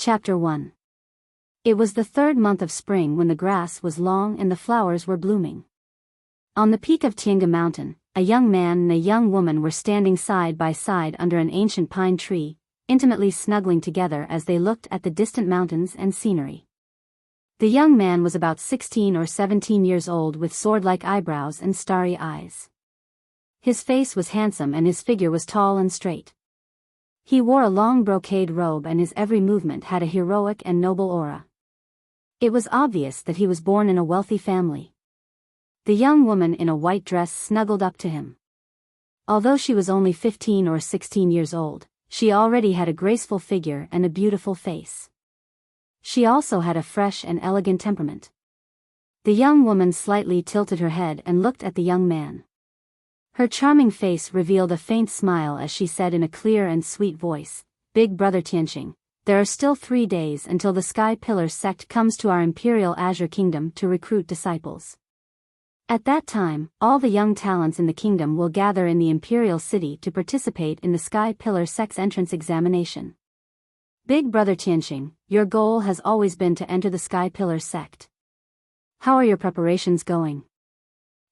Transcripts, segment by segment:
Chapter 1. It was the 3rd month of spring when the grass was long and the flowers were blooming. On the peak of Tianga Mountain, a young man and a young woman were standing side by side under an ancient pine tree, intimately snuggling together as they looked at the distant mountains and scenery. The young man was about 16 or 17 years old with sword-like eyebrows and starry eyes. His face was handsome and his figure was tall and straight. He wore a long brocade robe and his every movement had a heroic and noble aura. It was obvious that he was born in a wealthy family. The young woman in a white dress snuggled up to him. Although she was only 15 or 16 years old, she already had a graceful figure and a beautiful face. She also had a fresh and elegant temperament. The young woman slightly tilted her head and looked at the young man. Her charming face revealed a faint smile as she said in a clear and sweet voice, "Big Brother Tianqing, there are still 3 days until the Sky Pillar sect comes to our Imperial Azure Kingdom to recruit disciples. At that time, all the young talents in the kingdom will gather in the Imperial City to participate in the Sky Pillar sect's entrance examination. Big Brother Tianqing, your goal has always been to enter the Sky Pillar sect. How are your preparations going?"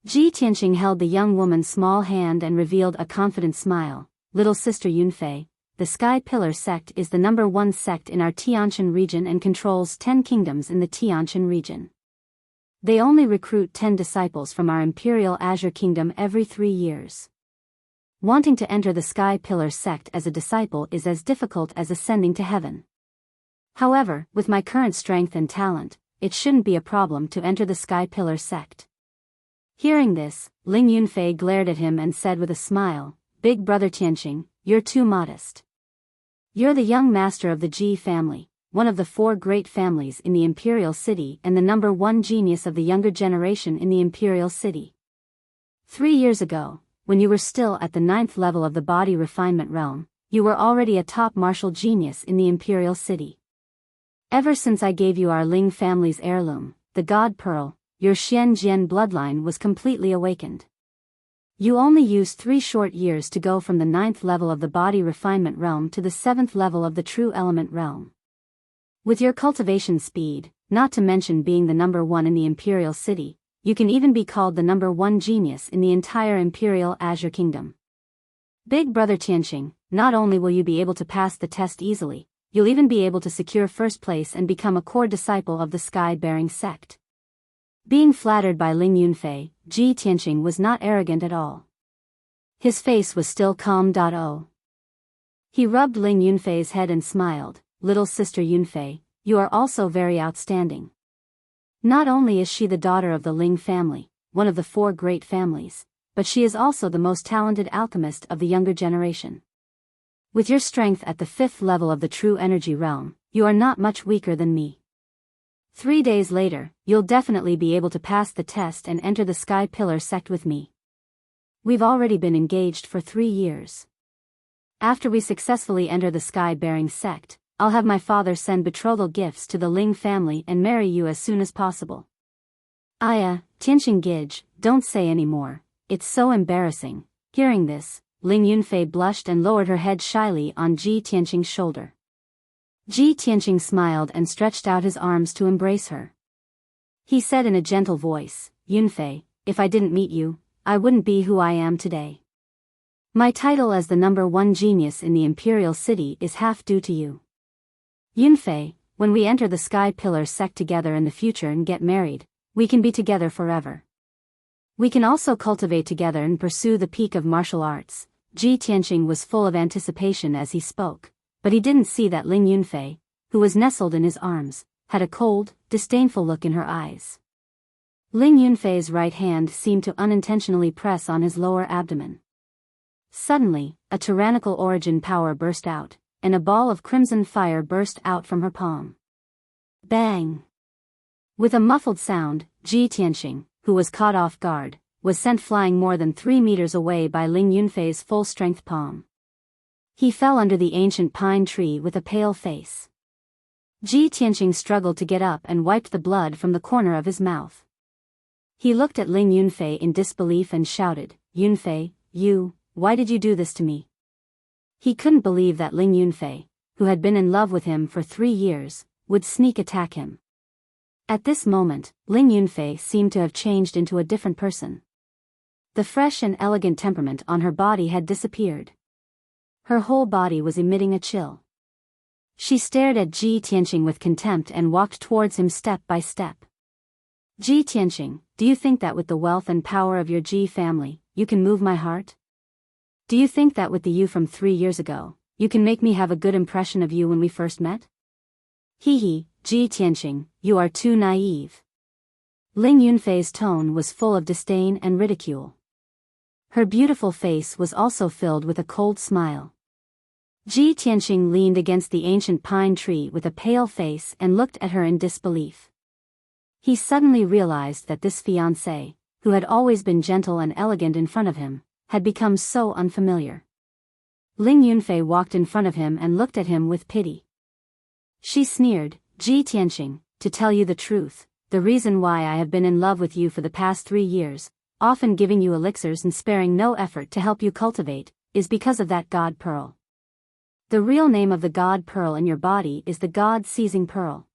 Ji Tianqing held the young woman's small hand and revealed a confident smile. "Little sister Yunfei, the Sky Pillar sect is the #1 sect in our Tianshan region and controls 10 kingdoms in the Tianshan region. They only recruit 10 disciples from our Imperial Azure Kingdom every 3 years. Wanting to enter the Sky Pillar sect as a disciple is as difficult as ascending to heaven. However, with my current strength and talent, it shouldn't be a problem to enter the Sky Pillar sect." Hearing this, Ling Yunfei glared at him and said with a smile, "Big Brother Tianqing, you're too modest. You're the young master of the Ji family, one of the 4 great families in the Imperial City and the #1 genius of the younger generation in the Imperial City. 3 years ago, when you were still at the 9th level of the body refinement realm, you were already a top martial genius in the Imperial City. Ever since I gave you our Ling family's heirloom, the God Pearl, your Xian Jian bloodline was completely awakened. You only used 3 short years to go from the 9th level of the body refinement realm to the 7th level of the true element realm. With your cultivation speed, not to mention being the #1 in the Imperial City, you can even be called the #1 genius in the entire Imperial Azure Kingdom. Big Brother Tianqing, not only will you be able to pass the test easily, you'll even be able to secure first place and become a core disciple of the Sky-bearing sect." Being flattered by Ling Yunfei, Ji Tianqing was not arrogant at all. His face was still calm. He rubbed Ling Yunfei's head and smiled, "Little sister Yunfei, you are also very outstanding. Not only is she the daughter of the Ling family, one of the 4 great families, but she is also the most talented alchemist of the younger generation. With your strength at the 5th level of the true energy realm, you are not much weaker than me. 3 days later, you'll definitely be able to pass the test and enter the Sky Pillar sect with me. We've already been engaged for 3 years. After we successfully enter the Sky-bearing sect, I'll have my father send betrothal gifts to the Ling family and marry you as soon as possible." Tianqing Gij, don't say any more, it's so embarrassing." Hearing this, Ling Yunfei blushed and lowered her head shyly on Ji Tianqing's shoulder. Ji Tianqing smiled and stretched out his arms to embrace her. He said in a gentle voice, "Yunfei, if I didn't meet you, I wouldn't be who I am today. My title as the #1 genius in the Imperial City is half due to you. Yunfei, when we enter the Sky Pillar sect together in the future and get married, we can be together forever. We can also cultivate together and pursue the peak of martial arts." Ji Tianqing was full of anticipation as he spoke, but he didn't see that Ling Yunfei, who was nestled in his arms, had a cold, disdainful look in her eyes. Ling Yunfei's right hand seemed to unintentionally press on his lower abdomen. Suddenly, a tyrannical origin power burst out, and a ball of crimson fire burst out from her palm. Bang! With a muffled sound, Ji Tianqing, who was caught off guard, was sent flying more than 3 meters away by Ling Yunfei's full-strength palm. He fell under the ancient pine tree with a pale face. Ji Tianqing struggled to get up and wiped the blood from the corner of his mouth. He looked at Ling Yunfei in disbelief and shouted, "Yunfei, why did you do this to me?" He couldn't believe that Ling Yunfei, who had been in love with him for 3 years, would sneak attack him. At this moment, Ling Yunfei seemed to have changed into a different person. The fresh and elegant temperament on her body had disappeared. Her whole body was emitting a chill. She stared at Ji Tianqing with contempt and walked towards him step by step. Ji Tianqing, do you think that with the wealth and power of your Ji family, you can move my heart? Do you think that with the you from 3 years ago, you can make me have a good impression of you when we first met? Ji Tianqing, you are too naive. Ling Yunfei's tone was full of disdain and ridicule. Her beautiful face was also filled with a cold smile. Ji Tianqing leaned against the ancient pine tree with a pale face and looked at her in disbelief. He suddenly realized that this fiancée, who had always been gentle and elegant in front of him, had become so unfamiliar. Ling Yunfei walked in front of him and looked at him with pity. She sneered, Ji Tianqing, to tell you the truth, the reason why I have been in love with you for the past 3 years, often giving you elixirs and sparing no effort to help you cultivate, is because of that God pearl. The real name of the God pearl in your body is the God seizing pearl.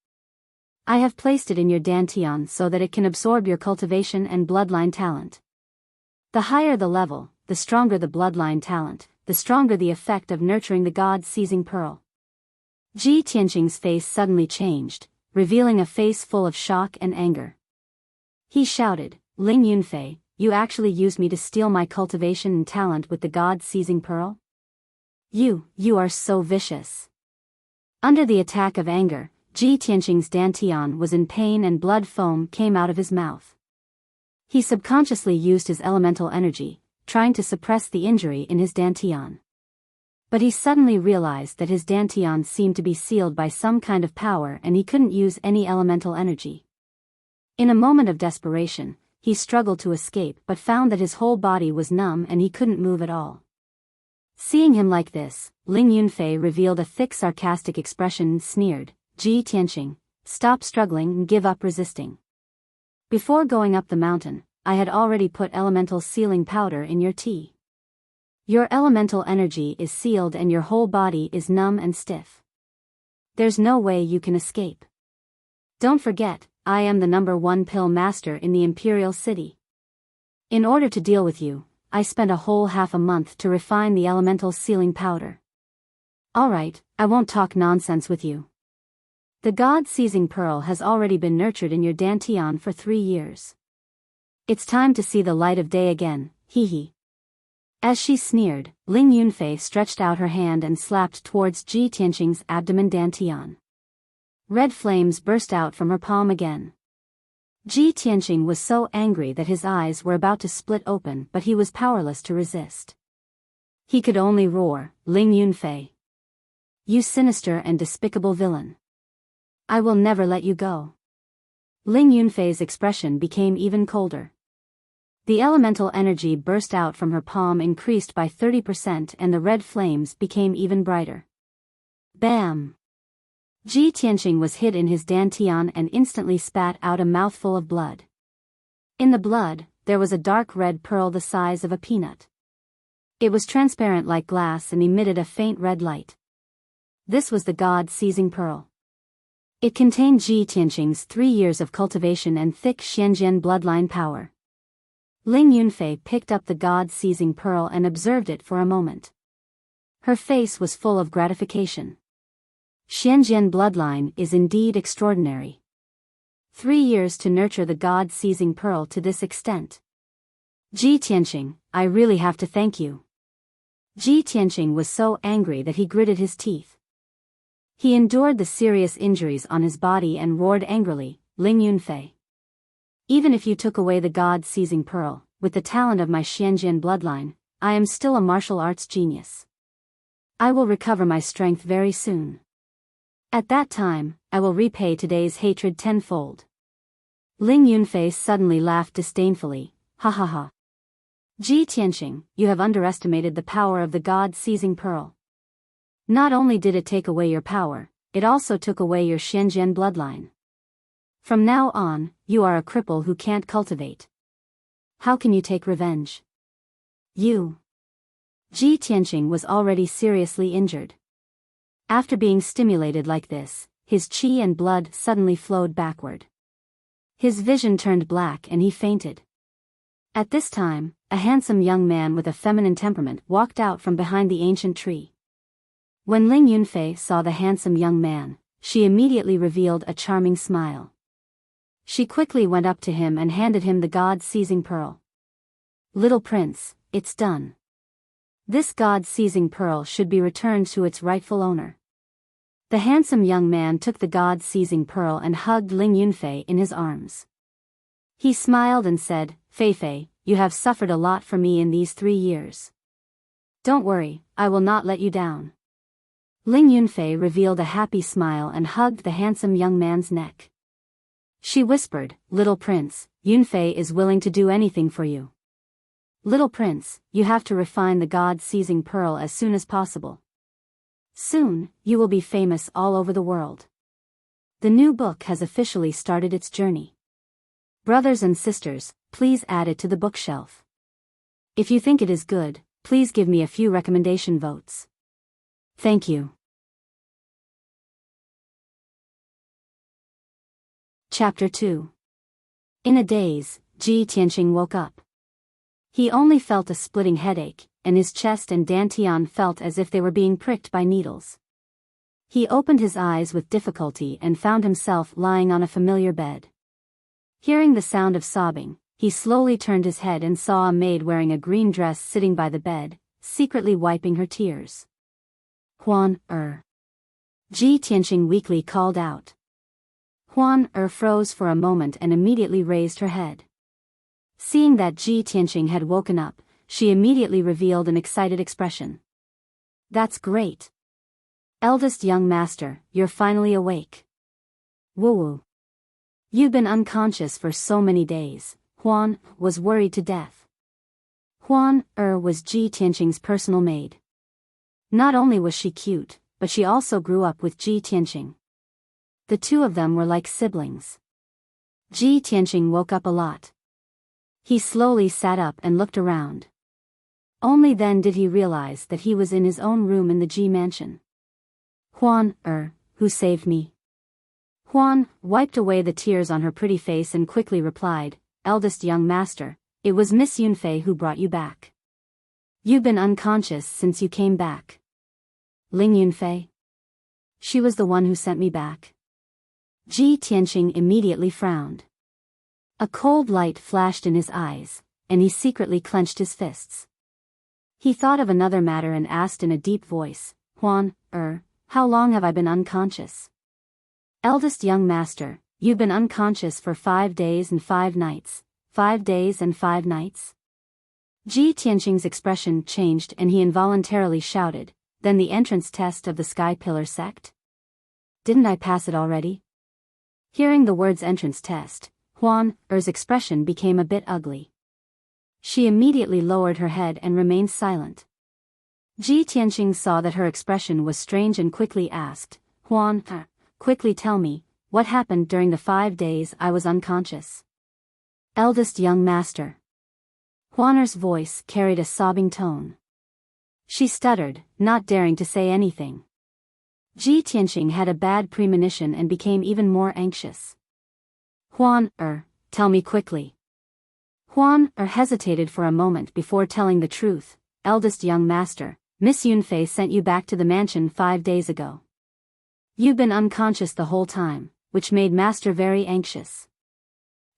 I have placed it in your dantian so that it can absorb your cultivation and bloodline talent. The higher the level, the stronger the bloodline talent, the stronger the effect of nurturing the God seizing pearl. Ji Tianqing's face suddenly changed, revealing a face full of shock and anger. He shouted, Ling Yunfei, you actually used me to steal my cultivation and talent with the God seizing pearl? You are so vicious. Under the attack of anger, Ji Tianqing's dantian was in pain and blood foam came out of his mouth. He subconsciously used his elemental energy, trying to suppress the injury in his dantian. But he suddenly realized that his dantian seemed to be sealed by some kind of power and he couldn't use any elemental energy. In a moment of desperation, he struggled to escape but found that his whole body was numb and he couldn't move at all. Seeing him like this, Ling Yunfei revealed a thick sarcastic expression and sneered, Ji Tianqing, stop struggling and give up resisting. Before going up the mountain, I had already put elemental sealing powder in your tea. Your elemental energy is sealed and your whole body is numb and stiff. There's no way you can escape. Don't forget, I am the #1 pill master in the Imperial City. In order to deal with you, I spent a whole half a month to refine the elemental sealing powder. Alright, I won't talk nonsense with you. The God seizing pearl has already been nurtured in your dantian for 3 years. It's time to see the light of day again, hee. As she sneered, Ling Yunfei stretched out her hand and slapped towards Ji Tianqing's abdomen dantian. Red flames burst out from her palm again. Ji Tianqing was so angry that his eyes were about to split open but he was powerless to resist. He could only roar, Ling Yunfei. You sinister and despicable villain. I will never let you go. Ling Yunfei's expression became even colder. The elemental energy burst out from her palm increased by 30% and the red flames became even brighter. Bam! Ji Tianqing was hit in his dantian and instantly spat out a mouthful of blood. In the blood, there was a dark red pearl the size of a peanut. It was transparent like glass and emitted a faint red light. This was the God seizing pearl. It contained Ji Tianqing's 3 years of cultivation and thick Xianjian bloodline power. Ling Yunfei picked up the God seizing pearl and observed it for a moment. Her face was full of gratification. Xianjian bloodline is indeed extraordinary. 3 years to nurture the God seizing pearl to this extent. Ji Tianqing, I really have to thank you. Ji Tianqing was so angry that he gritted his teeth. He endured the serious injuries on his body and roared angrily, Ling Yunfei. Even if you took away the God seizing pearl, with the talent of my Xianjian bloodline, I am still a martial arts genius. I will recover my strength very soon. At that time, I will repay today's hatred tenfold. Ling Yunfei suddenly laughed disdainfully, ha ha ha. Ji Tianqing, you have underestimated the power of the God seizing pearl. Not only did it take away your power, it also took away your Xianjian bloodline. From now on, you are a cripple who can't cultivate. How can you take revenge? You. Ji Tianqing was already seriously injured. After being stimulated like this, his qi and blood suddenly flowed backward. His vision turned black and he fainted. At this time, a handsome young man with a feminine temperament walked out from behind the ancient tree. When Ling Yunfei saw the handsome young man, she immediately revealed a charming smile. She quickly went up to him and handed him the God-seizing pearl. "Little prince, it's done. This God-seizing pearl should be returned to its rightful owner." The handsome young man took the God-seizing pearl and hugged Ling Yunfei in his arms. He smiled and said, "Feifei, you have suffered a lot for me in these 3 years. Don't worry, I will not let you down." Ling Yunfei revealed a happy smile and hugged the handsome young man's neck. She whispered, "Little prince, Yunfei is willing to do anything for you. Little prince, you have to refine the God-seizing pearl as soon as possible. Soon, you will be famous all over the world." The new book has officially started its journey. Brothers and sisters, please add it to the bookshelf. If you think it is good, please give me a few recommendation votes. Thank you. Chapter 2. In a daze, Ji Tianqing woke up. He only felt a splitting headache, and his chest and dantian felt as if they were being pricked by needles. He opened his eyes with difficulty and found himself lying on a familiar bed. Hearing the sound of sobbing, he slowly turned his head and saw a maid wearing a green dress sitting by the bed, secretly wiping her tears. "Huan Ji Tianqing weakly called out. Huan froze for a moment and immediately raised her head. Seeing that Ji Tianqing had woken up, she immediately revealed an excited expression. "That's great. Eldest young master, you're finally awake. Woo-woo. You've been unconscious for so many days." Huan was worried to death. Huan was Ji Tianqing's personal maid. Not only was she cute, but she also grew up with Ji Tianqing. The two of them were like siblings. Ji Tianqing woke up a lot. He slowly sat up and looked around. Only then did he realize that he was in his own room in the Ji mansion. "Huan who saved me?" Huan wiped away the tears on her pretty face and quickly replied, "Eldest young master, it was Miss Yunfei who brought you back. You've been unconscious since you came back." "Ling Yunfei? She was the one who sent me back." Ji Tianqing immediately frowned. A cold light flashed in his eyes, and he secretly clenched his fists. He thought of another matter and asked in a deep voice, "Huan how long have I been unconscious?" "Eldest young master, you've been unconscious for 5 days and 5 nights. 5 days and 5 nights?" Ji Tianqing's expression changed and he involuntarily shouted, "Then the entrance test of the Sky Pillar sect? Didn't I pass it already?" Hearing the words entrance test, Huan expression became a bit ugly. She immediately lowered her head and remained silent. Ji Tianqing saw that her expression was strange and quickly asked, "Huan, quickly tell me, what happened during the 5 days I was unconscious?" "Eldest young master." Huan's voice carried a sobbing tone. She stuttered, not daring to say anything. Ji Tianqing had a bad premonition and became even more anxious. "Huan tell me quickly." Huan hesitated for a moment before telling the truth. "Eldest young master, Miss Yunfei sent you back to the mansion 5 days ago. You've been unconscious the whole time, which made master very anxious.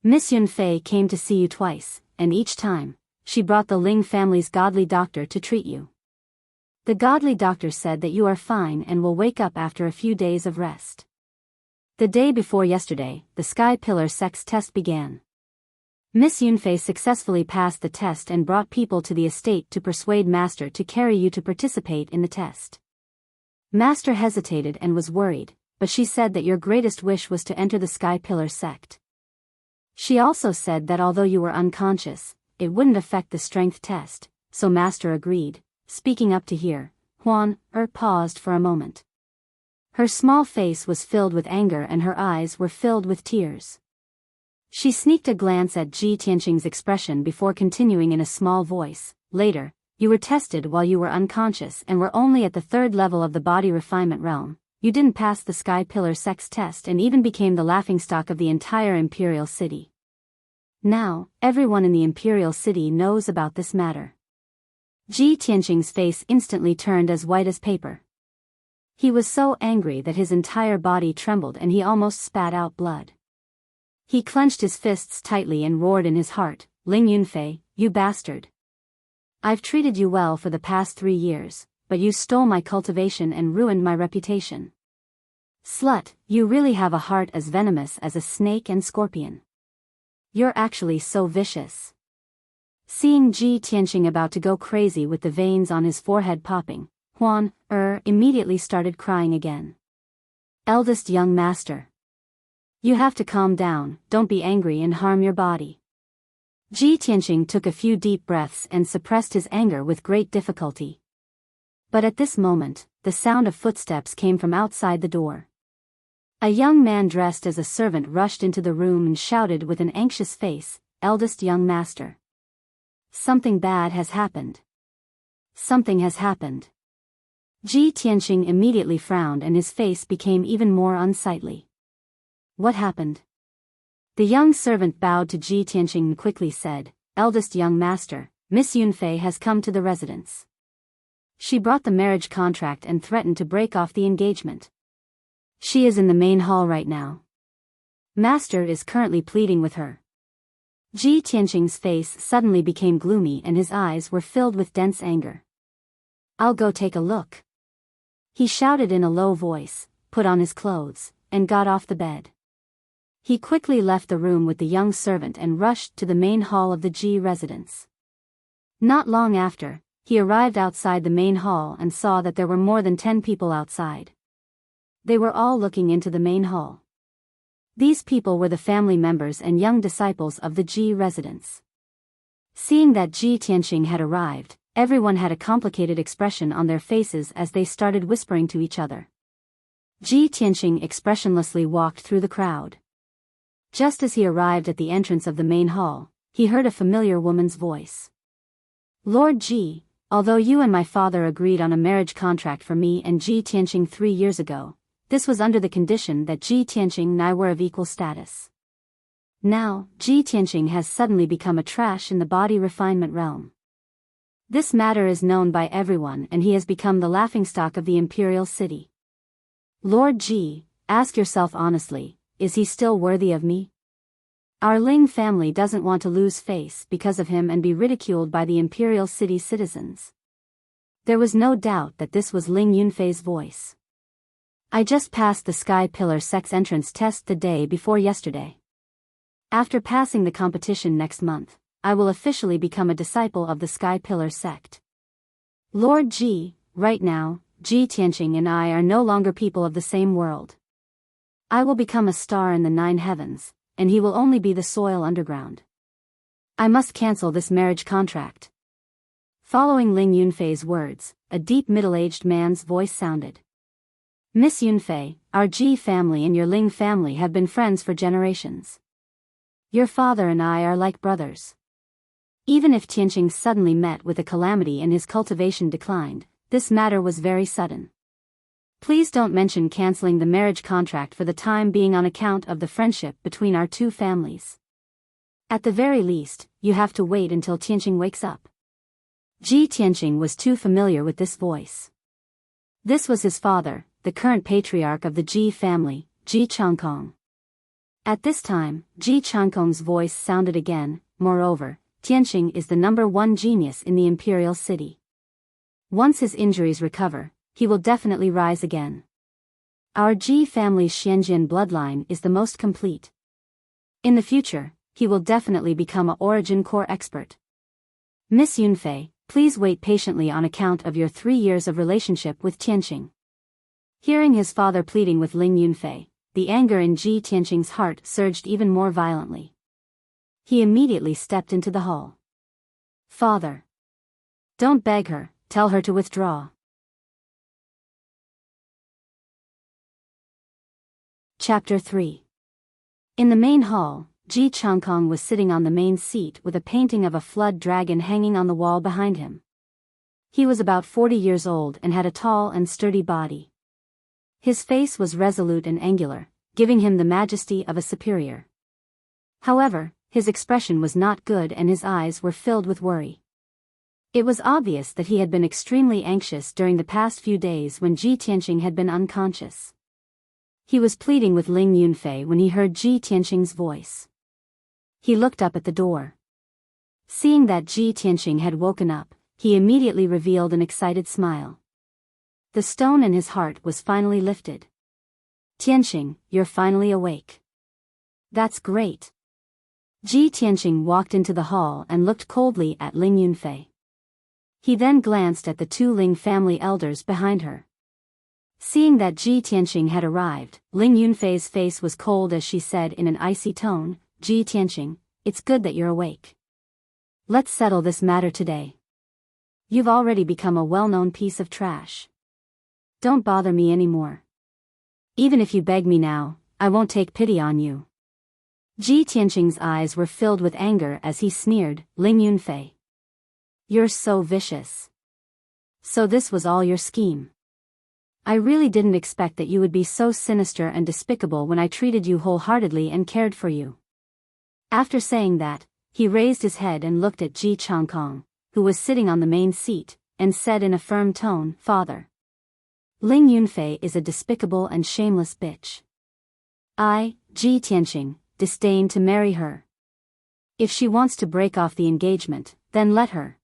Miss Yunfei came to see you twice, and each time, she brought the Ling family's godly doctor to treat you. The godly doctor said that you are fine and will wake up after a few days of rest. The day before yesterday, the Sky Pillar sex test began. Miss Yunfei successfully passed the test and brought people to the estate to persuade Master to carry you to participate in the test. Master hesitated and was worried, but she said that your greatest wish was to enter the Sky Pillar sect. She also said that although you were unconscious, it wouldn't affect the strength test, so Master agreed." Speaking up to hear, Huan paused for a moment. Her small face was filled with anger and her eyes were filled with tears. She sneaked a glance at Ji Tianqing's expression before continuing in a small voice, "Later, You were tested while you were unconscious and were only at the 3rd level of the body refinement realm. You didn't pass the Sky Pillar sex test and even became the laughingstock of the entire Imperial City. Now, everyone in the Imperial City knows about this matter. Ji Tianqing's face instantly turned as white as paper. He was so angry that his entire body trembled and he almost spat out blood. He clenched his fists tightly and roared in his heart, "Ling Yunfei, you bastard. I've treated you well for the past 3 years, but you stole my cultivation and ruined my reputation. Slut, you really have a heart as venomous as a snake and scorpion. You're actually so vicious." Seeing Ji Tianqing about to go crazy with the veins on his forehead popping, Huan immediately started crying again. "Eldest young master. You have to calm down, don't be angry and harm your body." Ji Tianqing took a few deep breaths and suppressed his anger with great difficulty. But at this moment, the sound of footsteps came from outside the door. A young man dressed as a servant rushed into the room and shouted with an anxious face, "Eldest young master. Something bad has happened. Something has happened." Ji Tianqing immediately frowned and his face became even more unsightly. "What happened?" The young servant bowed to Ji Tianqing and quickly said, "Eldest young master, Miss Yunfei has come to the residence. She brought the marriage contract and threatened to break off the engagement. She is in the main hall right now. Master is currently pleading with her." Ji Tianqing's face suddenly became gloomy and his eyes were filled with dense anger. "I'll go take a look." He shouted in a low voice, put on his clothes, and got off the bed. He quickly left the room with the young servant and rushed to the main hall of the Ji residence. Not long after, he arrived outside the main hall and saw that there were more than 10 people outside. They were all looking into the main hall. These people were the family members and young disciples of the Ji residence. Seeing that Ji Tianqing had arrived, everyone had a complicated expression on their faces as they started whispering to each other. Ji Tianqing expressionlessly walked through the crowd. Just as he arrived at the entrance of the main hall, he heard a familiar woman's voice. "Lord Ji, although you and my father agreed on a marriage contract for me and Ji Tianqing 3 years ago, this was under the condition that Ji Tianqing and I were of equal status. Now, Ji Tianqing has suddenly become a trash in the body refinement realm. This matter is known by everyone and he has become the laughingstock of the Imperial City. Lord Ji, ask yourself honestly, is he still worthy of me? Our Ling family doesn't want to lose face because of him and be ridiculed by the Imperial City citizens." There was no doubt that this was Ling Yunfei's voice. "I just passed the Sky Pillar sex entrance test the day before yesterday. After passing the competition next month, I will officially become a disciple of the Sky Pillar sect. Lord Ji, right now, Ji Tianqing and I are no longer people of the same world. I will become a star in the 9 heavens, and he will only be the soil underground. I must cancel this marriage contract." Following Ling Yunfei's words, a deep middle-aged man's voice sounded. "Miss Yunfei, our Ji family and your Ling family have been friends for generations. Your father and I are like brothers. Even if Tianqing suddenly met with a calamity and his cultivation declined, this matter was very sudden. Please don't mention canceling the marriage contract for the time being on account of the friendship between our 2 families. At the very least, you have to wait until Tianqing wakes up." Ji Tianqing was too familiar with this voice. This was his father, the current patriarch of the Ji family, Ji Changkong. At this time, Ji Changkong's voice sounded again. "Moreover, Tianqing is the #1 genius in the Imperial City. Once his injuries recover, he will definitely rise again. Our Ji family's Xianjian bloodline is the most complete. In the future, he will definitely become a origin core expert. Miss Yunfei, please wait patiently on account of your 3 years of relationship with Tianqing." Hearing his father pleading with Ling Yunfei, the anger in Ji Tianqing's heart surged even more violently. He immediately stepped into the hall. "Father! Don't beg her, tell her to withdraw." Chapter 3. In the main hall, Ji Changkong was sitting on the main seat with a painting of a flood dragon hanging on the wall behind him. He was about 40 years old and had a tall and sturdy body. His face was resolute and angular, giving him the majesty of a superior. However, his expression was not good and his eyes were filled with worry. It was obvious that he had been extremely anxious during the past few days when Ji Tianqing had been unconscious. He was pleading with Ling Yunfei when he heard Ji Tianqing's voice. He looked up at the door. Seeing that Ji Tianqing had woken up, he immediately revealed an excited smile. The stone in his heart was finally lifted. Tianqing, you're finally awake. That's great. Ji Tianqing walked into the hall and looked coldly at Ling Yunfei. He then glanced at the two Ling family elders behind her. Seeing that Ji Tianqing had arrived, Ling Yunfei's face was cold as she said in an icy tone, Ji Tianqing, it's good that you're awake. Let's settle this matter today. You've already become a well-known piece of trash. Don't bother me anymore. Even if you beg me now, I won't take pity on you. Ji Tianqing's eyes were filled with anger as he sneered, Ling Yunfei. You're so vicious. So this was all your scheme. I really didn't expect that you would be so sinister and despicable when I treated you wholeheartedly and cared for you. After saying that, he raised his head and looked at Ji Changkong, who was sitting on the main seat, and said in a firm tone, Father. Ling Yunfei is a despicable and shameless bitch. I, Ji Tianqing, disdain to marry her. If she wants to break off the engagement, then let her.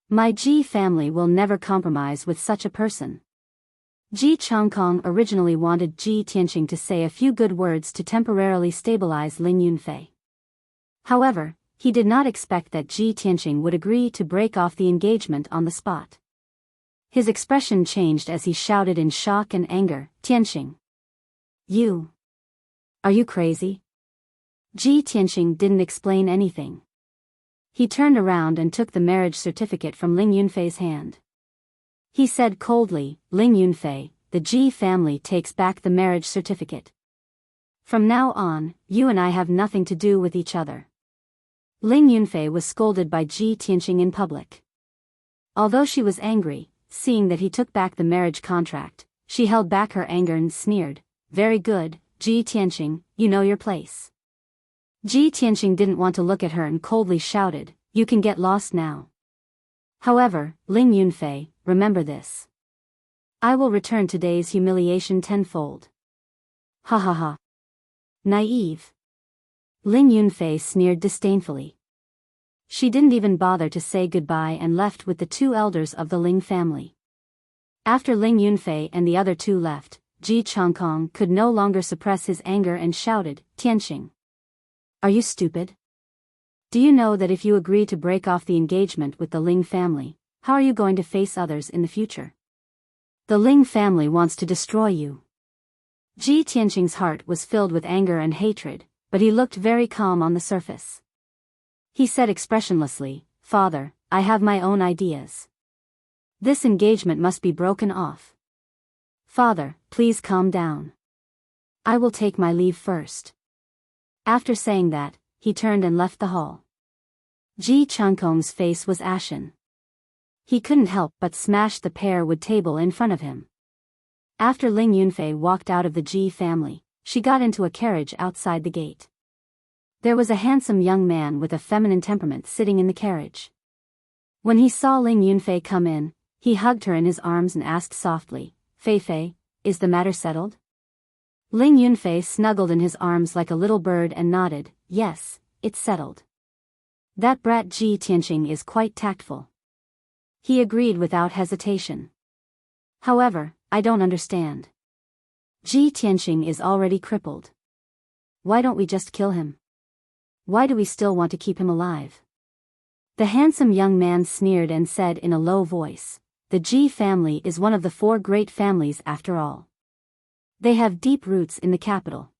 My Ji family will never compromise with such a person. Ji Changkong originally wanted Ji Tianqing to say a few good words to temporarily stabilize Ling Yunfei. However, he did not expect that Ji Tianqing would agree to break off the engagement on the spot. His expression changed as he shouted in shock and anger, Tianqing. You. Are you crazy? Ji Tianqing didn't explain anything. He turned around and took the marriage certificate from Ling Yunfei's hand. He said coldly, Ling Yunfei, the Ji family takes back the marriage certificate. From now on, you and I have nothing to do with each other. Ling Yunfei was scolded by Ji Tianqing in public. Although she was angry, seeing that he took back the marriage contract, she held back her anger and sneered, Very good, Ji Tianqing, you know your place. Ji Tianqing didn't want to look at her and coldly shouted, You can get lost now. However, Ling Yunfei, remember this. I will return today's humiliation tenfold. Ha ha ha. Naive. Ling Yunfei sneered disdainfully. She didn't even bother to say goodbye and left with the two elders of the Ling family. After Ling Yunfei and the other two left, Ji Changkong could no longer suppress his anger and shouted, Tianqing. Are you stupid? Do you know that if you agree to break off the engagement with the Ling family, how are you going to face others in the future? The Ling family wants to destroy you. Ji Tianqing's heart was filled with anger and hatred, but he looked very calm on the surface. He said expressionlessly, Father, I have my own ideas. This engagement must be broken off. Father, please calm down. I will take my leave first. After saying that, he turned and left the hall. Ji Changkong's face was ashen. He couldn't help but smash the pear wood table in front of him. After Ling Yunfei walked out of the Ji family, she got into a carriage outside the gate. There was a handsome young man with a feminine temperament sitting in the carriage. When he saw Ling Yunfei come in, he hugged her in his arms and asked softly, Fei Fei, is the matter settled? Ling Yunfei snuggled in his arms like a little bird and nodded, Yes, it's settled. That brat Ji Tianqing is quite tactful. He agreed without hesitation. However, I don't understand. Ji Tianqing is already crippled. Why don't we just kill him? Why do we still want to keep him alive? The handsome young man sneered and said in a low voice, The Ji family is one of the 4 great families after all. They have deep roots in the capital.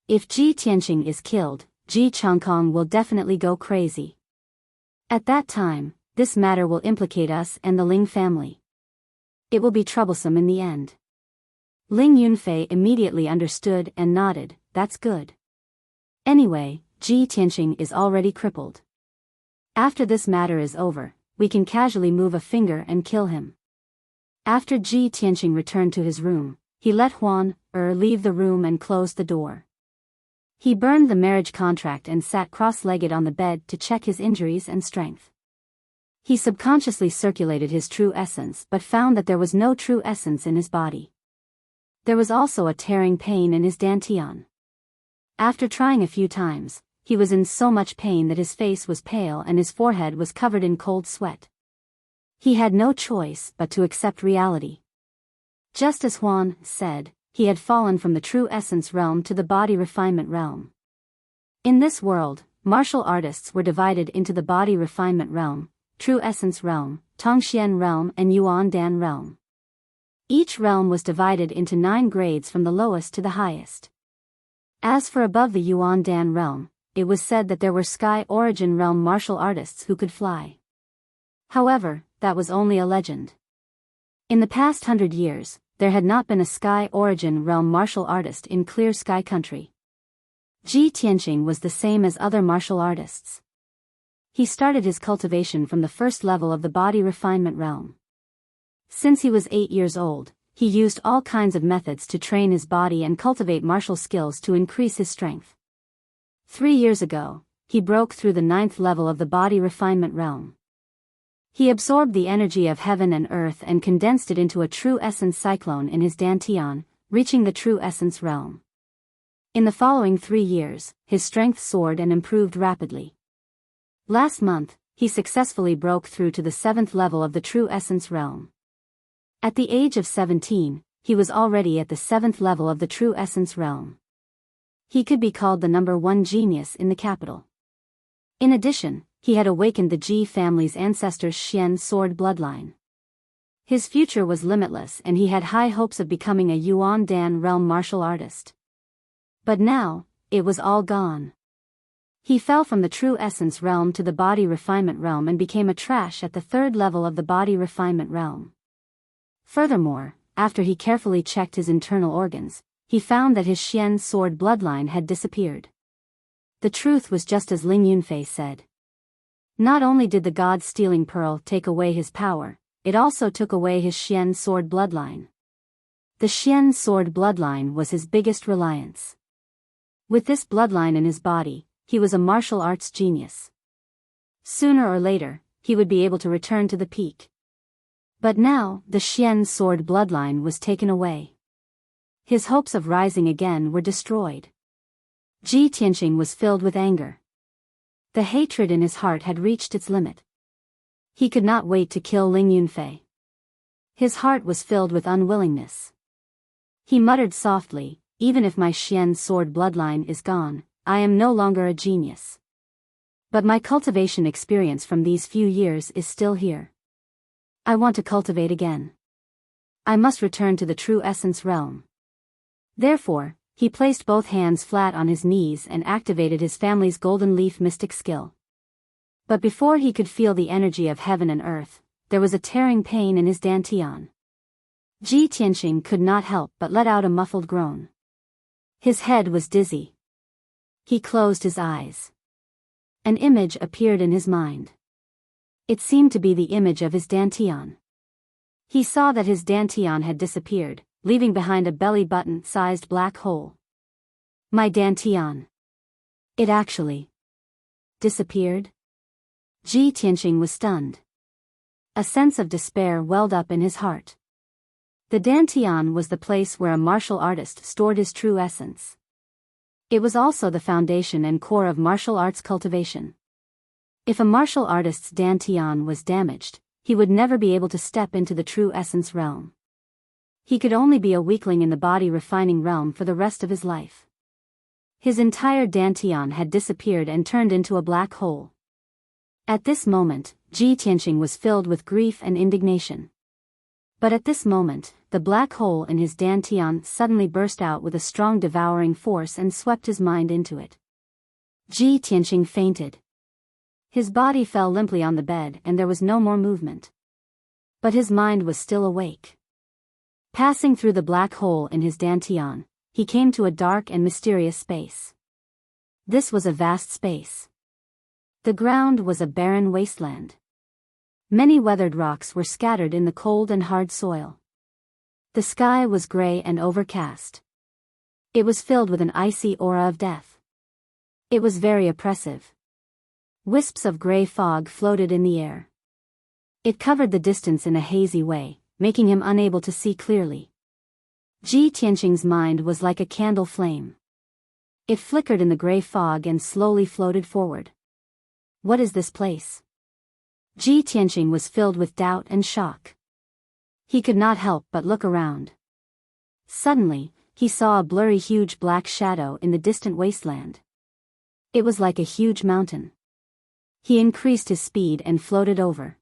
If Ji Tianqing is killed, Ji Changkong will definitely go crazy. At that time, this matter will implicate us and the Ling family. It will be troublesome in the end. Ling Yunfei immediately understood and nodded, That's good. Anyway, Ji Tianqing is already crippled. After this matter is over, we can casually move a finger and kill him. After Ji Tianqing returned to his room, he let Huan leave the room and closed the door. He burned the marriage contract and sat cross-legged on the bed to check his injuries and strength. He subconsciously circulated his true essence but found that there was no true essence in his body. There was also a tearing pain in his dantian. After trying a few times, he was in so much pain that his face was pale and his forehead was covered in cold sweat. He had no choice but to accept reality. Just as Huan said, he had fallen from the true essence realm to the body refinement realm. In this world, martial artists were divided into the body refinement realm, true essence realm, Tongxian realm and Yuan Dan realm. Each realm was divided into 9 grades from the lowest to the highest. As for above the Yuan Dan realm, it was said that there were sky origin realm martial artists who could fly. However, that was only a legend. In the past 100 years, there had not been a sky origin realm martial artist in Clear Sky Country. Ji Tianqing was the same as other martial artists. He started his cultivation from the first level of the body refinement realm. Since he was 8 years old, he used all kinds of methods to train his body and cultivate martial skills to increase his strength. 3 years ago, he broke through the 9th level of the body refinement realm. He absorbed the energy of heaven and earth and condensed it into a true essence cyclone in his dantian, reaching the true essence realm. In the following 3 years, his strength soared and improved rapidly. Last month, he successfully broke through to the 7th level of the true essence realm. At the age of 17, he was already at the 7th level of the true essence realm. He could be called the number 1 genius in the capital. In addition, he had awakened the Ji family's ancestors' Xian sword bloodline. His future was limitless and he had high hopes of becoming a Yuan Dan realm martial artist. But now, it was all gone. He fell from the true essence realm to the body refinement realm and became a trash at the 3rd level of the body refinement realm. Furthermore, after he carefully checked his internal organs, he found that his Xian sword bloodline had disappeared. The truth was just as Ling Yunfei said. Not only did the God-stealing pearl take away his power, it also took away his Xian sword bloodline. The Xian sword bloodline was his biggest reliance. With this bloodline in his body, he was a martial arts genius. Sooner or later, he would be able to return to the peak. But now, the Xian sword bloodline was taken away. His hopes of rising again were destroyed. Ji Tianqing was filled with anger. The hatred in his heart had reached its limit. He could not wait to kill Ling Yunfei. His heart was filled with unwillingness. He muttered softly, "Even if my Xian sword bloodline is gone, I am no longer a genius. But my cultivation experience from these few years is still here. I want to cultivate again. I must return to the true essence realm." Therefore, he placed both hands flat on his knees and activated his family's golden leaf mystic skill. But before he could feel the energy of heaven and earth, there was a tearing pain in his dantian. Ji Tianqing could not help but let out a muffled groan. His head was dizzy. He closed his eyes. An image appeared in his mind. It seemed to be the image of his dantian. He saw that his dantian had disappeared, leaving behind a belly button-sized black hole. My dantian. It actually disappeared? Ji Tianqing was stunned. A sense of despair welled up in his heart. The dantian was the place where a martial artist stored his true essence. It was also the foundation and core of martial arts cultivation. If a martial artist's dantian was damaged, he would never be able to step into the true essence realm. He could only be a weakling in the body refining realm for the rest of his life. His entire dantian had disappeared and turned into a black hole. At this moment, Ji Tianqing was filled with grief and indignation. But at this moment, the black hole in his dantian suddenly burst out with a strong devouring force and swept his mind into it. Ji Tianqing fainted. His body fell limply on the bed and there was no more movement. But his mind was still awake. Passing through the black hole in his dantian, he came to a dark and mysterious space. This was a vast space. The ground was a barren wasteland. Many weathered rocks were scattered in the cold and hard soil. The sky was gray and overcast. It was filled with an icy aura of death. It was very oppressive. Wisps of gray fog floated in the air. It covered the distance in a hazy way, making him unable to see clearly. Ji Tianqing's mind was like a candle flame. It flickered in the gray fog and slowly floated forward. What is this place? Ji Tianqing was filled with doubt and shock. He could not help but look around. Suddenly, he saw a blurry huge black shadow in the distant wasteland. It was like a huge mountain. He increased his speed and floated over.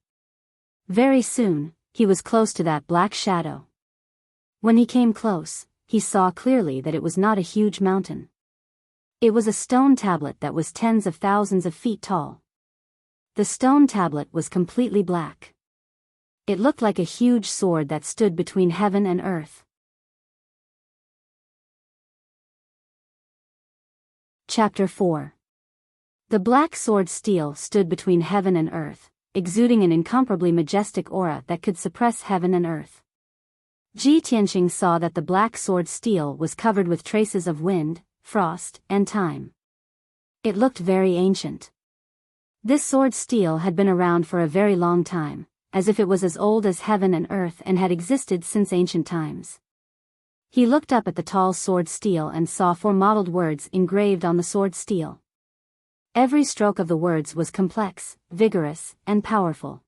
Very soon, he was close to that black shadow. When he came close, he saw clearly that it was not a huge mountain. It was a stone tablet that was tens of thousands of feet tall. The stone tablet was completely black. It looked like a huge sword that stood between heaven and earth. Chapter 4. The black sword steel stood between heaven and earth, exuding an incomparably majestic aura that could suppress heaven and earth. Ji Tianqing saw that the black sword steel was covered with traces of wind, frost, and time. It looked very ancient. This sword steel had been around for a very long time, as if it was as old as heaven and earth and had existed since ancient times. He looked up at the tall sword steel and saw 4 mottled words engraved on the sword steel. Every stroke of the words was complex, vigorous, and powerful.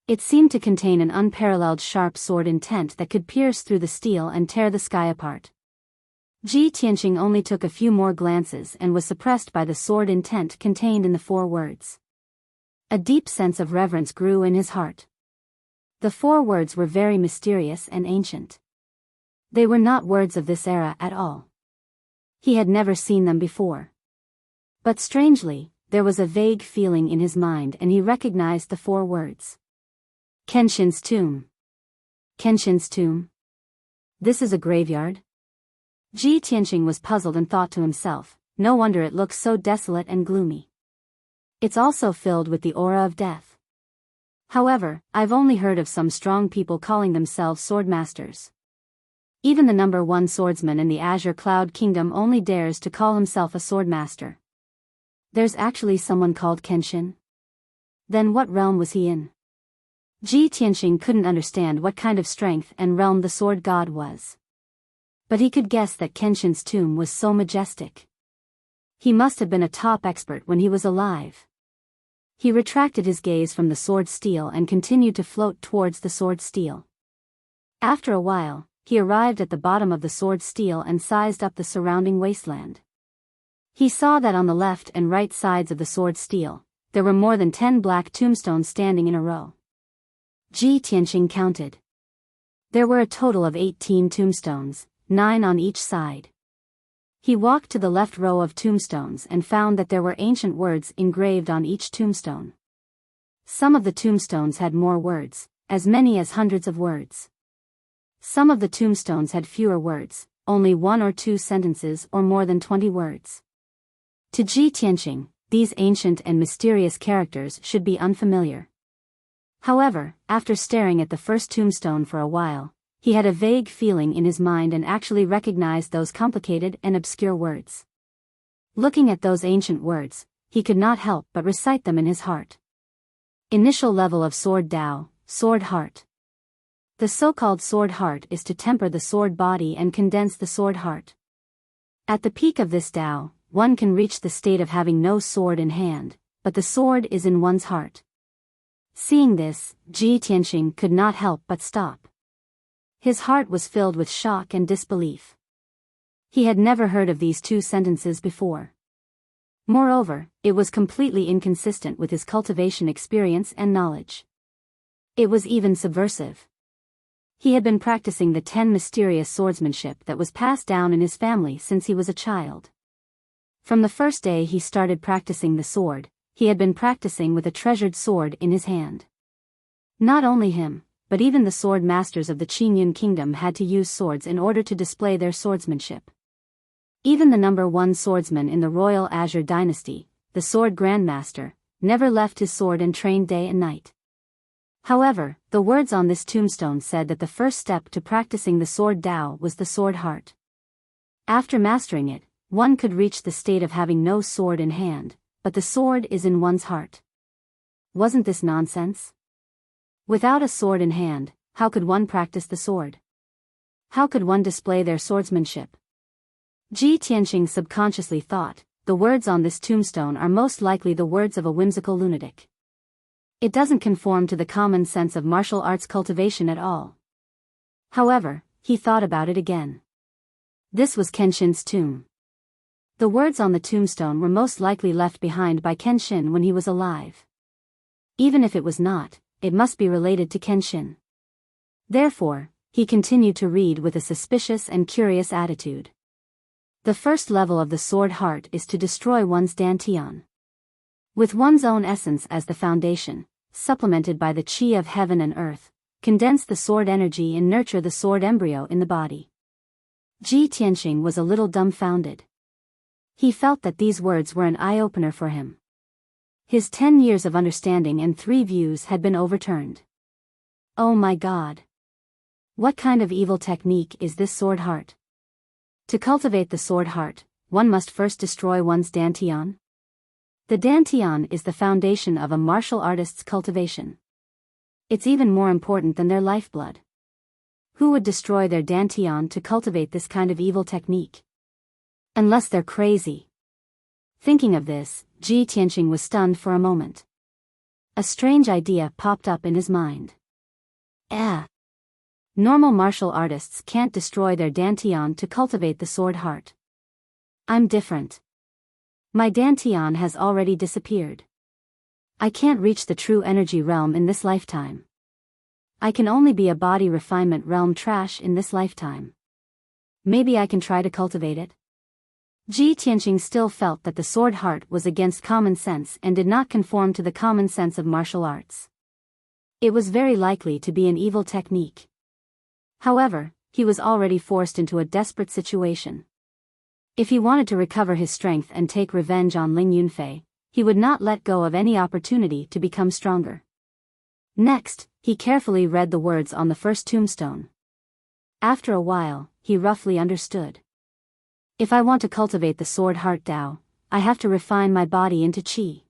It seemed to contain an unparalleled sharp sword intent that could pierce through the steel and tear the sky apart. Ji Tianqing only took a few more glances and was suppressed by the sword intent contained in the 4 words. A deep sense of reverence grew in his heart. The 4 words were very mysterious and ancient. They were not words of this era at all. He had never seen them before. But strangely, there was a vague feeling in his mind and he recognized the 4 words. Kenshin's tomb. Kenshin's tomb? This is a graveyard? Ji Tianqing was puzzled and thought to himself, no wonder it looks so desolate and gloomy. It's also filled with the aura of death. However, I've only heard of some strong people calling themselves sword masters. Even the number 1 swordsman in the Azure Cloud Kingdom only dares to call himself a sword master. There's actually someone called Kenshin? Then what realm was he in? Ji Tianqing couldn't understand what kind of strength and realm the sword god was. But he could guess that Kenshin's tomb was so majestic. He must have been a top expert when he was alive. He retracted his gaze from the sword steel and continued to float towards the sword steel. After a while, he arrived at the bottom of the sword steel and sized up the surrounding wasteland. He saw that on the left and right sides of the sword steel, there were more than 10 black tombstones standing in a row. Ji Tianqing counted. There were a total of 18 tombstones, 9 on each side. He walked to the left row of tombstones and found that there were ancient words engraved on each tombstone. Some of the tombstones had more words, as many as hundreds of words. Some of the tombstones had fewer words, only 1 or 2 sentences or more than 20 words. To Ji Tianqing, these ancient and mysterious characters should be unfamiliar. However, after staring at the first tombstone for a while, he had a vague feeling in his mind and actually recognized those complicated and obscure words. Looking at those ancient words, he could not help but recite them in his heart. Initial level of Sword Tao, Sword Heart. The so-called Sword Heart is to temper the sword body and condense the sword heart. At the peak of this Tao, one can reach the state of having no sword in hand, but the sword is in one's heart. Seeing this, Ji Tianqing could not help but stop. His heart was filled with shock and disbelief. He had never heard of these 2 sentences before. Moreover, it was completely inconsistent with his cultivation experience and knowledge. It was even subversive. He had been practicing the 10 mysterious swordsmanship that was passed down in his family since he was a child. From the first day he started practicing the sword, he had been practicing with a treasured sword in his hand. Not only him, but even the sword masters of the Qingyun kingdom had to use swords in order to display their swordsmanship. Even the number 1 swordsman in the royal Azure dynasty, the sword grandmaster, never left his sword and trained day and night. However, the words on this tombstone said that the first step to practicing the sword Dao was the sword heart. After mastering it, one could reach the state of having no sword in hand, but the sword is in one's heart. Wasn't this nonsense? Without a sword in hand, how could one practice the sword? How could one display their swordsmanship? Ji Tianqing subconsciously thought, the words on this tombstone are most likely the words of a whimsical lunatic. It doesn't conform to the common sense of martial arts cultivation at all. However, he thought about it again. This was Kenshin's tomb. The words on the tombstone were most likely left behind by Kenshin when he was alive. Even if it was not, it must be related to Kenshin. Therefore, he continued to read with a suspicious and curious attitude. The first level of the sword heart is to destroy one's dantian. With one's own essence as the foundation, supplemented by the qi of heaven and earth, condense the sword energy and nurture the sword embryo in the body. Ji Tianqing was a little dumbfounded. He felt that these words were an eye-opener for him. His 10 years of understanding and 3 views had been overturned. Oh my God! What kind of evil technique is this sword heart? To cultivate the sword heart, one must first destroy one's dantian. The dantian is the foundation of a martial artist's cultivation. It's even more important than their lifeblood. Who would destroy their dantian to cultivate this kind of evil technique? Unless they're crazy. Thinking of this, Ji Tianqing was stunned for a moment. A strange idea popped up in his mind. Normal martial artists can't destroy their dantian to cultivate the sword heart. I'm different. My dantian has already disappeared. I can't reach the true energy realm in this lifetime. I can only be a body refinement realm trash in this lifetime. Maybe I can try to cultivate it. Ji Tianqing still felt that the sword heart was against common sense and did not conform to the common sense of martial arts. It was very likely to be an evil technique. However, he was already forced into a desperate situation. If he wanted to recover his strength and take revenge on Ling Yunfei, he would not let go of any opportunity to become stronger. Next, he carefully read the words on the first tombstone. After a while, he roughly understood. If I want to cultivate the sword heart Dao, I have to refine my body into qi.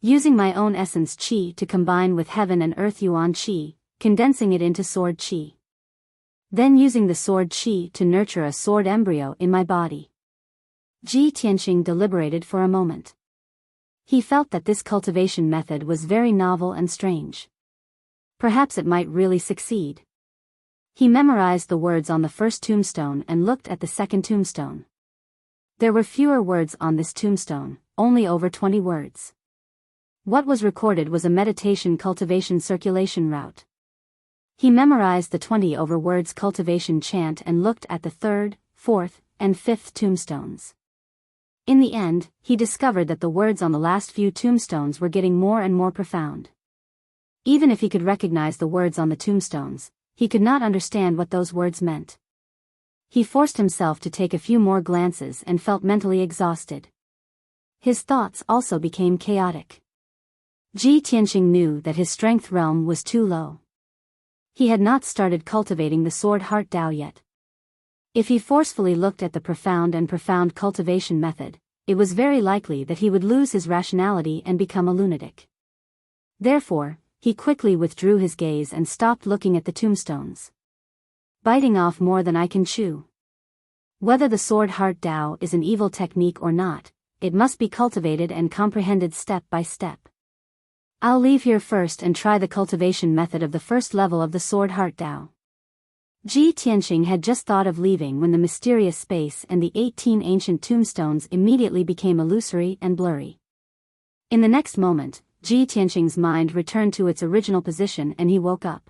Using my own essence qi to combine with heaven and earth yuan qi, condensing it into sword qi. Then using the sword qi to nurture a sword embryo in my body. Ji Tianqing deliberated for a moment. He felt that this cultivation method was very novel and strange. Perhaps it might really succeed. He memorized the words on the first tombstone and looked at the second tombstone. There were fewer words on this tombstone, only over 20 words. What was recorded was a meditation cultivation circulation route. He memorized the 20 over words cultivation chant and looked at the third, fourth, and fifth tombstones. In the end, he discovered that the words on the last few tombstones were getting more and more profound. Even if he could recognize the words on the tombstones, he could not understand what those words meant. He forced himself to take a few more glances and felt mentally exhausted. His thoughts also became chaotic. Ji Tianqing knew that his strength realm was too low. He had not started cultivating the sword heart Dao yet. If he forcefully looked at the profound cultivation method, it was very likely that he would lose his rationality and become a lunatic. Therefore, he quickly withdrew his gaze and stopped looking at the tombstones. Biting off more than I can chew. Whether the sword heart Dao is an evil technique or not, it must be cultivated and comprehended step by step. I'll leave here first and try the cultivation method of the first level of the sword heart Dao. Ji Tianqing had just thought of leaving when the mysterious space and the 18 ancient tombstones immediately became illusory and blurry. In the next moment, Ji Tianqing's mind returned to its original position and he woke up.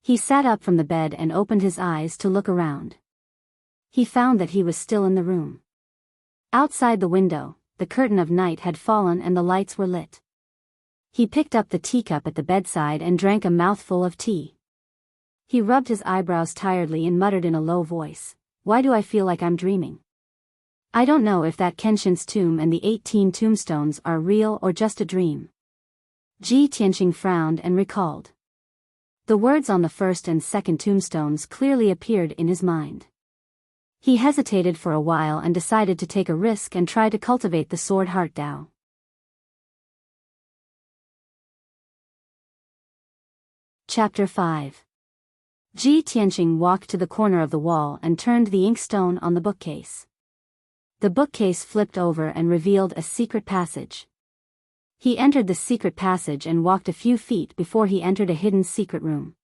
He sat up from the bed and opened his eyes to look around. He found that he was still in the room. Outside the window, the curtain of night had fallen and the lights were lit. He picked up the teacup at the bedside and drank a mouthful of tea. He rubbed his eyebrows tiredly and muttered in a low voice, "Why do I feel like I'm dreaming? I don't know if that Kenshin's tomb and the 18 tombstones are real or just a dream." Ji Tianqing frowned and recalled. The words on the first and second tombstones clearly appeared in his mind. He hesitated for a while and decided to take a risk and try to cultivate the sword heart Tao. Chapter 5. Ji Tianqing walked to the corner of the wall and turned the inkstone on the bookcase. The bookcase flipped over and revealed a secret passage. He entered the secret passage and walked a few feet before he entered a hidden secret room.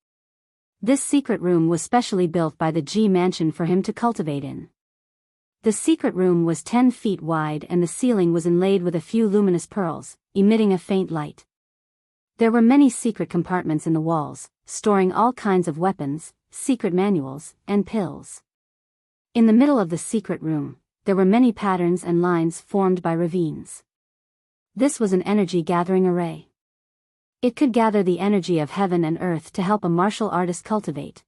This secret room was specially built by the Ji mansion for him to cultivate in. The secret room was 10 feet wide and the ceiling was inlaid with a few luminous pearls, emitting a faint light. There were many secret compartments in the walls, storing all kinds of weapons, secret manuals, and pills. In the middle of the secret room, there were many patterns and lines formed by ravines. This was an energy-gathering array. It could gather the energy of heaven and earth to help a martial artist cultivate.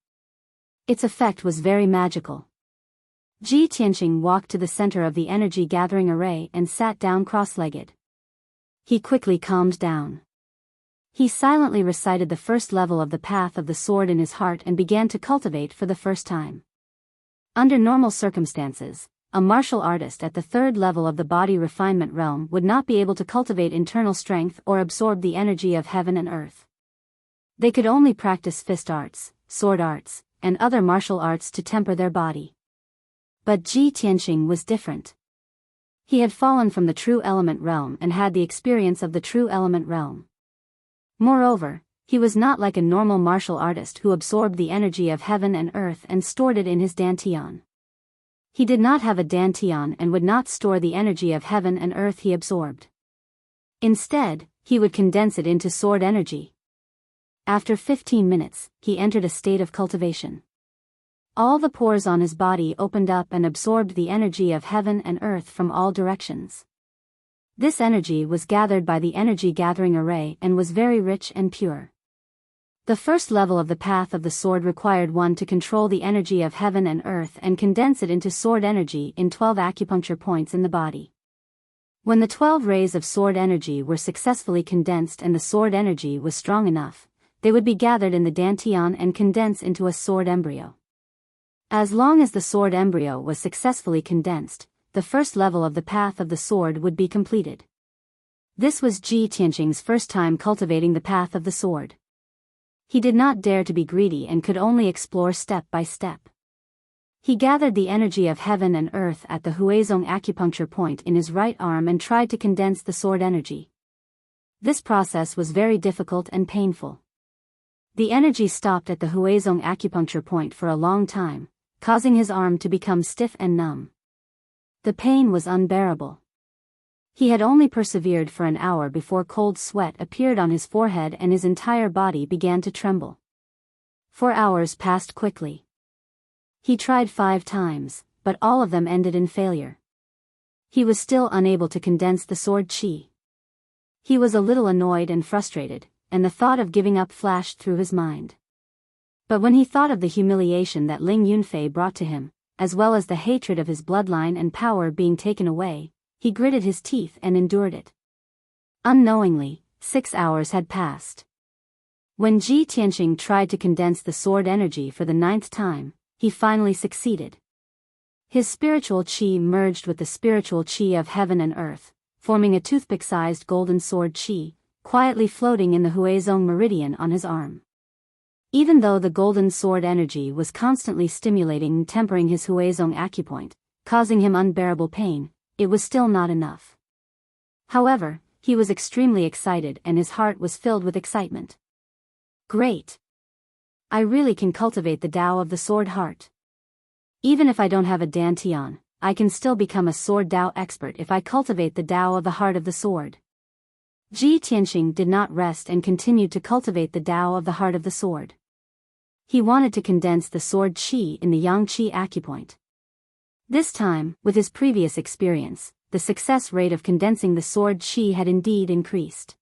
Its effect was very magical. Ji Tianqing walked to the center of the energy-gathering array and sat down cross-legged. He quickly calmed down. He silently recited the first level of the path of the sword in his heart and began to cultivate for the first time. Under normal circumstances, a martial artist at the third level of the body refinement realm would not be able to cultivate internal strength or absorb the energy of heaven and earth. They could only practice fist arts, sword arts, and other martial arts to temper their body. But Ji Tianqing was different. He had fallen from the true element realm and had the experience of the true element realm. Moreover, he was not like a normal martial artist who absorbed the energy of heaven and earth and stored it in his dantian. He did not have a dantian and would not store the energy of heaven and earth he absorbed. Instead, he would condense it into sword energy. After 15 minutes, he entered a state of cultivation. All the pores on his body opened up and absorbed the energy of heaven and earth from all directions. This energy was gathered by the energy-gathering array and was very rich and pure. The first level of the path of the sword required one to control the energy of heaven and earth and condense it into sword energy in 12 acupuncture points in the body. When the 12 rays of sword energy were successfully condensed and the sword energy was strong enough, they would be gathered in the dantian and condense into a sword embryo. As long as the sword embryo was successfully condensed, the first level of the path of the sword would be completed. This was Ji Tianqing's first time cultivating the path of the sword. He did not dare to be greedy and could only explore step by step. He gathered the energy of heaven and earth at the Huizong acupuncture point in his right arm and tried to condense the sword energy. This process was very difficult and painful. The energy stopped at the Huizong acupuncture point for a long time, causing his arm to become stiff and numb. The pain was unbearable. He had only persevered for an hour before cold sweat appeared on his forehead and his entire body began to tremble. 4 hours passed quickly. He tried 5 times, but all of them ended in failure. He was still unable to condense the sword qi. He was a little annoyed and frustrated, and the thought of giving up flashed through his mind. But when he thought of the humiliation that Ling Yunfei brought to him, as well as the hatred of his bloodline and power being taken away, he gritted his teeth and endured it. Unknowingly, 6 hours had passed. When Ji Tianqing tried to condense the sword energy for the 9th time, he finally succeeded. His spiritual qi merged with the spiritual qi of heaven and earth, forming a toothpick-sized golden sword qi, quietly floating in the Huizong meridian on his arm. Even though the golden sword energy was constantly stimulating and tempering his Huizong acupoint, causing him unbearable pain, it was still not enough. However, he was extremely excited and his heart was filled with excitement. Great! I really can cultivate the Tao of the sword heart. Even if I don't have a dantian, I can still become a sword Tao expert if I cultivate the Tao of the heart of the sword. Ji Tianqing did not rest and continued to cultivate the Tao of the heart of the sword. He wanted to condense the sword qi in the yang qi acupoint. This time, with his previous experience, the success rate of condensing the sword qi had indeed increased.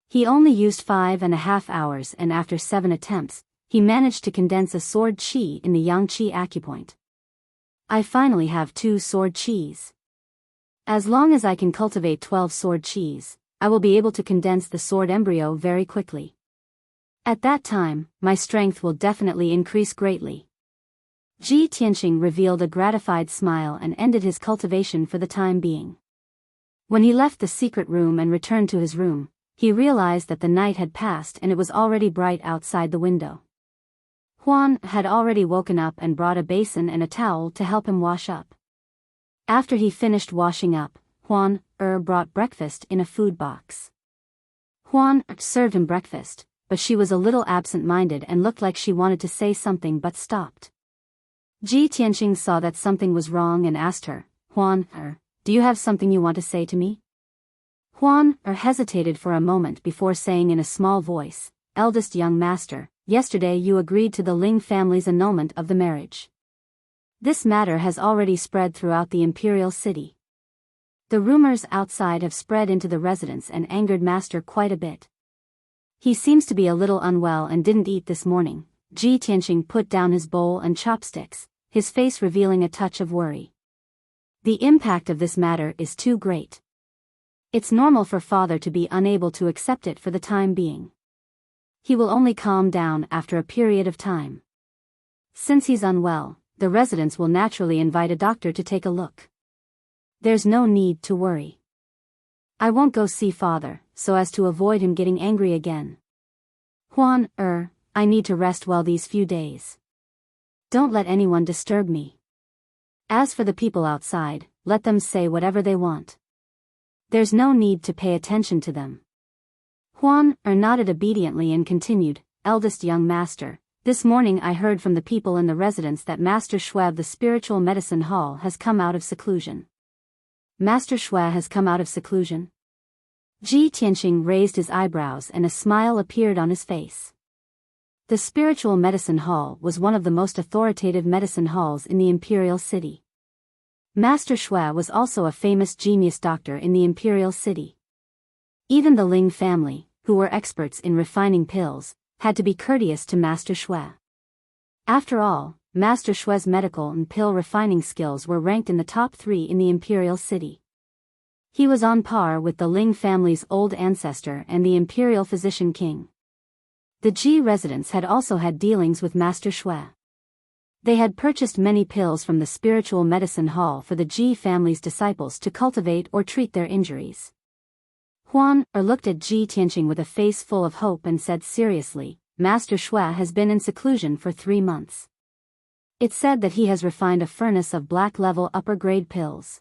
He only used 5.5 hours and after 7 attempts, he managed to condense a sword qi in the yang qi acupoint. I finally have 2 sword qis. As long as I can cultivate 12 sword qis, I will be able to condense the sword embryo very quickly. At that time, my strength will definitely increase greatly. Ji Tianqing revealed a gratified smile and ended his cultivation for the time being. When he left the secret room and returned to his room, he realized that the night had passed and it was already bright outside the window. Huan had already woken up and brought a basin and a towel to help him wash up. After he finished washing up, Huan brought breakfast in a food box. Huan served him breakfast, but she was a little absent-minded and looked like she wanted to say something but stopped. Ji Tianqing saw that something was wrong and asked her, Huan, do you have something you want to say to me? Huan hesitated for a moment before saying in a small voice, Eldest young master, yesterday you agreed to the Ling family's annulment of the marriage. This matter has already spread throughout the imperial city. The rumors outside have spread into the residence and angered master quite a bit. He seems to be a little unwell and didn't eat this morning. Ji Tianqing put down his bowl and chopsticks, his face revealing a touch of worry. The impact of this matter is too great. It's normal for father to be unable to accept it for the time being. He will only calm down after a period of time. Since he's unwell, the residents will naturally invite a doctor to take a look. There's no need to worry. I won't go see father, so as to avoid him getting angry again. Huan, I need to rest well these few days. Don't let anyone disturb me. As for the people outside, let them say whatever they want. There's no need to pay attention to them. Huan nodded obediently and continued, Eldest young master, this morning I heard from the people in the residence that Master Xue of the spiritual medicine hall has come out of seclusion. Master Xue has come out of seclusion? Ji Tianqing raised his eyebrows and a smile appeared on his face. The spiritual medicine hall was one of the most authoritative medicine halls in the imperial city. Master Xue was also a famous genius doctor in the imperial city. Even the Ling family, who were experts in refining pills, had to be courteous to Master Xue. After all, Master Xue's medical and pill refining skills were ranked in the top 3 in the imperial city. He was on par with the Ling family's old ancestor and the imperial physician king. The Ji residents had also had dealings with Master Xue. They had purchased many pills from the spiritual medicine hall for the Ji family's disciples to cultivate or treat their injuries. Huan looked at Ji Tianqing with a face full of hope and said seriously, Master Xue has been in seclusion for 3 months. It's said that he has refined a furnace of black-level upper-grade pills.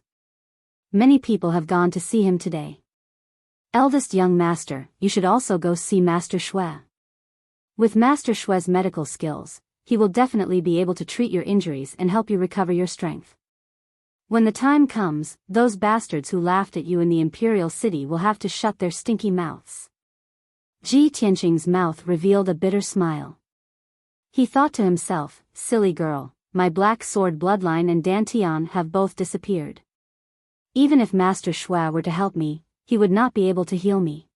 Many people have gone to see him today. Eldest young master, you should also go see Master Xue. With Master Xue's medical skills, he will definitely be able to treat your injuries and help you recover your strength. When the time comes, those bastards who laughed at you in the imperial city will have to shut their stinky mouths. Ji Tianqing's mouth revealed a bitter smile. He thought to himself, silly girl, my black sword bloodline and Dantian have both disappeared. Even if Master Xue were to help me, he would not be able to heal me.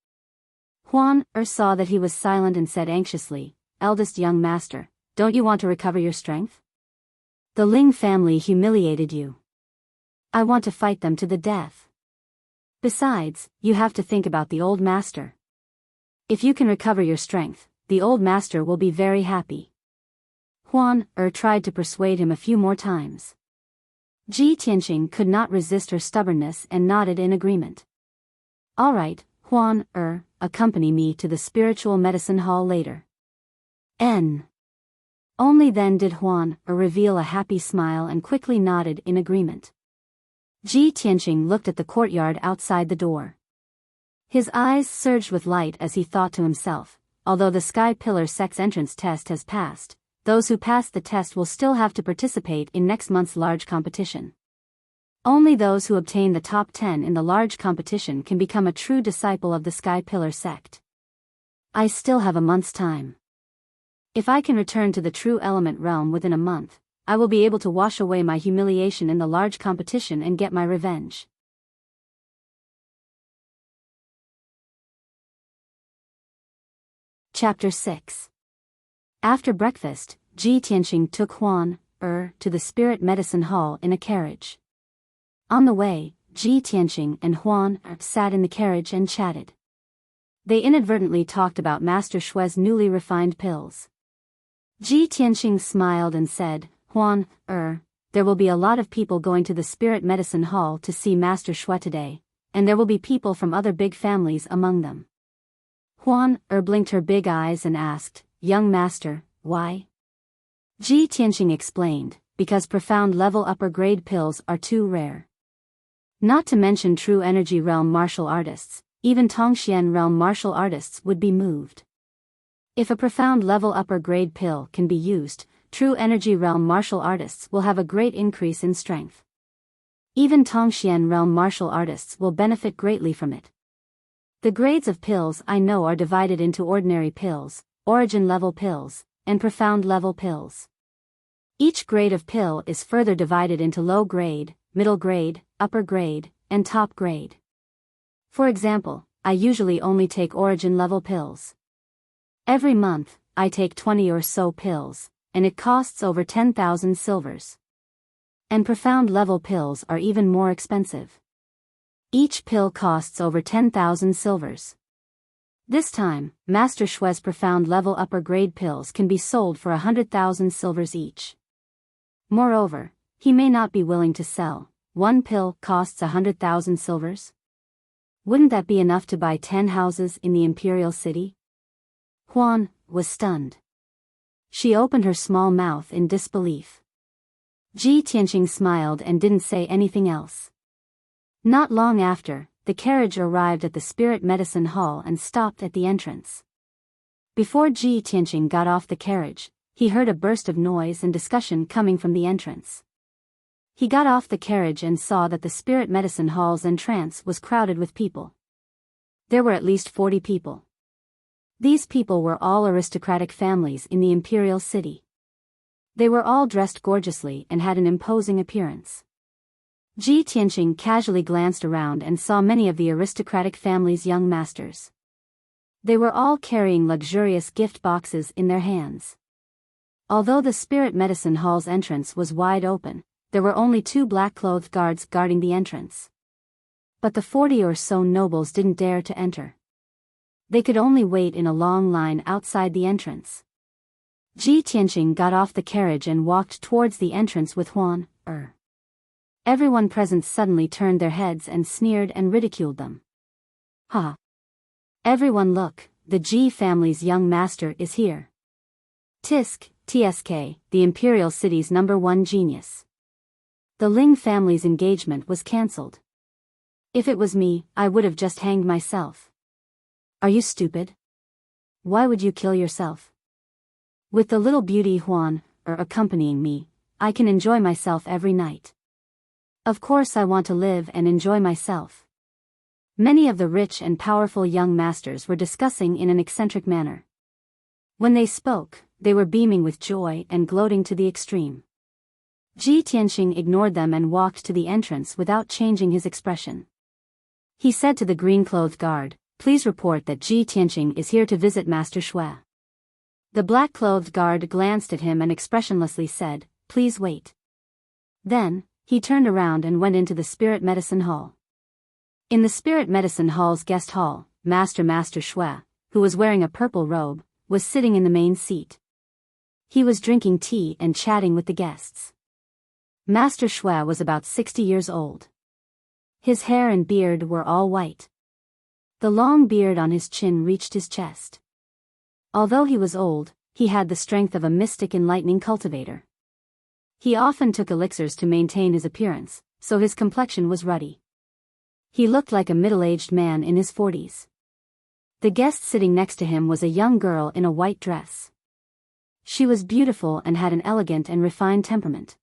Huan saw that he was silent and said anxiously, Eldest young master, don't you want to recover your strength? The Ling family humiliated you. I want to fight them to the death. Besides, you have to think about the old master. If you can recover your strength, the old master will be very happy. Huan tried to persuade him a few more times. Ji Tianqing could not resist her stubbornness and nodded in agreement. All right, Huan accompany me to the spiritual medicine hall later. Only then did Huan reveal a happy smile and quickly nodded in agreement. Ji Tianqing looked at the courtyard outside the door. His eyes surged with light as he thought to himself, although the Sky Pillar Sect's entrance test has passed, those who pass the test will still have to participate in next month's large competition. Only those who obtain the top 10 in the large competition can become a true disciple of the Sky Pillar Sect. I still have a month's time. If I can return to the true element realm within a month, I will be able to wash away my humiliation in the large competition and get my revenge. Chapter 6. After breakfast, Ji Tianqing took Huan to the spirit medicine hall in a carriage. On the way, Ji Tianqing and Huan sat in the carriage and chatted. They inadvertently talked about Master Shue's newly refined pills. Ji Tianxing smiled and said, Huan, there will be a lot of people going to the Spirit Medicine Hall to see Master Shue today, and there will be people from other big families among them. Huan, blinked her big eyes and asked, Young Master, why? Ji Tianxing explained, because profound level upper grade pills are too rare. Not to mention true energy realm martial artists, even Tongxian realm martial artists would be moved. If a profound level upper grade pill can be used, true energy realm martial artists will have a great increase in strength. Even Tongxian realm martial artists will benefit greatly from it. The grades of pills I know are divided into ordinary pills, origin level pills, and profound level pills. Each grade of pill is further divided into low grade, middle grade, upper grade, and top grade. For example, I usually only take origin level pills. Every month, I take 20 or so pills, and it costs over 10,000 silvers. And profound level pills are even more expensive. Each pill costs over 10,000 silvers. This time, Master Shue's profound level upper grade pills can be sold for 100,000 silvers each. Moreover, he may not be willing to sell. One pill costs 100,000 silvers? Wouldn't that be enough to buy 10 houses in the imperial city? Huan was stunned. She opened her small mouth in disbelief. Ji Tianxing smiled and didn't say anything else. Not long after, the carriage arrived at the Spirit Medicine Hall and stopped at the entrance. Before Ji Tianxing got off the carriage, he heard a burst of noise and discussion coming from the entrance. He got off the carriage and saw that the Spirit Medicine Hall's entrance was crowded with people. There were at least 40 people. These people were all aristocratic families in the imperial city. They were all dressed gorgeously and had an imposing appearance. Ji Tianxing casually glanced around and saw many of the aristocratic family's young masters. They were all carrying luxurious gift boxes in their hands. Although the Spirit Medicine Hall's entrance was wide open, there were only 2 black-clothed guards guarding the entrance. But the 40 or so nobles didn't dare to enter. They could only wait in a long line outside the entrance. Ji Tianxing got off the carriage and walked towards the entrance with Huan. Everyone present suddenly turned their heads and sneered and ridiculed them. Ha! Everyone look, the Ji family's young master is here. TSK, the imperial city's #1 genius. The Ling family's engagement was cancelled. If it was me, I would have just hanged myself. Are you stupid? Why would you kill yourself? With the little beauty Huan, accompanying me, I can enjoy myself every night. Of course I want to live and enjoy myself. Many of the rich and powerful young masters were discussing in an eccentric manner. When they spoke, they were beaming with joy and gloating to the extreme. Ji Tianxing ignored them and walked to the entrance without changing his expression. He said to the green-clothed guard, Please report that Ji Tianxing is here to visit Master Shue. The black-clothed guard glanced at him and expressionlessly said, Please wait. Then, he turned around and went into the Spirit Medicine Hall. In the Spirit Medicine Hall's guest hall, Master Shue, who was wearing a purple robe, was sitting in the main seat. He was drinking tea and chatting with the guests. Master Shue was about 60 years old. His hair and beard were all white. The long beard on his chin reached his chest. Although he was old, he had the strength of a mystic enlightening cultivator. He often took elixirs to maintain his appearance, so his complexion was ruddy. He looked like a middle-aged man in his 40s. The guest sitting next to him was a young girl in a white dress. She was beautiful and had an elegant and refined temperament.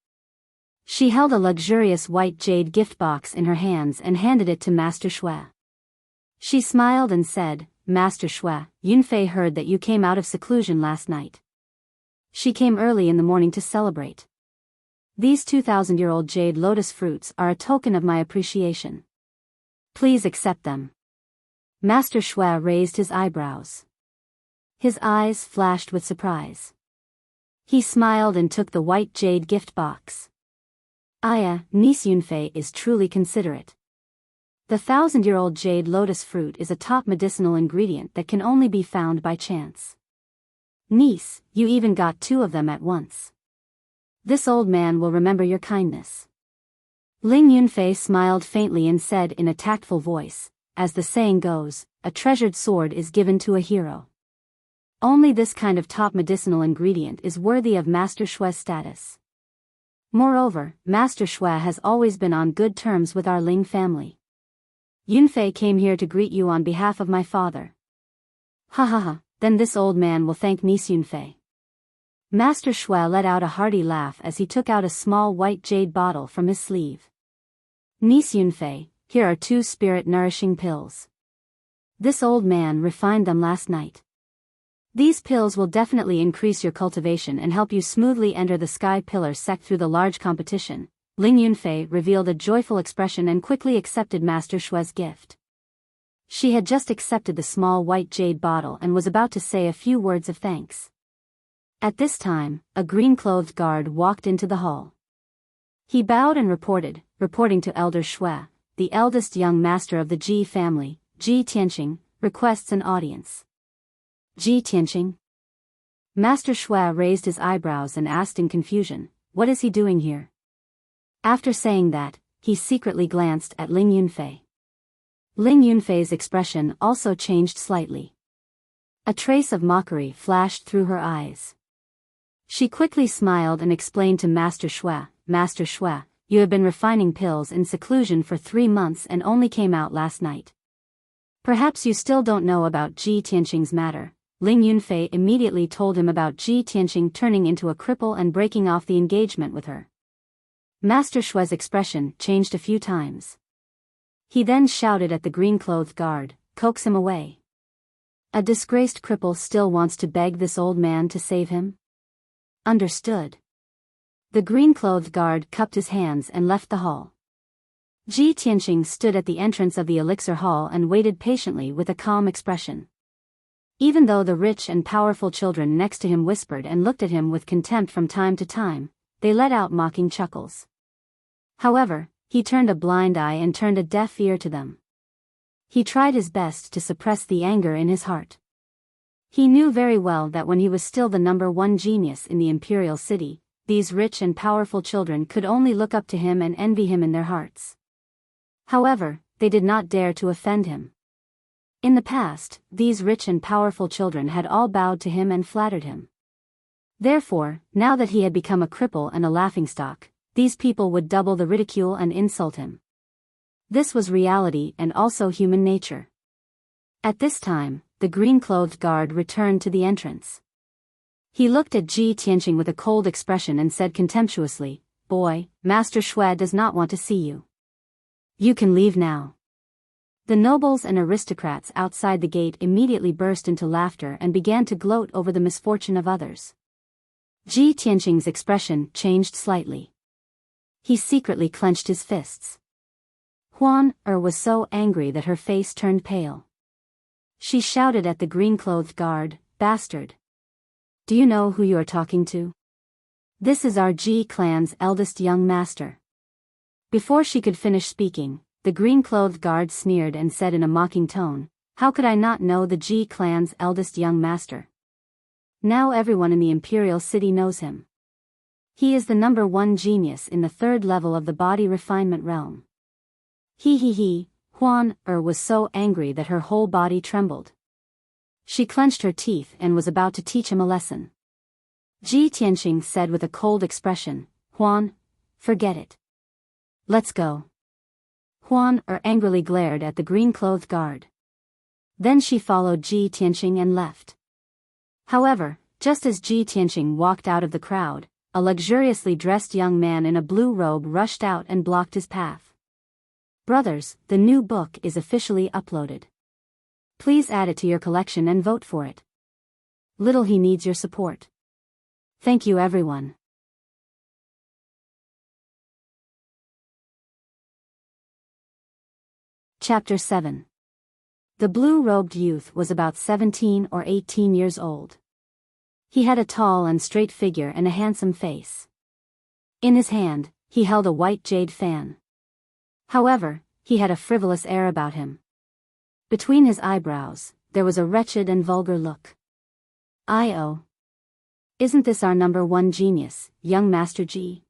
She held a luxurious white jade gift box in her hands and handed it to Master Shue. She smiled and said, Master Shue, Yunfei heard that you came out of seclusion last night. She came early in the morning to celebrate. These 2,000-year-old jade lotus fruits are a token of my appreciation. Please accept them. Master Shue raised his eyebrows. His eyes flashed with surprise. He smiled and took the white jade gift box. Niece Yunfei is truly considerate. The 1,000-year-old jade lotus fruit is a top medicinal ingredient that can only be found by chance. Niece, you even got 2 of them at once. This old man will remember your kindness. Ling Yunfei smiled faintly and said in a tactful voice, as the saying goes, a treasured sword is given to a hero. Only this kind of top medicinal ingredient is worthy of Master Shue's status. Moreover, Master Shue has always been on good terms with our Ling family. Yunfei came here to greet you on behalf of my father. Ha ha ha, then this old man will thank niece Yunfei. Master Shue let out a hearty laugh as he took out a small white jade bottle from his sleeve. Niece Yunfei, here are 2 spirit-nourishing pills. This old man refined them last night. These pills will definitely increase your cultivation and help you smoothly enter the Sky Pillar sect through the large competition. Ling Yunfei revealed a joyful expression and quickly accepted Master Shue's gift. She had just accepted the small white jade bottle and was about to say a few words of thanks. At this time, a green-clothed guard walked into the hall. He bowed and reporting to Elder Shue, the eldest young master of the Ji family, Ji Tianqing, requests an audience. Ji Tianqing? Master Shue raised his eyebrows and asked in confusion, what is he doing here? After saying that, he secretly glanced at Ling Yunfei. Ling Yunfei's expression also changed slightly. A trace of mockery flashed through her eyes. She quickly smiled and explained to Master Shue, Master Shue, you have been refining pills in seclusion for 3 months and only came out last night. Perhaps you still don't know about Ji Tianqing's matter. Ling Yunfei immediately told him about Ji Tianqing turning into a cripple and breaking off the engagement with her. Master Shue's expression changed a few times. He then shouted at the green-clothed guard, coax him away. A disgraced cripple still wants to beg this old man to save him? Understood. The green-clothed guard cupped his hands and left the hall. Ji Tianqing stood at the entrance of the elixir hall and waited patiently with a calm expression. Even though the rich and powerful children next to him whispered and looked at him with contempt from time to time, they let out mocking chuckles. However, he turned a blind eye and turned a deaf ear to them. He tried his best to suppress the anger in his heart. He knew very well that when he was still the #1 genius in the imperial city, these rich and powerful children could only look up to him and envy him in their hearts. However, they did not dare to offend him. In the past, these rich and powerful children had all bowed to him and flattered him. Therefore, now that he had become a cripple and a laughingstock, these people would double the ridicule and insult him. This was reality and also human nature. At this time, the green-clothed guard returned to the entrance. He looked at Ji Tianqing with a cold expression and said contemptuously, "Boy, Master Shue does not want to see you. You can leave now." The nobles and aristocrats outside the gate immediately burst into laughter and began to gloat over the misfortune of others. Ji Tianqing's expression changed slightly. He secretly clenched his fists. Huan was so angry that her face turned pale. She shouted at the green-clothed guard, "Bastard! Do you know who you are talking to? This is our Ji clan's eldest young master." Before she could finish speaking, the green-clothed guard sneered and said in a mocking tone, "How could I not know the Ji clan's eldest young master? Now everyone in the imperial city knows him. He is the #1 genius in the 3rd level of the body refinement realm." He. Huan was so angry that her whole body trembled. She clenched her teeth and was about to teach him a lesson. Ji Tianqing said with a cold expression, "Huan, forget it. Let's go." Huan angrily glared at the green-clothed guard. Then she followed Ji Tianqing and left. However, just as Ji Tianqing walked out of the crowd, a luxuriously dressed young man in a blue robe rushed out and blocked his path. Brothers, the new book is officially uploaded. Please add it to your collection and vote for it. Little he needs your support. Thank you everyone. Chapter 7. The blue-robed youth was about 17 or 18 years old. He had a tall and straight figure and a handsome face. In his hand, he held a white jade fan. However, he had a frivolous air about him. Between his eyebrows, there was a wretched and vulgar look. "Oh. Isn't this our number one genius, young Master Ji?"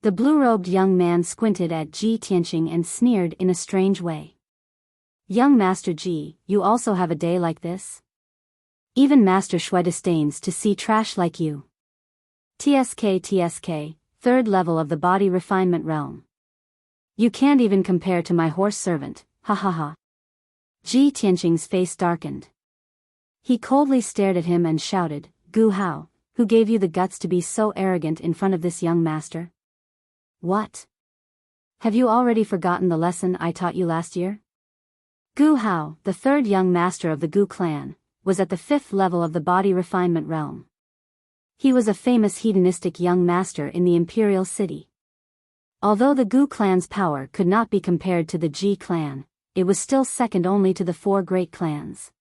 The blue-robed young man squinted at Ji Tianqing and sneered in a strange way. "Young Master Ji, you also have a day like this? Even Master Shui disdains to see trash like you. TSK, third level of the body refinement realm. You can't even compare to my horse servant, ha ha ha." Ji Tianqing's face darkened. He coldly stared at him and shouted, "Gu Hao, who gave you the guts to be so arrogant in front of this young master? What? Have you already forgotten the lesson I taught you last year?" Gu Hao, the third young master of the Gu clan, was at the fifth level of the body refinement realm. He was a famous hedonistic young master in the imperial city. Although the Gu clan's power could not be compared to the Ji clan, it was still second only to the four great clans.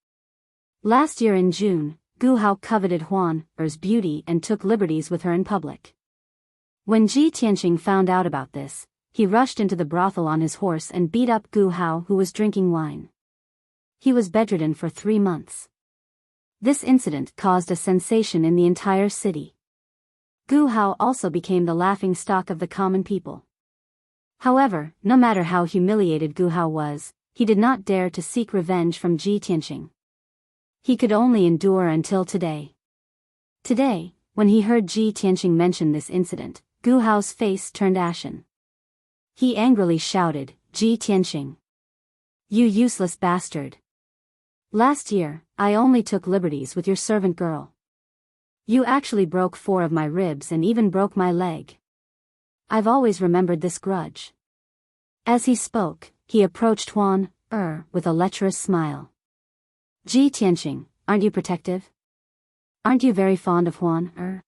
Last year in June, Gu Hao coveted Huan Er's beauty and took liberties with her in public. When Ji Tianqing found out about this, he rushed into the brothel on his horse and beat up Gu Hao, who was drinking wine. He was bedridden for 3 months. This incident caused a sensation in the entire city. Gu Hao also became the laughing stock of the common people. However, no matter how humiliated Gu Hao was, he did not dare to seek revenge from Ji Tianqing. He could only endure until today. Today, when he heard Ji Tianqing mention this incident, Gu Hao's face turned ashen. He angrily shouted, "Ji Tianqing! You useless bastard! Last year, I only took liberties with your servant girl. You actually broke 4 of my ribs and even broke my leg. I've always remembered this grudge." As he spoke, he approached Huan Er with a lecherous smile. "Ji Tianqing, aren't you protective? Aren't you very fond of Huan Er?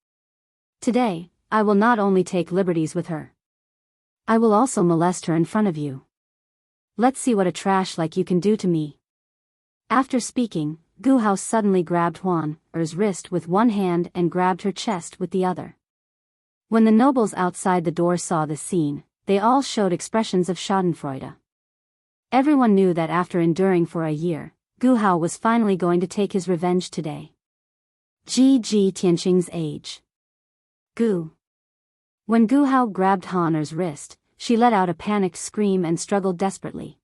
Today, I will not only take liberties with her. I will also molest her in front of you. Let's see what a trash like you can do to me." After speaking, Gu Hao suddenly grabbed Huan Er's wrist with one hand and grabbed her chest with the other. When the nobles outside the door saw this scene, they all showed expressions of schadenfreude. Everyone knew that after enduring for a year, Gu Hao was finally going to take his revenge today. Ji Tianqing's age. Gu. When Gu Hao grabbed Han Er's wrist, she let out a panicked scream and struggled desperately.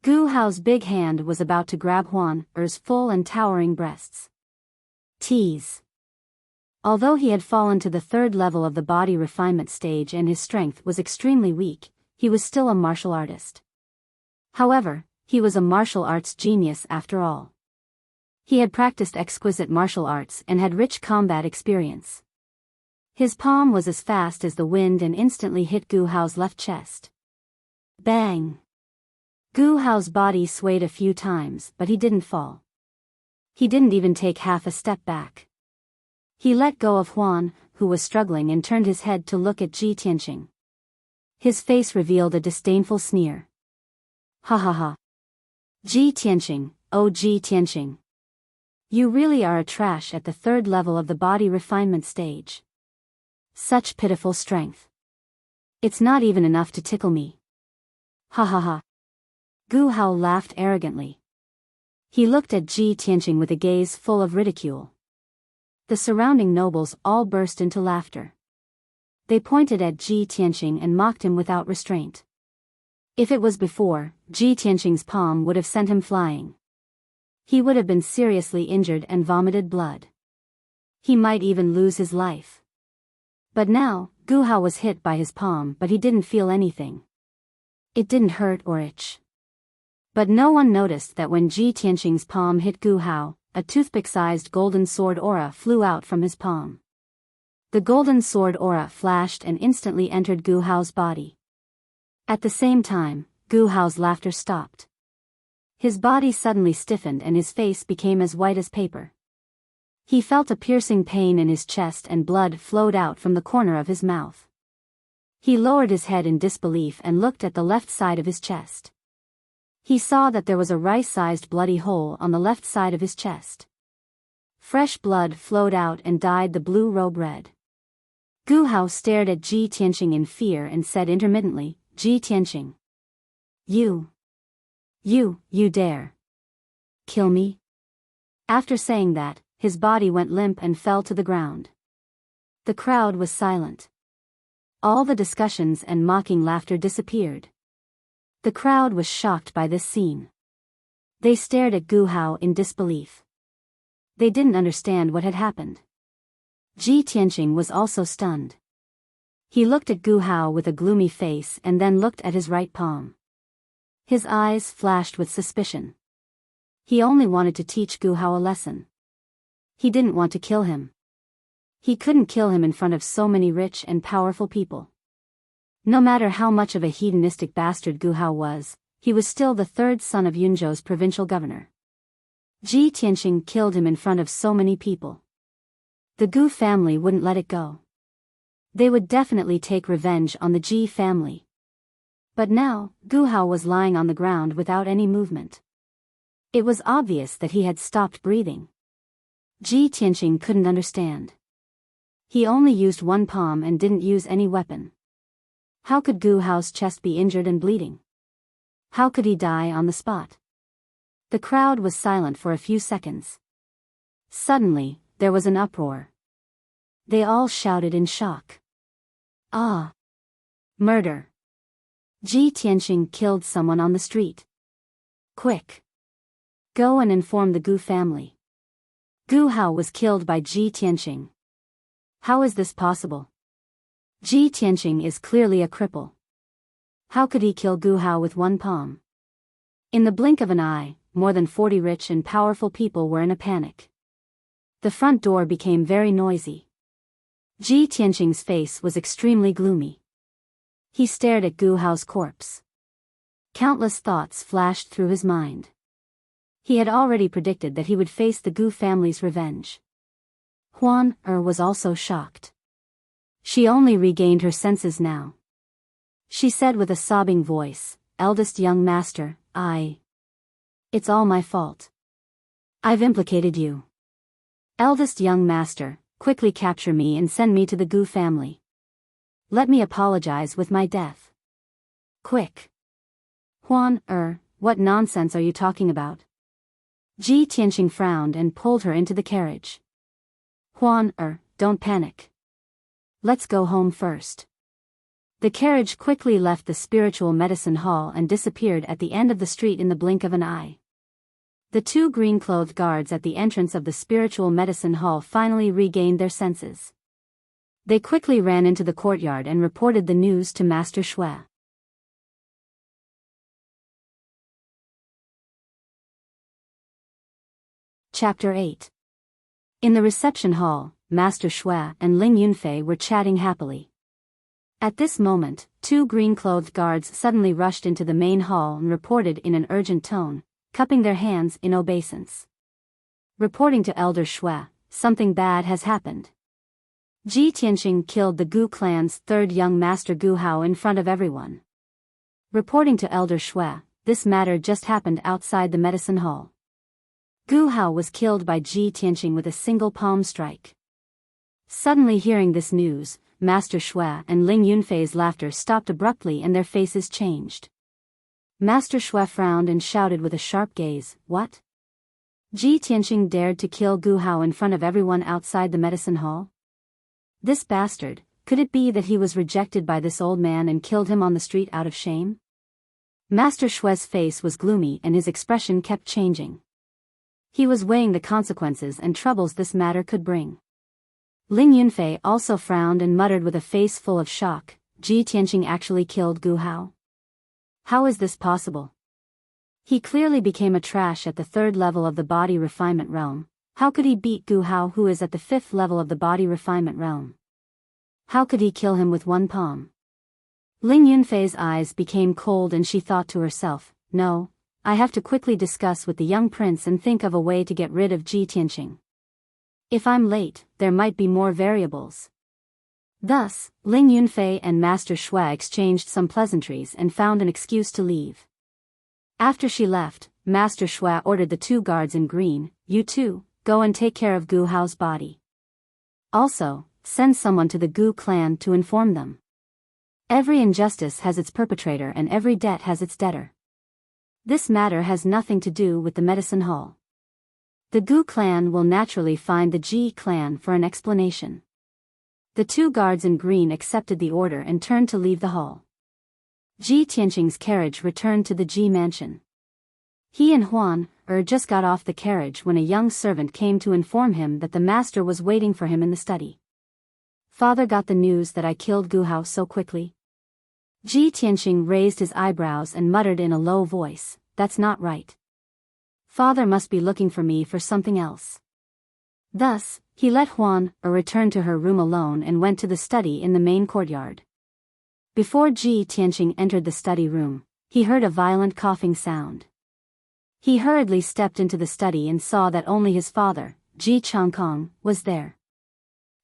Gu Hao's big hand was about to grab Huan Er's full and towering breasts. Tease. Although he had fallen to the third level of the body refinement stage and his strength was extremely weak, he was still a martial artist. However, he was a martial arts genius after all. He had practiced exquisite martial arts and had rich combat experience. His palm was as fast as the wind and instantly hit Gu Hao's left chest. Bang! Gu Hao's body swayed a few times, but he didn't fall. He didn't even take half a step back. He let go of Huan, who was struggling, and turned his head to look at Ji Tianqing. His face revealed a disdainful sneer. "Ha ha ha. Ji Tianqing, oh Ji Tianqing. You really are a trash at the third level of the body refinement stage. Such pitiful strength. It's not even enough to tickle me. Ha ha ha." Gu Hao laughed arrogantly. He looked at Ji Tianqing with a gaze full of ridicule. The surrounding nobles all burst into laughter. They pointed at Ji Tianqing and mocked him without restraint. If it was before, Ji Tianqing's palm would have sent him flying. He would have been seriously injured and vomited blood. He might even lose his life. But now, Gu Hao was hit by his palm, but he didn't feel anything. It didn't hurt or itch. But no one noticed that when Ji Tianqing's palm hit Gu Hao, a toothpick-sized golden sword aura flew out from his palm. The golden sword aura flashed and instantly entered Gu Hao's body. At the same time, Gu Hao's laughter stopped. His body suddenly stiffened and his face became as white as paper. He felt a piercing pain in his chest and blood flowed out from the corner of his mouth. He lowered his head in disbelief and looked at the left side of his chest. He saw that there was a rice-sized bloody hole on the left side of his chest. Fresh blood flowed out and dyed the blue robe red. Gu Hao stared at Ji Tianqing in fear and said intermittently, Ji Tianqing. You dare kill me? After saying that, his body went limp and fell to the ground. The crowd was silent. All the discussions and mocking laughter disappeared. The crowd was shocked by this scene. They stared at Gu Hao in disbelief. They didn't understand what had happened. Ji Tianqing was also stunned. He looked at Gu Hao with a gloomy face and then looked at his right palm. His eyes flashed with suspicion. He only wanted to teach Gu Hao a lesson. He didn't want to kill him. He couldn't kill him in front of so many rich and powerful people. No matter how much of a hedonistic bastard Gu Hao was, he was still the third son of Yunzhou's provincial governor. Ji Tianqing killed him in front of so many people. The Gu family wouldn't let it go. They would definitely take revenge on the Ji family. But now, Gu Hao was lying on the ground without any movement. It was obvious that he had stopped breathing. Ji Tianqing couldn't understand. He only used one palm and didn't use any weapon. How could Gu Hao's chest be injured and bleeding? How could he die on the spot? The crowd was silent for a few seconds. Suddenly, there was an uproar. They all shouted in shock. Ah! Murder! Ji Tianqing killed someone on the street. Quick! Go and inform the Gu family. Gu Hao was killed by Ji Tianqing. How is this possible? Ji Tianqing is clearly a cripple. How could he kill Gu Hao with one palm? In the blink of an eye, more than 40 rich and powerful people were in a panic. The front door became very noisy. Ji Tianqing's face was extremely gloomy. He stared at Gu Hao's corpse. Countless thoughts flashed through his mind. He had already predicted that he would face the Gu family's revenge. Huan was also shocked. She only regained her senses now. She said with a sobbing voice, "Eldest young master, it's all my fault. I've implicated you. Eldest young master, quickly capture me and send me to the Gu family. Let me apologize with my death. Quick." Huan what nonsense are you talking about? Ji Tianqing frowned and pulled her into the carriage. Huan don't panic. Let's go home first. The carriage quickly left the spiritual medicine hall and disappeared at the end of the street in the blink of an eye. The two green-clothed guards at the entrance of the spiritual medicine hall finally regained their senses. They quickly ran into the courtyard and reported the news to Master Shui. Chapter 8. In the reception hall, Master Shui and Ling Yunfei were chatting happily. At this moment, two green-clothed guards suddenly rushed into the main hall and reported in an urgent tone, cupping their hands in obeisance. Reporting to Elder Shui, something bad has happened. Ji Tianqing killed the Gu clan's third young master Gu Hao in front of everyone. Reporting to Elder Shui, this matter just happened outside the medicine hall. Gu Hao was killed by Ji Tianqing with a single palm strike. Suddenly hearing this news, Master Shui and Ling Yunfei's laughter stopped abruptly and their faces changed. Master Shui frowned and shouted with a sharp gaze, "What? Ji Tianqing dared to kill Gu Hao in front of everyone outside the medicine hall? This bastard, could it be that he was rejected by this old man and killed him on the street out of shame?" Master Shui's face was gloomy and his expression kept changing. He was weighing the consequences and troubles this matter could bring. Ling Yunfei also frowned and muttered with a face full of shock, "Ji Tianqing actually killed Gu Hao? How is this possible? He clearly became a trash at the 3rd level of the body refinement realm. How could he beat Gu Hao who is at the 5th level of the body refinement realm? How could he kill him with one palm?" Ling Yunfei's eyes became cold and she thought to herself, "No, I have to quickly discuss with the young prince and think of a way to get rid of Ji Tianqing. If I'm late, there might be more variables." Thus, Ling Yunfei and Master Shui exchanged some pleasantries and found an excuse to leave. After she left, Master Shui ordered the two guards in green, "You two, go and take care of Gu Hao's body. Also, send someone to the Gu clan to inform them." Every injustice has its perpetrator and every debt has its debtor. This matter has nothing to do with the medicine hall. The Gu clan will naturally find the Ji clan for an explanation. The two guards in green accepted the order and turned to leave the hall. Ji Tianqing's carriage returned to the Ji mansion. He and Huan just got off the carriage when a young servant came to inform him that the master was waiting for him in the study. Father got the news that I killed Gu Hao so quickly. Ji Tianqing raised his eyebrows and muttered in a low voice, "That's not right. Father must be looking for me for something else." Thus, he let Huan return to her room alone and went to the study in the main courtyard. Before Ji Tianqing entered the study room, he heard a violent coughing sound. He hurriedly stepped into the study and saw that only his father, Ji Changkong, was there.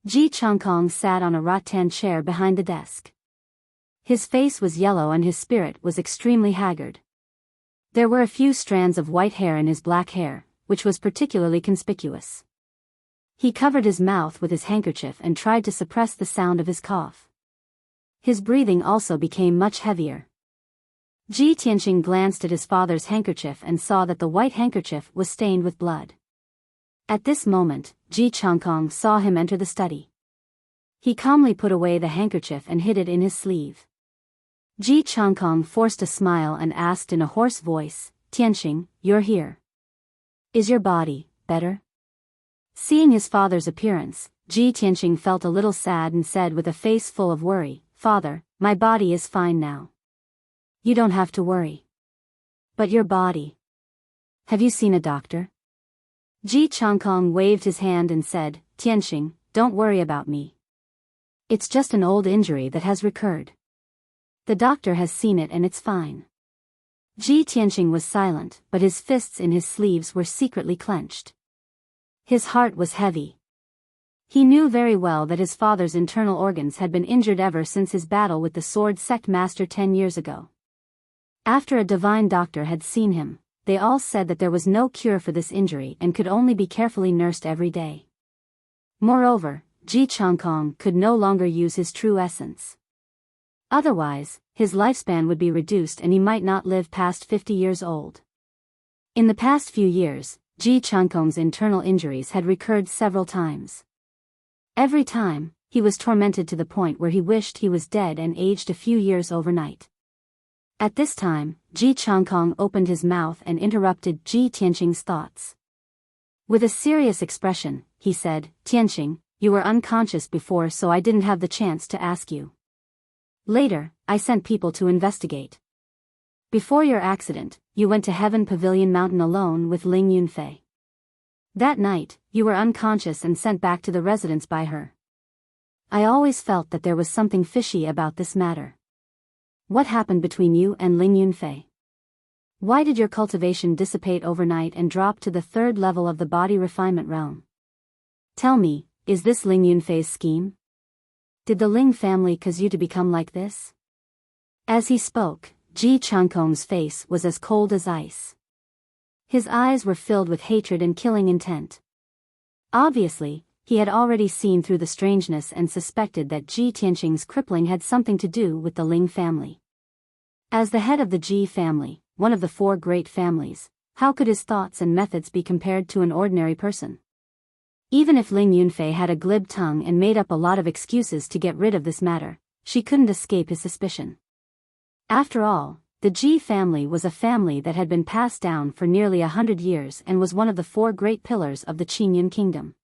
Ji Changkong sat on a rattan chair behind the desk. His face was yellow and his spirit was extremely haggard. There were a few strands of white hair in his black hair, which was particularly conspicuous. He covered his mouth with his handkerchief and tried to suppress the sound of his cough. His breathing also became much heavier. Ji Tianqing glanced at his father's handkerchief and saw that the white handkerchief was stained with blood. At this moment, Ji Changkong saw him enter the study. He calmly put away the handkerchief and hid it in his sleeve. Ji Changkong forced a smile and asked in a hoarse voice, "Tianqing, you're here. Is your body better?" Seeing his father's appearance, Ji Tianqing felt a little sad and said with a face full of worry, "Father, my body is fine now. You don't have to worry. But your body. Have you seen a doctor?" Ji Changkong waved his hand and said, "Tianqing, don't worry about me. It's just an old injury that has recurred. The doctor has seen it and it's fine." Ji Tianqing was silent, but his fists in his sleeves were secretly clenched. His heart was heavy. He knew very well that his father's internal organs had been injured ever since his battle with the sword sect master 10 years ago. After a divine doctor had seen him, they all said that there was no cure for this injury and could only be carefully nursed every day. Moreover, Ji Changkong could no longer use his true essence. Otherwise, his lifespan would be reduced and he might not live past 50 years old. In the past few years, Ji Changkong's internal injuries had recurred several times. Every time, he was tormented to the point where he wished he was dead and aged a few years overnight. At this time, Ji Changkong opened his mouth and interrupted Ji Tianqing's thoughts. With a serious expression, he said, "Tianqing, you were unconscious before so I didn't have the chance to ask you. Later, I sent people to investigate. Before your accident, you went to Heaven Pavilion Mountain alone with Ling Yunfei. That night, you were unconscious and sent back to the residence by her. I always felt that there was something fishy about this matter. What happened between you and Ling Yunfei? Why did your cultivation dissipate overnight and drop to the 3rd level of the body refinement realm? Tell me, is this Ling Yunfei's scheme? Did the Ling family cause you to become like this?" As he spoke, Ji Changkong's face was as cold as ice. His eyes were filled with hatred and killing intent. Obviously, he had already seen through the strangeness and suspected that Ji Tianqing's crippling had something to do with the Ling family. As the head of the Ji family, one of the 4 great families, how could his thoughts and methods be compared to an ordinary person? Even if Ling Yunfei had a glib tongue and made up a lot of excuses to get rid of this matter, she couldn't escape his suspicion. After all, the Ji family was a family that had been passed down for nearly 100 years and was one of the 4 great pillars of the Qingyun kingdom.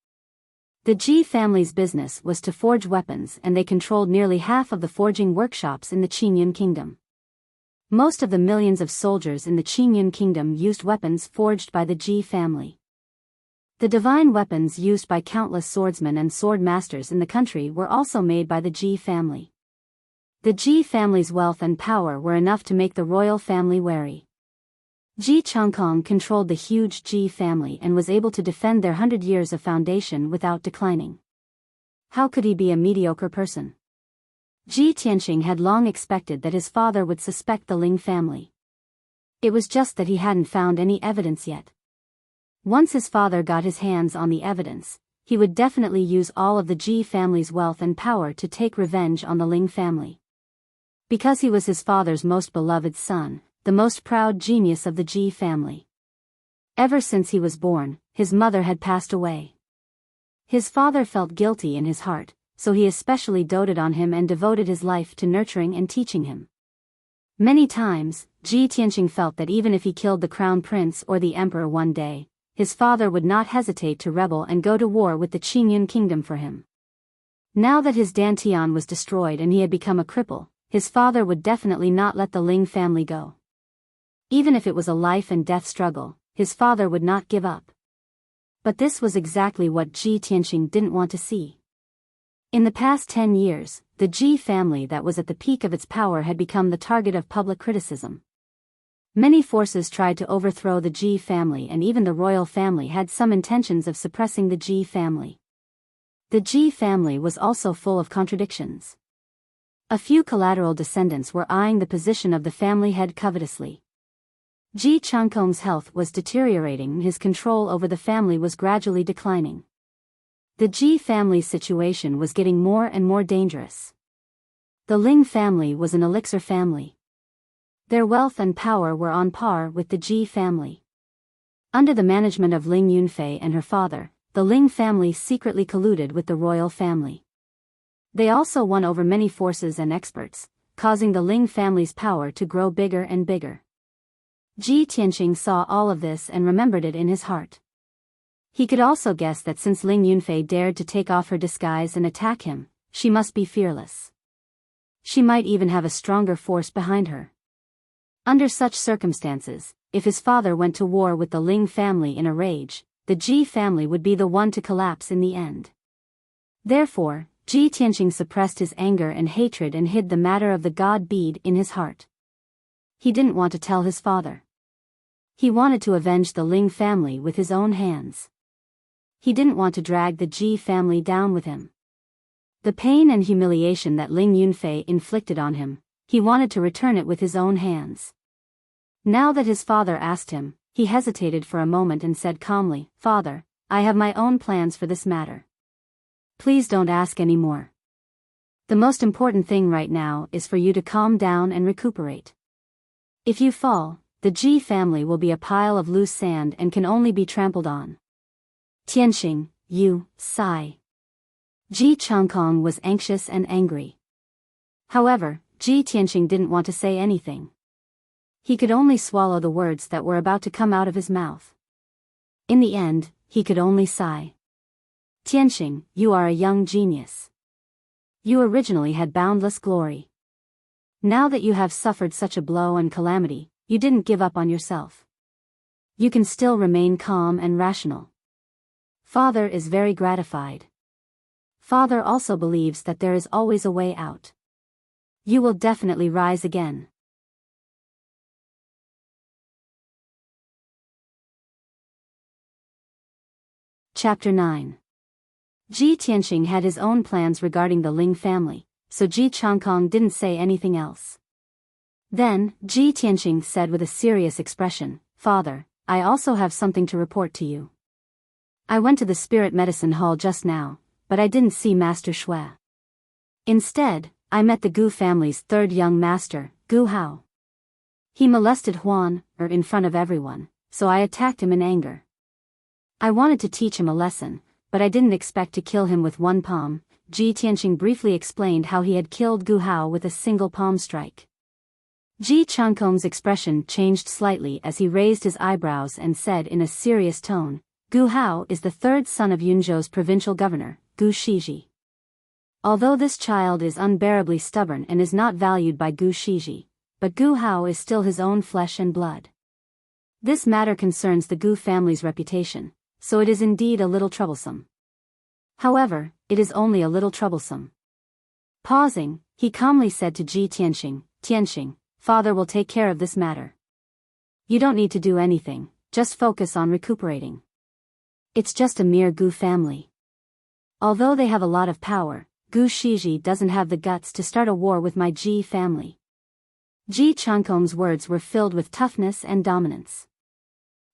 The Ji family's business was to forge weapons and they controlled nearly half of the forging workshops in the Qingyun kingdom. Most of the millions of soldiers in the Qingyun kingdom used weapons forged by the Ji family. The divine weapons used by countless swordsmen and sword masters in the country were also made by the Ji family. The Ji family's wealth and power were enough to make the royal family wary. Ji Changkong controlled the huge Ji family and was able to defend their 100 years of foundation without declining. How could he be a mediocre person? Ji Tianqing had long expected that his father would suspect the Ling family. It was just that he hadn't found any evidence yet. Once his father got his hands on the evidence, he would definitely use all of the Ji family's wealth and power to take revenge on the Ling family. because he was his father's most beloved son, the most proud genius of the Ji family. Ever since he was born, his mother had passed away. His father felt guilty in his heart, so he especially doted on him and devoted his life to nurturing and teaching him. Many times, Ji Tianqing felt that even if he killed the crown prince or the emperor one day, his father would not hesitate to rebel and go to war with the Qingyun kingdom for him. Now that his dantian was destroyed and he had become a cripple, his father would definitely not let the Ling family go. Even if it was a life and death struggle, his father would not give up. But this was exactly what Ji Tianqing didn't want to see. In the past 10 years, the Ji family that was at the peak of its power had become the target of public criticism. Many forces tried to overthrow the Ji family, and even the royal family had some intentions of suppressing the Ji family. The Ji family was also full of contradictions. A few collateral descendants were eyeing the position of the family head covetously. Ji Changkong's health was deteriorating and his control over the family was gradually declining. The Ji family's situation was getting more and more dangerous. The Ling family was an elixir family. Their wealth and power were on par with the Ji family. Under the management of Ling Yunfei and her father, the Ling family secretly colluded with the royal family. They also won over many forces and experts, causing the Ling family's power to grow bigger and bigger. Ji Tianqing saw all of this and remembered it in his heart. He could also guess that since Ling Yunfei dared to take off her disguise and attack him, she must be fearless. She might even have a stronger force behind her. Under such circumstances, if his father went to war with the Ling family in a rage, the Ji family would be the one to collapse in the end. Therefore, Ji Tianqing suppressed his anger and hatred and hid the matter of the god bead in his heart. He didn't want to tell his father. He wanted to avenge the Ling family with his own hands. He didn't want to drag the Ji family down with him. The pain and humiliation that Ling Yunfei inflicted on him, he wanted to return it with his own hands. Now that his father asked him, he hesitated for a moment and said calmly, "Father, I have my own plans for this matter. Please don't ask any more. The most important thing right now is for you to calm down and recuperate. If you fall, the Ji family will be a pile of loose sand and can only be trampled on." Tianqing, you, sigh. Ji Changkong was anxious and angry. However, Ji Tianqing didn't want to say anything. He could only swallow the words that were about to come out of his mouth. In the end, he could only sigh. Tianqing, you are a young genius. You originally had boundless glory. Now that you have suffered such a blow and calamity, you didn't give up on yourself. You can still remain calm and rational. Father is very gratified. Father also believes that there is always a way out. You will definitely rise again. Chapter 9. Ji Tianqing had his own plans regarding the Ling family, so Ji Changkong didn't say anything else. Then, Ji Tianqing said with a serious expression, "Father, I also have something to report to you. I went to the spirit medicine hall just now, but I didn't see Master Shui. Instead, I met the Gu family's third young master, Gu Hao. He molested Huan, in front of everyone, so I attacked him in anger. I wanted to teach him a lesson, but I didn't expect to kill him with one palm." Ji Tianqing briefly explained how he had killed Gu Hao with a single palm strike. Ji Changkong's expression changed slightly as he raised his eyebrows and said in a serious tone, "Gu Hao is the third son of Yunzhou's provincial governor, Gu Shiji. Although this child is unbearably stubborn and is not valued by Gu Shiji, but Gu Hao is still his own flesh and blood. This matter concerns the Gu family's reputation, so it is indeed a little troublesome. However, it is only a little troublesome." Pausing, he calmly said to Ji Tianqing, "Tianqing, Father will take care of this matter. You don't need to do anything, just focus on recuperating. It's just a mere Gu family. Although they have a lot of power, Gu Shiji doesn't have the guts to start a war with my Ji family." Ji Changkong's words were filled with toughness and dominance.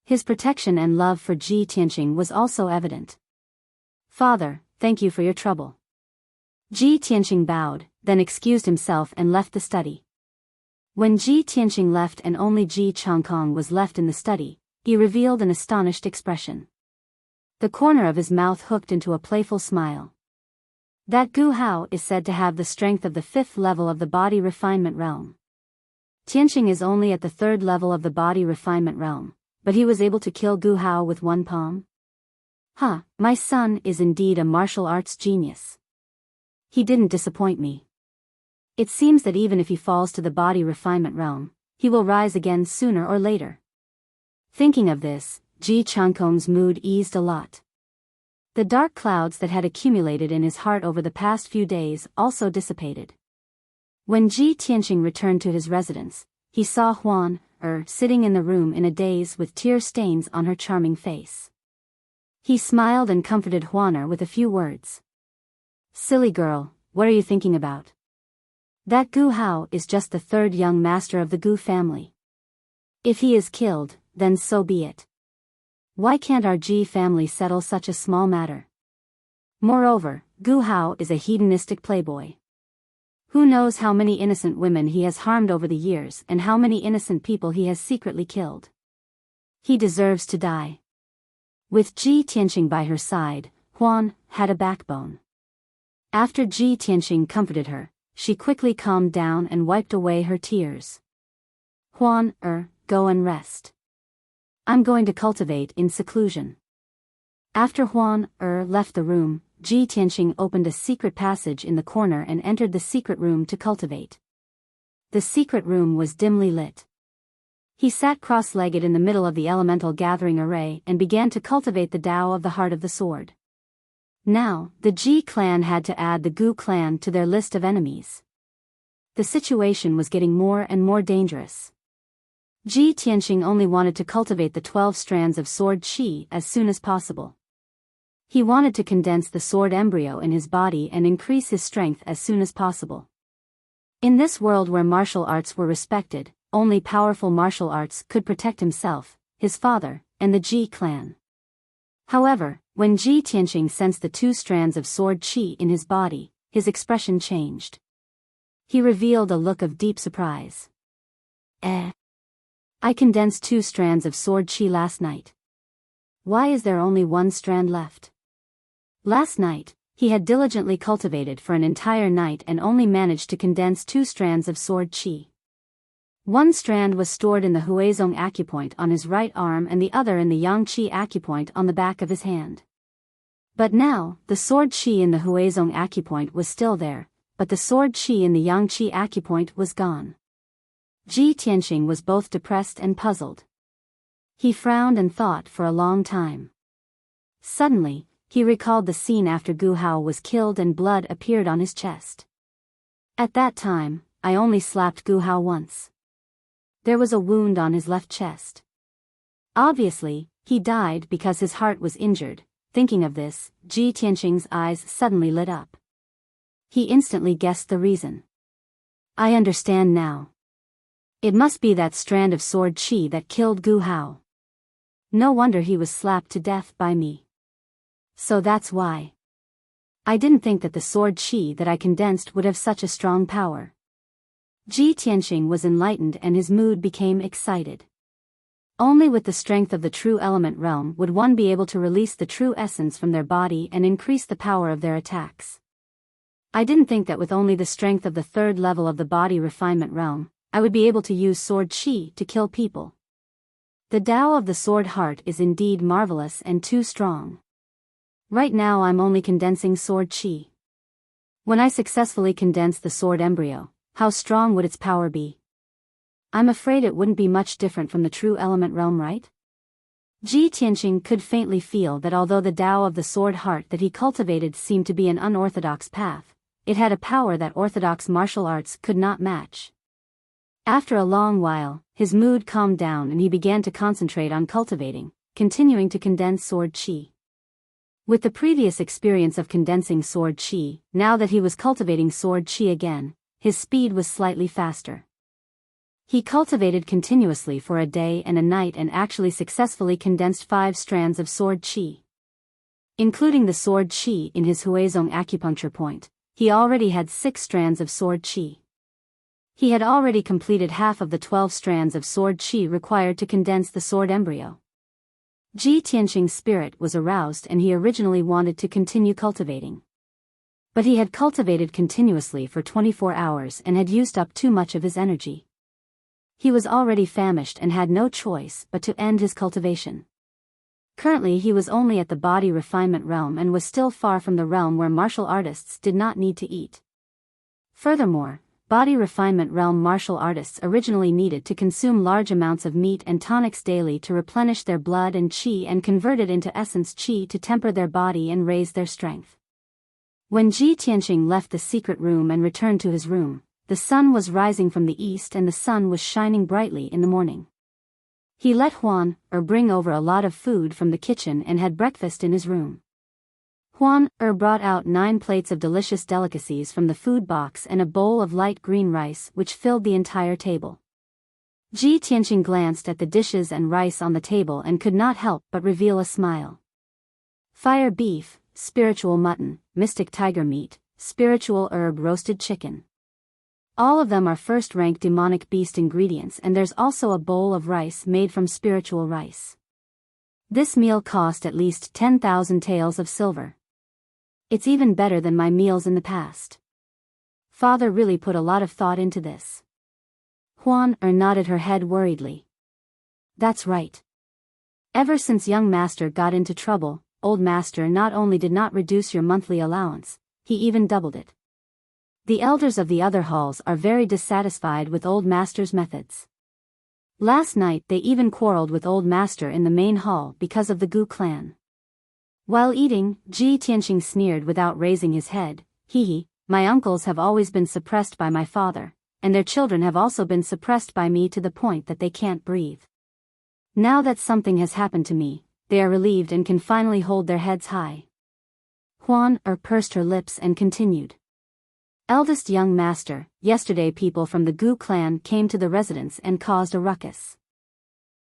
His protection and love for Ji Tianqing was also evident. "Father, thank you for your trouble." Ji Tianqing bowed, then excused himself and left the study. When Ji Tianqing left and only Ji Changkong was left in the study, he revealed an astonished expression. The corner of his mouth hooked into a playful smile. That Gu Hao is said to have the strength of the 5th level of the body refinement realm. Tianqing is only at the 3rd level of the body refinement realm, but he was able to kill Gu Hao with one palm? Huh, my son is indeed a martial arts genius. He didn't disappoint me. It seems that even if he falls to the body refinement realm, he will rise again sooner or later. Thinking of this, Ji Changkong's mood eased a lot. The dark clouds that had accumulated in his heart over the past few days also dissipated. When Ji Tianqing returned to his residence, he saw Huan sitting in the room in a daze with tear stains on her charming face. He smiled and comforted Huan with a few words. Silly girl, what are you thinking about? That Gu Hao is just the 3rd young master of the Gu family. If he is killed, then so be it. Why can't our Ji family settle such a small matter? Moreover, Gu Hao is a hedonistic playboy. Who knows how many innocent women he has harmed over the years and how many innocent people he has secretly killed. He deserves to die. With Ji Tianqing by her side, Huan had a backbone. After Ji Tianqing comforted her, she quickly calmed down and wiped away her tears. Huan, go and rest. I'm going to cultivate in seclusion. After Huan, left the room, Ji Tianqing opened a secret passage in the corner and entered the secret room to cultivate. The secret room was dimly lit. He sat cross-legged in the middle of the elemental gathering array and began to cultivate the Tao of the heart of the sword. Now, the Ji clan had to add the Gu clan to their list of enemies. The situation was getting more and more dangerous. Ji Tianqing only wanted to cultivate the 12 strands of sword qi as soon as possible. He wanted to condense the sword embryo in his body and increase his strength as soon as possible. In this world where martial arts were respected, only powerful martial arts could protect himself, his father, and the Ji clan. However, when Ji Tianqing sensed the 2 strands of sword qi in his body, his expression changed. He revealed a look of deep surprise. I condensed 2 strands of sword qi last night. Why is there only 1 strand left? Last night, he had diligently cultivated for an entire night and only managed to condense 2 strands of sword qi. 1 strand was stored in the Huizong acupoint on his right arm and the other in the Yangqi acupoint on the back of his hand. But now, the sword qi in the Huizong acupoint was still there, but the sword qi in the Yangqi acupoint was gone. Ji Tianqing was both depressed and puzzled. He frowned and thought for a long time. Suddenly, he recalled the scene after Gu Hao was killed and blood appeared on his chest. At that time, I only slapped Gu Hao once. There was a wound on his left chest. Obviously, he died because his heart was injured. Thinking of this, Ji Tianqing's eyes suddenly lit up. He instantly guessed the reason. I understand now. It must be that strand of sword qi that killed Gu Hao. No wonder he was slapped to death by me. So that's why. I didn't think that the sword qi that I condensed would have such a strong power. Ji Tianqing was enlightened and his mood became excited. Only with the strength of the true element realm would one be able to release the true essence from their body and increase the power of their attacks. I didn't think that with only the strength of the 3rd level of the body refinement realm, I would be able to use sword qi to kill people. The Tao of the sword heart is indeed marvelous and too strong. Right now I'm only condensing sword qi. When I successfully condense the sword embryo, how strong would its power be? I'm afraid it wouldn't be much different from the true element realm, right? Ji Tianqing could faintly feel that although the Tao of the sword heart that he cultivated seemed to be an unorthodox path, it had a power that orthodox martial arts could not match. After a long while, his mood calmed down and he began to concentrate on cultivating, continuing to condense sword qi. With the previous experience of condensing sword qi, now that he was cultivating sword qi again, his speed was slightly faster. He cultivated continuously for a day and a night and actually successfully condensed 5 strands of sword qi. Including the sword qi in his Huizong acupuncture point, he already had 6 strands of sword qi. He had already completed half of the 12 strands of sword qi required to condense the sword embryo. Ji Tianqing's spirit was aroused and he originally wanted to continue cultivating. But he had cultivated continuously for 24 hours and had used up too much of his energy. He was already famished and had no choice but to end his cultivation. Currently he was only at the body refinement realm and was still far from the realm where martial artists did not need to eat. Furthermore, body refinement realm martial artists originally needed to consume large amounts of meat and tonics daily to replenish their blood and qi and convert it into essence qi to temper their body and raise their strength. When Ji Tianqing left the secret room and returned to his room, the sun was rising from the east and the sun was shining brightly in the morning. He let Huan bring over a lot of food from the kitchen and had breakfast in his room. Huan brought out 9 plates of delicious delicacies from the food box and a bowl of light green rice which filled the entire table. Ji Tianqing glanced at the dishes and rice on the table and could not help but reveal a smile. Fire beef, spiritual mutton, mystic tiger meat, spiritual herb roasted chicken. All of them are first-rank demonic beast ingredients and there's also a bowl of rice made from spiritual rice. This meal cost at least 10,000 taels of silver. It's even better than my meals in the past. Father really put a lot of thought into this. Huan nodded her head worriedly. That's right. Ever since young master got into trouble, old master not only did not reduce your monthly allowance, he even doubled it. The elders of the other halls are very dissatisfied with old master's methods. Last night they even quarreled with old master in the main hall because of the Gu clan. While eating, Ji Tianqing sneered without raising his head, my uncles have always been suppressed by my father, and their children have also been suppressed by me to the point that they can't breathe. Now that something has happened to me, they are relieved and can finally hold their heads high. Huan pursed her lips and continued. Eldest young master, yesterday people from the Gu clan came to the residence and caused a ruckus.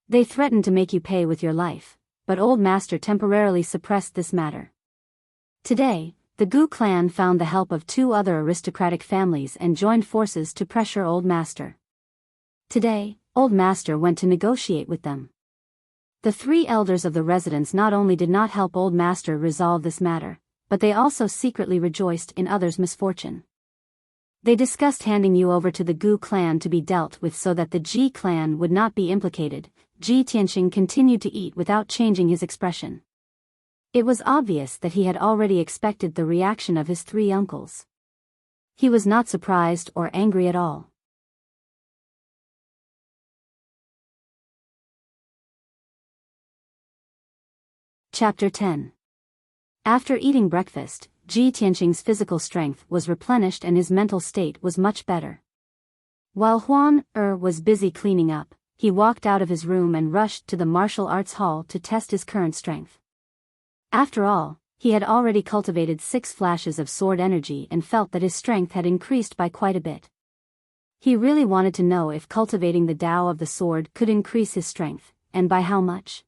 They threatened to make you pay with your life, but old master temporarily suppressed this matter. Today, the Gu clan found the help of 2 other aristocratic families and joined forces to pressure old master. Today, old master went to negotiate with them. The 3 elders of the residence not only did not help old master resolve this matter, but they also secretly rejoiced in others' misfortune. They discussed handing you over to the Gu clan to be dealt with so that the Ji clan would not be implicated. Ji Tianqing continued to eat without changing his expression. It was obvious that he had already expected the reaction of his 3 uncles. He was not surprised or angry at all. Chapter 10. After eating breakfast, Ji Tianqing's physical strength was replenished and his mental state was much better. While Huan was busy cleaning up, he walked out of his room and rushed to the martial arts hall to test his current strength. After all, he had already cultivated 6 flashes of sword energy and felt that his strength had increased by quite a bit. He really wanted to know if cultivating the Tao of the sword could increase his strength, and by how much.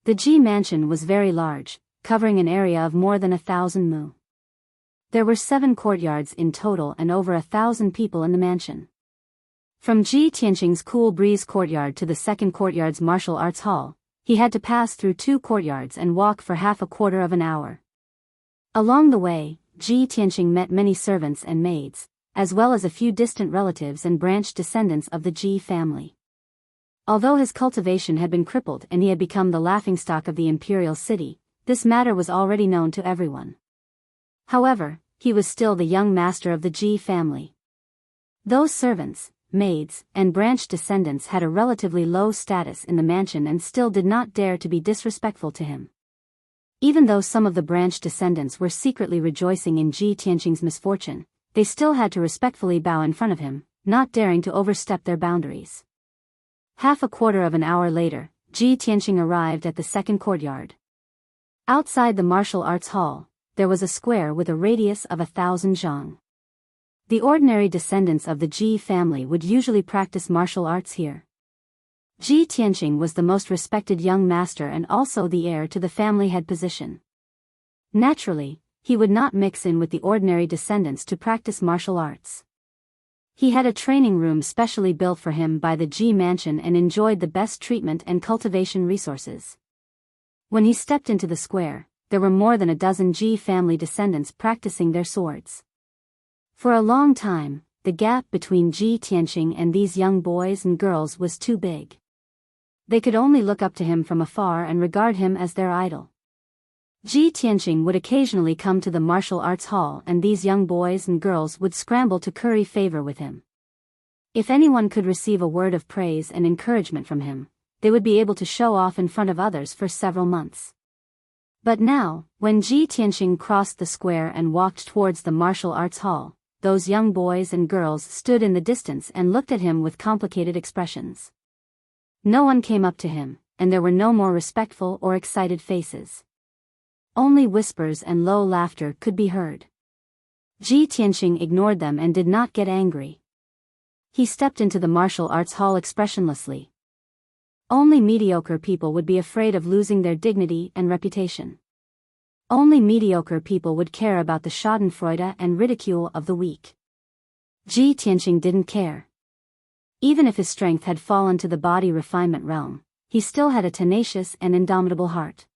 The Ji mansion was very large, covering an area of more than 1,000 mu. There were 7 courtyards in total and over 1,000 people in the mansion. From Ji Tianqing's cool breeze courtyard to the second courtyard's martial arts hall, he had to pass through 2 courtyards and walk for half a quarter of an hour. Along the way, Ji Tianqing met many servants and maids, as well as a few distant relatives and branch descendants of the Ji family. Although his cultivation had been crippled and he had become the laughingstock of the imperial city, this matter was already known to everyone. However, he was still the young master of the Ji family. Those servants, maids, and branch descendants had a relatively low status in the mansion and still did not dare to be disrespectful to him. Even though some of the branch descendants were secretly rejoicing in Ji Tianqing's misfortune, they still had to respectfully bow in front of him, not daring to overstep their boundaries. Half a quarter of an hour later, Ji Tianqing arrived at the second courtyard. Outside the martial arts hall, there was a square with a radius of 1,000 zhang. The ordinary descendants of the Ji family would usually practice martial arts here. Ji Tianqing was the most respected young master and also the heir to the family head position. Naturally, he would not mix in with the ordinary descendants to practice martial arts. He had a training room specially built for him by the Ji mansion and enjoyed the best treatment and cultivation resources. When he stepped into the square, there were more than a dozen Ji family descendants practicing their swords. For a long time, the gap between Ji Tianqing and these young boys and girls was too big. They could only look up to him from afar and regard him as their idol. Ji Tianqing would occasionally come to the martial arts hall and these young boys and girls would scramble to curry favor with him. If anyone could receive a word of praise and encouragement from him, they would be able to show off in front of others for several months. But now, when Ji Tianqing crossed the square and walked towards the martial arts hall, those young boys and girls stood in the distance and looked at him with complicated expressions. No one came up to him, and there were no more respectful or excited faces. Only whispers and low laughter could be heard. Ji Tianqing ignored them and did not get angry. He stepped into the martial arts hall expressionlessly. Only mediocre people would be afraid of losing their dignity and reputation. Only mediocre people would care about the schadenfreude and ridicule of the weak. Ji Tianqing didn't care. Even if his strength had fallen to the body refinement realm, he still had a tenacious and indomitable heart.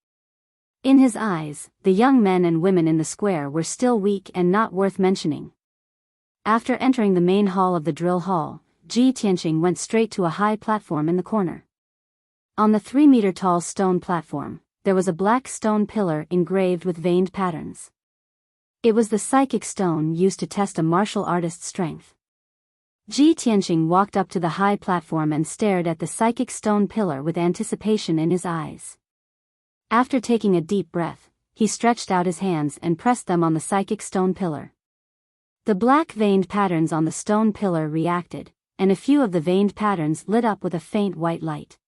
In his eyes, the young men and women in the square were still weak and not worth mentioning. After entering the main hall of the drill hall, Ji Tianqing went straight to a high platform in the corner. On the 3-meter-tall stone platform, there was a black stone pillar engraved with veined patterns. It was the psychic stone used to test a martial artist's strength. Ji Tianqing walked up to the high platform and stared at the psychic stone pillar with anticipation in his eyes. After taking a deep breath, he stretched out his hands and pressed them on the psychic stone pillar. The black veined patterns on the stone pillar reacted, and a few of the veined patterns lit up with a faint white light.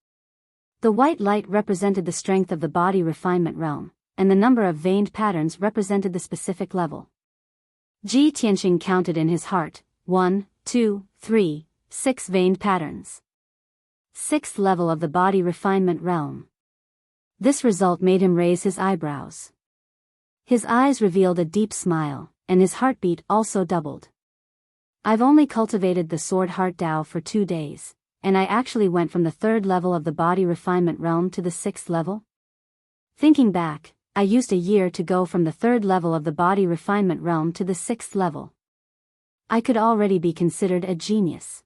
The white light represented the strength of the body refinement realm, and the number of veined patterns represented the specific level. Ji Tianqing counted in his heart, 1, 2, 3, 6 veined patterns. 6th level of the body refinement realm. This result made him raise his eyebrows. His eyes revealed a deep smile, and his heartbeat also doubled. I've only cultivated the sword heart Dao for 2 days, and I actually went from the 3rd level of the body refinement realm to the 6th level? Thinking back, I used a year to go from the 3rd level of the body refinement realm to the 6th level. I could already be considered a genius.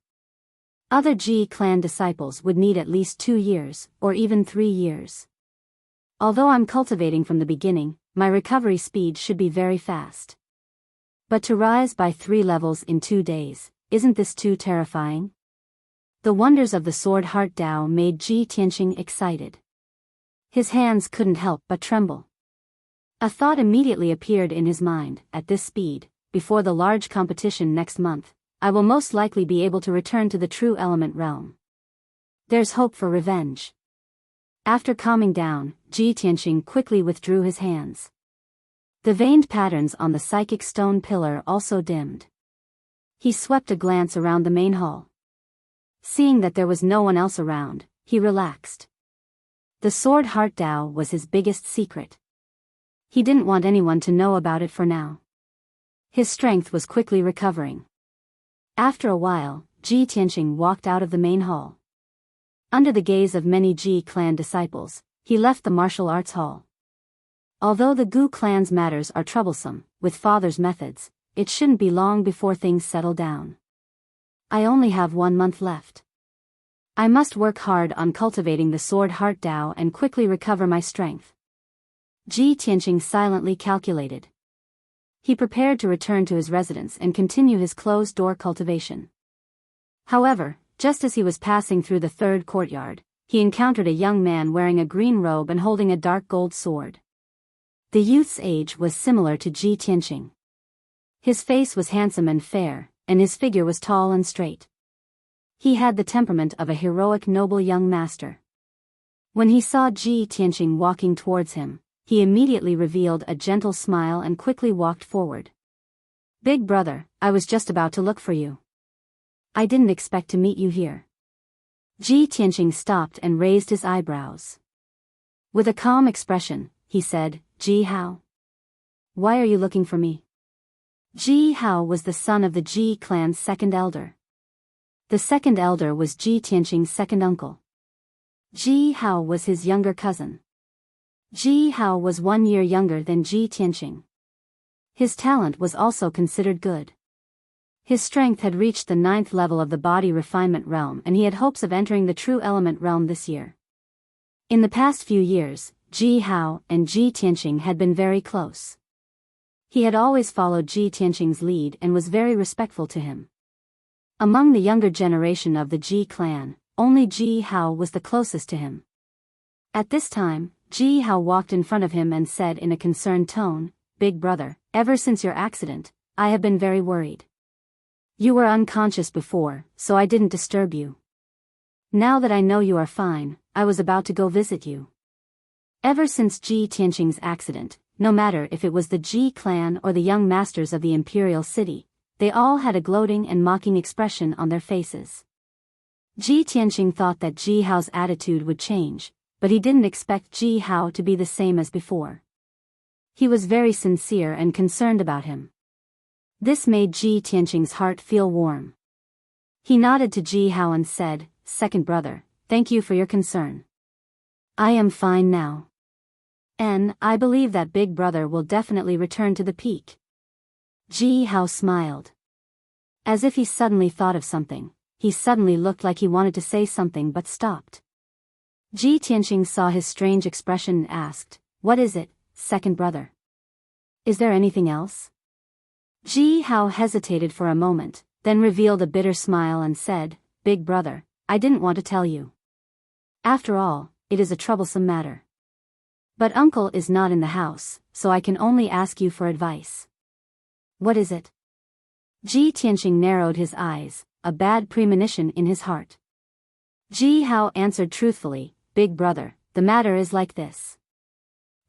Other Ji clan disciples would need at least 2 years, or even 3 years. Although I'm cultivating from the beginning, my recovery speed should be very fast. But to rise by 3 levels in 2 days, isn't this too terrifying? The wonders of the sword heart Dao made Ji Tianqing excited. His hands couldn't help but tremble. A thought immediately appeared in his mind. At this speed, before the large competition next month, I will most likely be able to return to the true element realm. There's hope for revenge. After calming down, Ji Tianqing quickly withdrew his hands. The veined patterns on the psychic stone pillar also dimmed. He swept a glance around the main hall. Seeing that there was no one else around, he relaxed. The sword heart Dao was his biggest secret. He didn't want anyone to know about it for now. His strength was quickly recovering. After a while, Ji Tianqing walked out of the main hall. Under the gaze of many Ji clan disciples, he left the martial arts hall. Although the Gu clan's matters are troublesome, with father's methods, it shouldn't be long before things settle down. I only have 1 month left. I must work hard on cultivating the sword heart Dao and quickly recover my strength. Ji Tianqing silently calculated. He prepared to return to his residence and continue his closed-door cultivation. However, just as he was passing through the 3rd courtyard, he encountered a young man wearing a green robe and holding a dark gold sword. The youth's age was similar to Ji Tianqing. His face was handsome and fair, and his figure was tall and straight. He had the temperament of a heroic noble young master. When he saw Ji Tianqing walking towards him, he immediately revealed a gentle smile and quickly walked forward. "Big brother, I was just about to look for you. I didn't expect to meet you here." Ji Tianqing stopped and raised his eyebrows. With a calm expression, he said, "Ji Hao. Why are you looking for me?" Ji Hao was the son of the Ji clan's 2nd elder. The second elder was Ji Tianqing's second uncle. Ji Hao was his younger cousin. Ji Hao was 1 year younger than Ji Tianqing. His talent was also considered good. His strength had reached the 9th level of the body refinement realm, and he had hopes of entering the true element realm this year. In the past few years, Ji Hao and Ji Tianqing had been very close. He had always followed Ji Tianqing's lead and was very respectful to him. Among the younger generation of the Ji clan, only Ji Hao was the closest to him. At this time, Ji Hao walked in front of him and said in a concerned tone, "Big brother, ever since your accident, I have been very worried. You were unconscious before, so I didn't disturb you. Now that I know you are fine, I was about to go visit you." Ever since Ji Tianqing's accident, no matter if it was the Ji clan or the young masters of the imperial city, they all had a gloating and mocking expression on their faces. Ji Tianqing thought that Ji Hao's attitude would change, but he didn't expect Ji Hao to be the same as before. He was very sincere and concerned about him. This made Ji Tianqing's heart feel warm. He nodded to Ji Hao and said, "Second brother, thank you for your concern. I am fine now. And I believe that big brother will definitely return to the peak." Ji Hao smiled. As if he suddenly thought of something, he suddenly looked like he wanted to say something but stopped. Ji Tianqing saw his strange expression and asked, "What is it, second brother? Is there anything else?" Ji Hao hesitated for a moment, then revealed a bitter smile and said, "Big brother, I didn't want to tell you. After all, it is a troublesome matter. But uncle is not in the house, so I can only ask you for advice." "What is it?" Ji Tianqing narrowed his eyes, a bad premonition in his heart. Ji Hao answered truthfully, "Big brother, the matter is like this.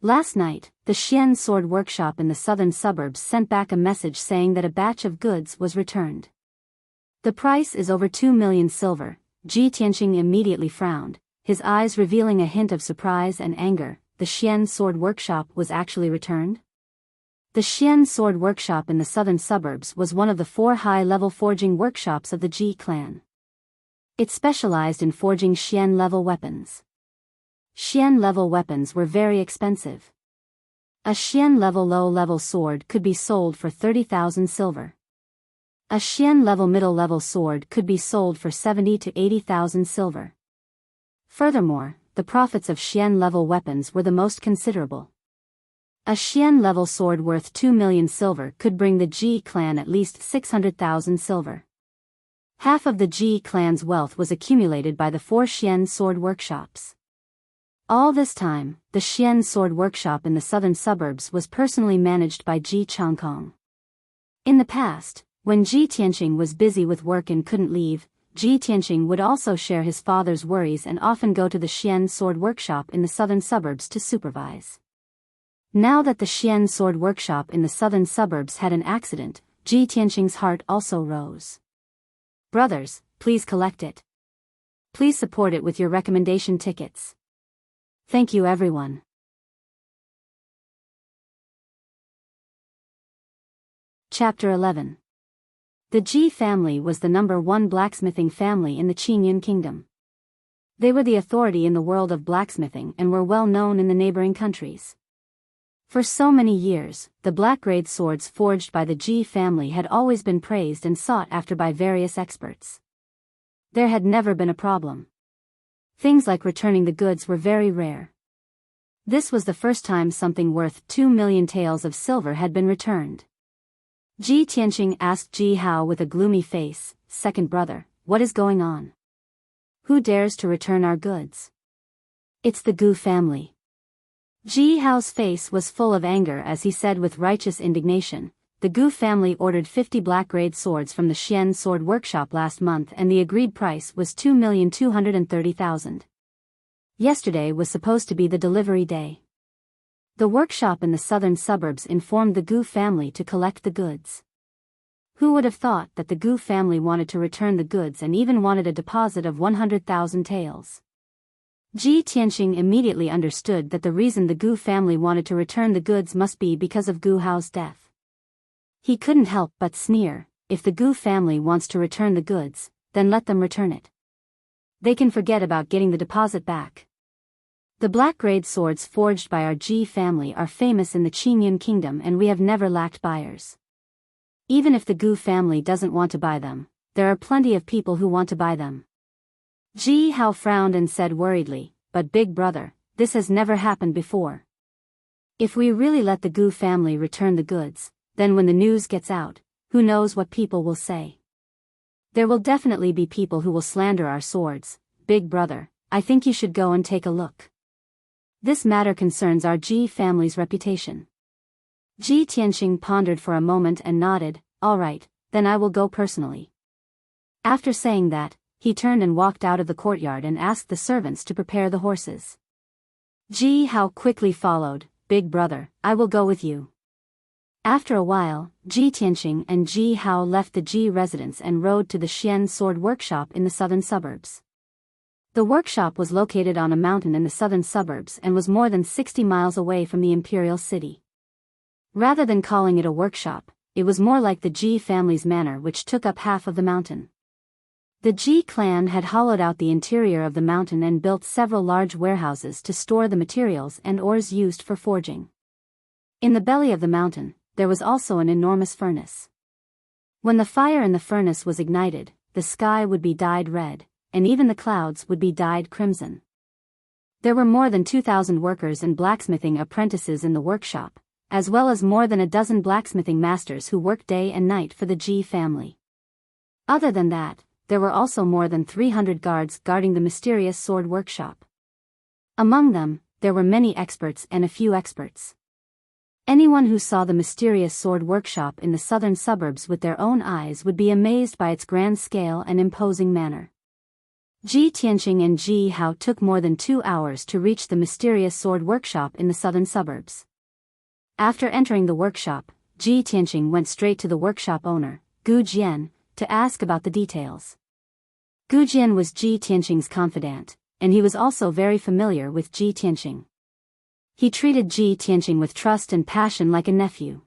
Last night, the Xian sword workshop in the southern suburbs sent back a message saying that a batch of goods was returned. The price is over 2 million silver." Ji Tianqing immediately frowned, his eyes revealing a hint of surprise and anger. The Xian sword workshop was actually returned? The Xian sword workshop in the southern suburbs was one of the 4 high-level forging workshops of the Ji clan. It specialized in forging Xian-level weapons. Xian-level weapons were very expensive. A Xian-level low-level sword could be sold for 30,000 silver. A Xian-level middle-level sword could be sold for 70 to 80,000 silver. Furthermore, the profits of Xian-level weapons were the most considerable. A Xian-level sword worth 2 million silver could bring the Ji clan at least 600,000 silver. Half of the Ji clan's wealth was accumulated by the 4 Xian sword workshops. All this time, the Xian sword workshop in the southern suburbs was personally managed by Ji Changkong. In the past, when Ji Tianqing was busy with work and couldn't leave, Ji Tianqing would also share his father's worries and often go to the Xian sword workshop in the southern suburbs to supervise. Now that the Xian sword workshop in the southern suburbs had an accident, Ji Tianqing's heart also rose. "Brothers, please collect it. Please support it with your recommendation tickets. Thank you everyone." Chapter 11. The Ji family was the #1 blacksmithing family in the Qingyun kingdom. They were the authority in the world of blacksmithing and were well known in the neighboring countries. For so many years, the black-grade swords forged by the Ji family had always been praised and sought after by various experts. There had never been a problem. Things like returning the goods were very rare. This was the first time something worth 2 million taels of silver had been returned. Ji Tianqing asked Ji Hao with a gloomy face, "Second brother, what is going on? Who dares to return our goods?" "It's the Gu family." Ji Hao's face was full of anger as he said with righteous indignation, "The Gu family ordered 50 black-grade swords from the Xian sword workshop last month and the agreed price was 2,230,000. Yesterday was supposed to be the delivery day. The workshop in the southern suburbs informed the Gu family to collect the goods. Who would have thought that the Gu family wanted to return the goods and even wanted a deposit of 100,000 taels?" Ji Tianqing immediately understood that the reason the Gu family wanted to return the goods must be because of Gu Hao's death. He couldn't help but sneer, if the Gu family wants to return the goods, then let them return it. They can forget about getting the deposit back. The black-grade swords forged by our Ji family are famous in the Qingyun kingdom, and we have never lacked buyers. Even if the Gu family doesn't want to buy them, there are plenty of people who want to buy them. Ji Hao frowned and said worriedly, "But big brother, this has never happened before. If we really let the Gu family return the goods, then when the news gets out, who knows what people will say? There will definitely be people who will slander our swords. Big brother, I think you should go and take a look. This matter concerns our Ji family's reputation." Ji Tianxing pondered for a moment and nodded. "All right, then I will go personally." After saying that, he turned and walked out of the courtyard and asked the servants to prepare the horses. Ji Hao quickly followed. "Big brother, I will go with you." After a while, Ji Tianxing and Ji Hao left the Ji residence and rode to the Xian sword workshop in the southern suburbs. The workshop was located on a mountain in the southern suburbs and was more than 60 miles away from the imperial city. Rather than calling it a workshop, it was more like the Ji family's manor, which took up half of the mountain. The Ji clan had hollowed out the interior of the mountain and built several large warehouses to store the materials and ores used for forging. In the belly of the mountain, there was also an enormous furnace. When the fire in the furnace was ignited, the sky would be dyed red, and even the clouds would be dyed crimson. There were more than 2,000 workers and blacksmithing apprentices in the workshop, as well as more than a dozen blacksmithing masters who worked day and night for the Ji family. Other than that, there were also more than 300 guards guarding the mysterious sword workshop. Among them, there were many experts and a few experts. Anyone who saw the mysterious sword workshop in the southern suburbs with their own eyes would be amazed by its grand scale and imposing manner. Ji Tianxing and Ji Hao took more than 2 hours to reach the mysterious sword workshop in the southern suburbs. After entering the workshop, Ji Tianxing went straight to the workshop owner, Gu Jian, to ask about the details. Gu Jian was Ji Tianxing's confidant, and he was also very familiar with Ji Tianxing. He treated Ji Tianxing with trust and passion like a nephew.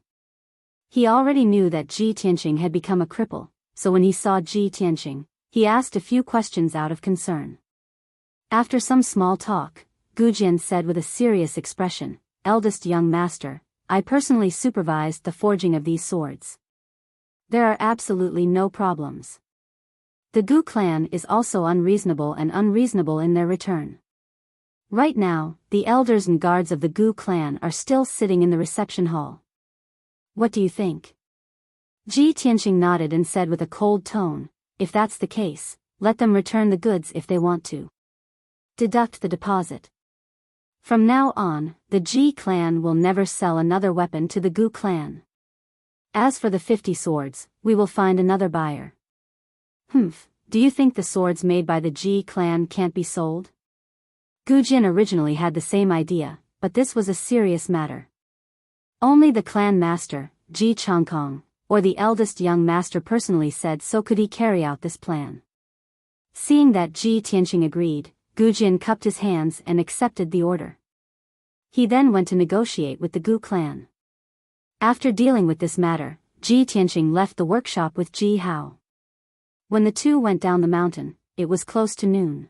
He already knew that Ji Tianxing had become a cripple, so when he saw Ji Tianxing, he asked a few questions out of concern. After some small talk, Gu Jian said with a serious expression, "Eldest young master, I personally supervised the forging of these swords. There are absolutely no problems. The Gu clan is also unreasonable in their return. Right now, the elders and guards of the Gu clan are still sitting in the reception hall. What do you think?" Ji Tianxing nodded and said with a cold tone, "If that's the case, let them return the goods if they want to. Deduct the deposit. From now on, the Ji clan will never sell another weapon to the Gu clan. As for the 50 swords, we will find another buyer." "Humph, do you think the swords made by the Ji clan can't be sold?" Gu Jin originally had the same idea, but this was a serious matter. Only the clan master, Ji Changkong, or the eldest young master personally said so could he carry out this plan. Seeing that Ji Tianxing agreed, Gu Jin cupped his hands and accepted the order. He then went to negotiate with the Gu clan. After dealing with this matter, Ji Tianxing left the workshop with Ji Hao. When the two went down the mountain, it was close to noon.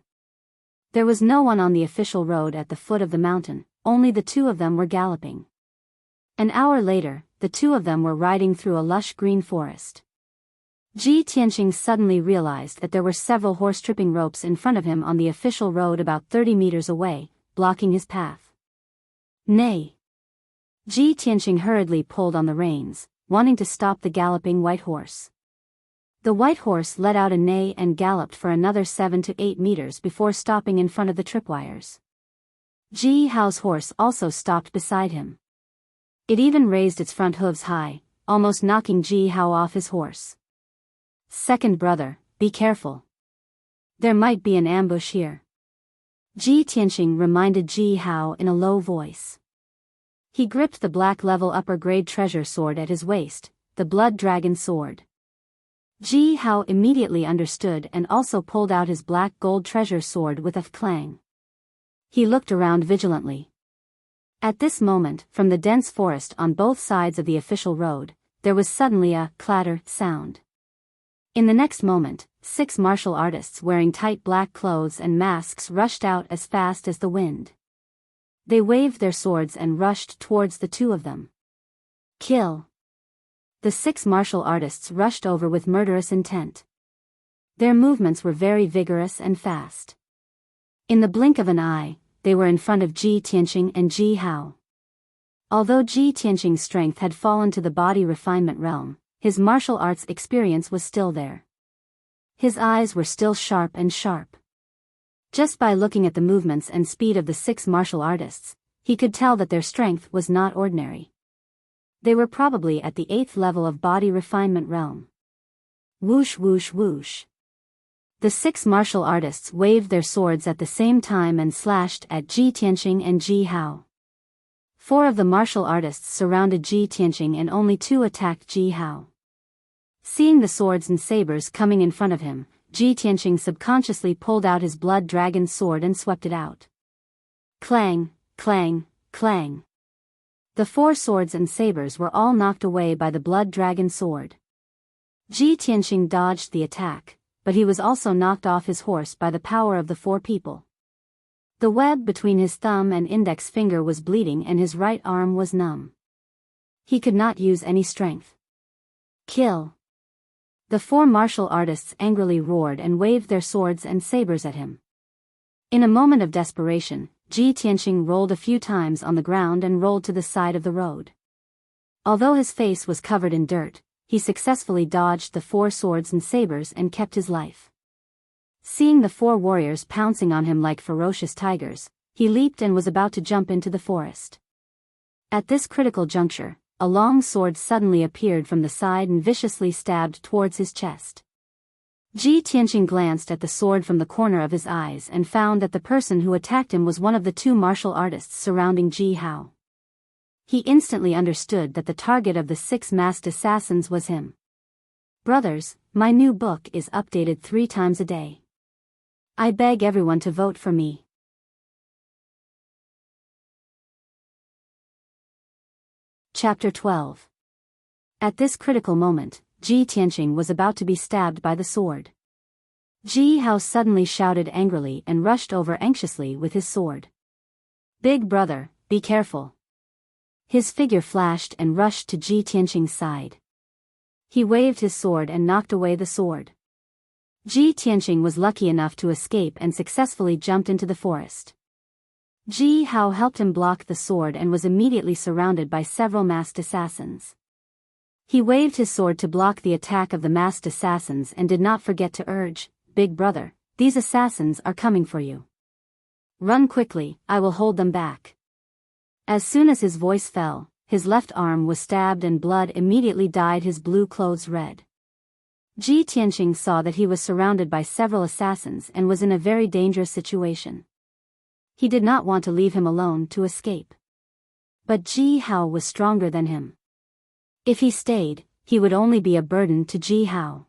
There was no one on the official road at the foot of the mountain, only the two of them were galloping. An hour later, the two of them were riding through a lush green forest. Ji Tianxing suddenly realized that there were several horse-tripping ropes in front of him on the official road about 30 meters away, blocking his path. "Nay!" Ji Tianxing hurriedly pulled on the reins, wanting to stop the galloping white horse. The white horse let out a neigh and galloped for another 7 to 8 meters before stopping in front of the tripwires. Ji Hao's horse also stopped beside him. It even raised its front hooves high, almost knocking Ji Hao off his horse. "Second brother, be careful. There might be an ambush here," Ji Tianxing reminded Ji Hao in a low voice. He gripped the black level upper-grade treasure sword at his waist, the Blood Dragon sword. Ji Hao immediately understood and also pulled out his black gold treasure sword with a clang. He looked around vigilantly. At this moment, from the dense forest on both sides of the official road, there was suddenly a clatter sound. In the next moment, 6 martial artists wearing tight black clothes and masks rushed out as fast as the wind. They waved their swords and rushed towards the two of them. Kill! The 6 martial artists rushed over with murderous intent. Their movements were very vigorous and fast. In the blink of an eye, they were in front of Ji Tianqing and Ji Hao. Although Ji Tianqing's strength had fallen to the body refinement realm, his martial arts experience was still there. His eyes were still sharp and sharp. Just by looking at the movements and speed of the 6 martial artists, he could tell that their strength was not ordinary. They were probably at the 8th level of body refinement realm. Whoosh whoosh whoosh. The 6 martial artists waved their swords at the same time and slashed at Ji Tianqing and Ji Hao. 4 of the martial artists surrounded Ji Tianqing and only 2 attacked Ji Hao. Seeing the swords and sabers coming in front of him, Ji Tianqing subconsciously pulled out his blood dragon sword and swept it out. Clang, clang, clang. The 4 swords and sabers were all knocked away by the blood dragon sword. Ji Tianqing dodged the attack, but he was also knocked off his horse by the power of the 4 people. The web between his thumb and index finger was bleeding and his right arm was numb. He could not use any strength. Kill! The 4 martial artists angrily roared and waved their swords and sabers at him. In a moment of desperation, Ji Tianqing rolled a few times on the ground and rolled to the side of the road. Although his face was covered in dirt, he successfully dodged the 4 swords and sabers and kept his life. Seeing the 4 warriors pouncing on him like ferocious tigers, he leaped and was about to jump into the forest. At this critical juncture, a long sword suddenly appeared from the side and viciously stabbed towards his chest. Ji Tianqing glanced at the sword from the corner of his eyes and found that the person who attacked him was one of the 2 martial artists surrounding Ji Hao. He instantly understood that the target of the 6 masked assassins was him. Brothers, my new book is updated 3 times a day. I beg everyone to vote for me. Chapter 12. At this critical moment, Ji Tianqing was about to be stabbed by the sword. Ji Hao suddenly shouted angrily and rushed over anxiously with his sword. Big brother, be careful. His figure flashed and rushed to Ji Tianqing's side. He waved his sword and knocked away the sword. Ji Tianqing was lucky enough to escape and successfully jumped into the forest. Ji Hao helped him block the sword and was immediately surrounded by several masked assassins. He waved his sword to block the attack of the masked assassins and did not forget to urge, Big brother, these assassins are coming for you. Run quickly, I will hold them back. As soon as his voice fell, his left arm was stabbed and blood immediately dyed his blue clothes red. Ji Tianqing saw that he was surrounded by several assassins and was in a very dangerous situation. He did not want to leave him alone to escape. But Ji Hao was stronger than him. If he stayed, he would only be a burden to Ji Hao.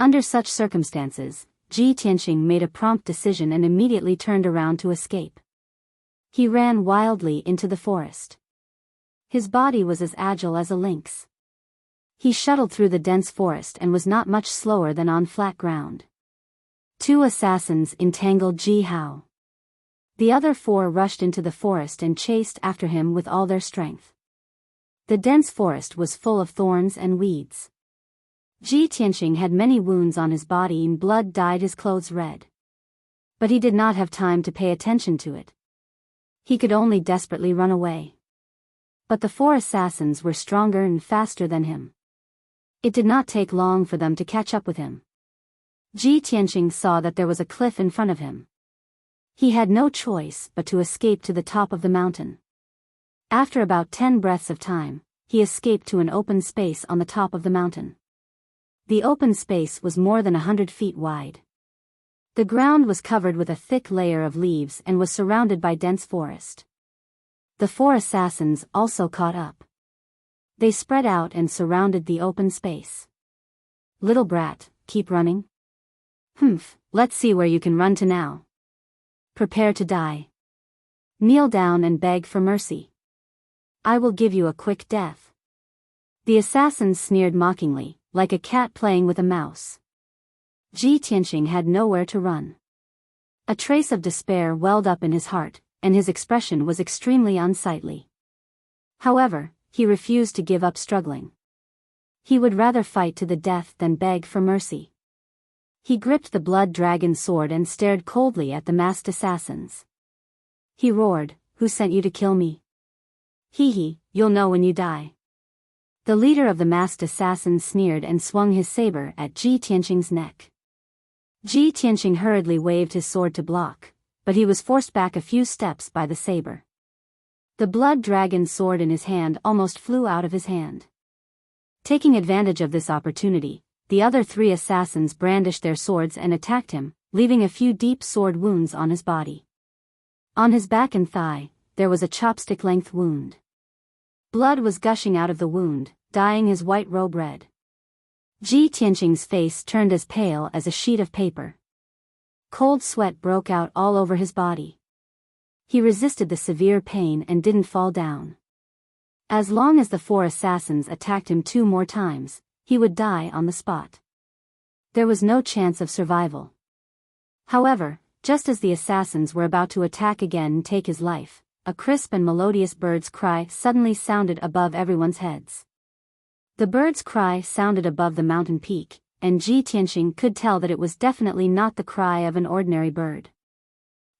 Under such circumstances, Ji Tianqing made a prompt decision and immediately turned around to escape. He ran wildly into the forest. His body was as agile as a lynx. He shuttled through the dense forest and was not much slower than on flat ground. 2 assassins entangled Ji Hao. The other 4 rushed into the forest and chased after him with all their strength. The dense forest was full of thorns and weeds. Ji Tianqing had many wounds on his body and blood dyed his clothes red. But he did not have time to pay attention to it. He could only desperately run away. But the 4 assassins were stronger and faster than him. It did not take long for them to catch up with him. Ji Tianqing saw that there was a cliff in front of him. He had no choice but to escape to the top of the mountain. After about 10 breaths of time, he escaped to an open space on the top of the mountain. The open space was more than 100 feet wide. The ground was covered with a thick layer of leaves and was surrounded by dense forest. The 4 assassins also caught up. They spread out and surrounded the open space. Little brat, keep running? Humph, let's see where you can run to now. Prepare to die. Kneel down and beg for mercy. I will give you a quick death. The assassins sneered mockingly, like a cat playing with a mouse. Ji Tianqing had nowhere to run. A trace of despair welled up in his heart, and his expression was extremely unsightly. However, he refused to give up struggling. He would rather fight to the death than beg for mercy. He gripped the blood dragon sword and stared coldly at the masked assassins. He roared, "Who sent you to kill me? Hee, you'll know when you die." The leader of the masked assassins sneered and swung his saber at Ji Tianqing's neck. Ji Tianqing hurriedly waved his sword to block, but he was forced back a few steps by the saber. The blood dragon sword in his hand almost flew out of his hand. Taking advantage of this opportunity, the other 3 assassins brandished their swords and attacked him, leaving a few deep sword wounds on his body. On his back and thigh, there was a chopstick-length wound. Blood was gushing out of the wound, dyeing his white robe red. Ji Tianqing's face turned as pale as a sheet of paper. Cold sweat broke out all over his body. He resisted the severe pain and didn't fall down. As long as the 4 assassins attacked him 2 more times, he would die on the spot. There was no chance of survival. However, just as the assassins were about to attack again and take his life, a crisp and melodious bird's cry suddenly sounded above everyone's heads. The bird's cry sounded above the mountain peak, and Ji Tianqing could tell that it was definitely not the cry of an ordinary bird.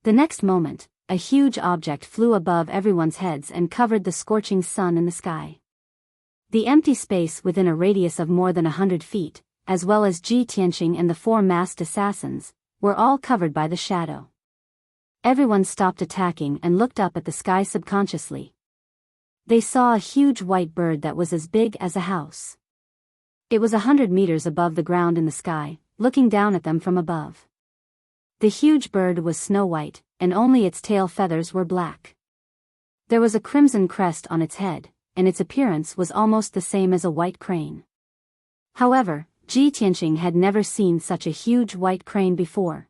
The next moment, a huge object flew above everyone's heads and covered the scorching sun in the sky. The empty space within a radius of more than 100 feet, as well as Ji Tianqing and the 4 masked assassins, were all covered by the shadow. Everyone stopped attacking and looked up at the sky subconsciously. They saw a huge white bird that was as big as a house. It was 100 meters above the ground in the sky, looking down at them from above. The huge bird was snow white, and only its tail feathers were black. There was a crimson crest on its head, and its appearance was almost the same as a white crane. However, Ji Tianqing had never seen such a huge white crane before.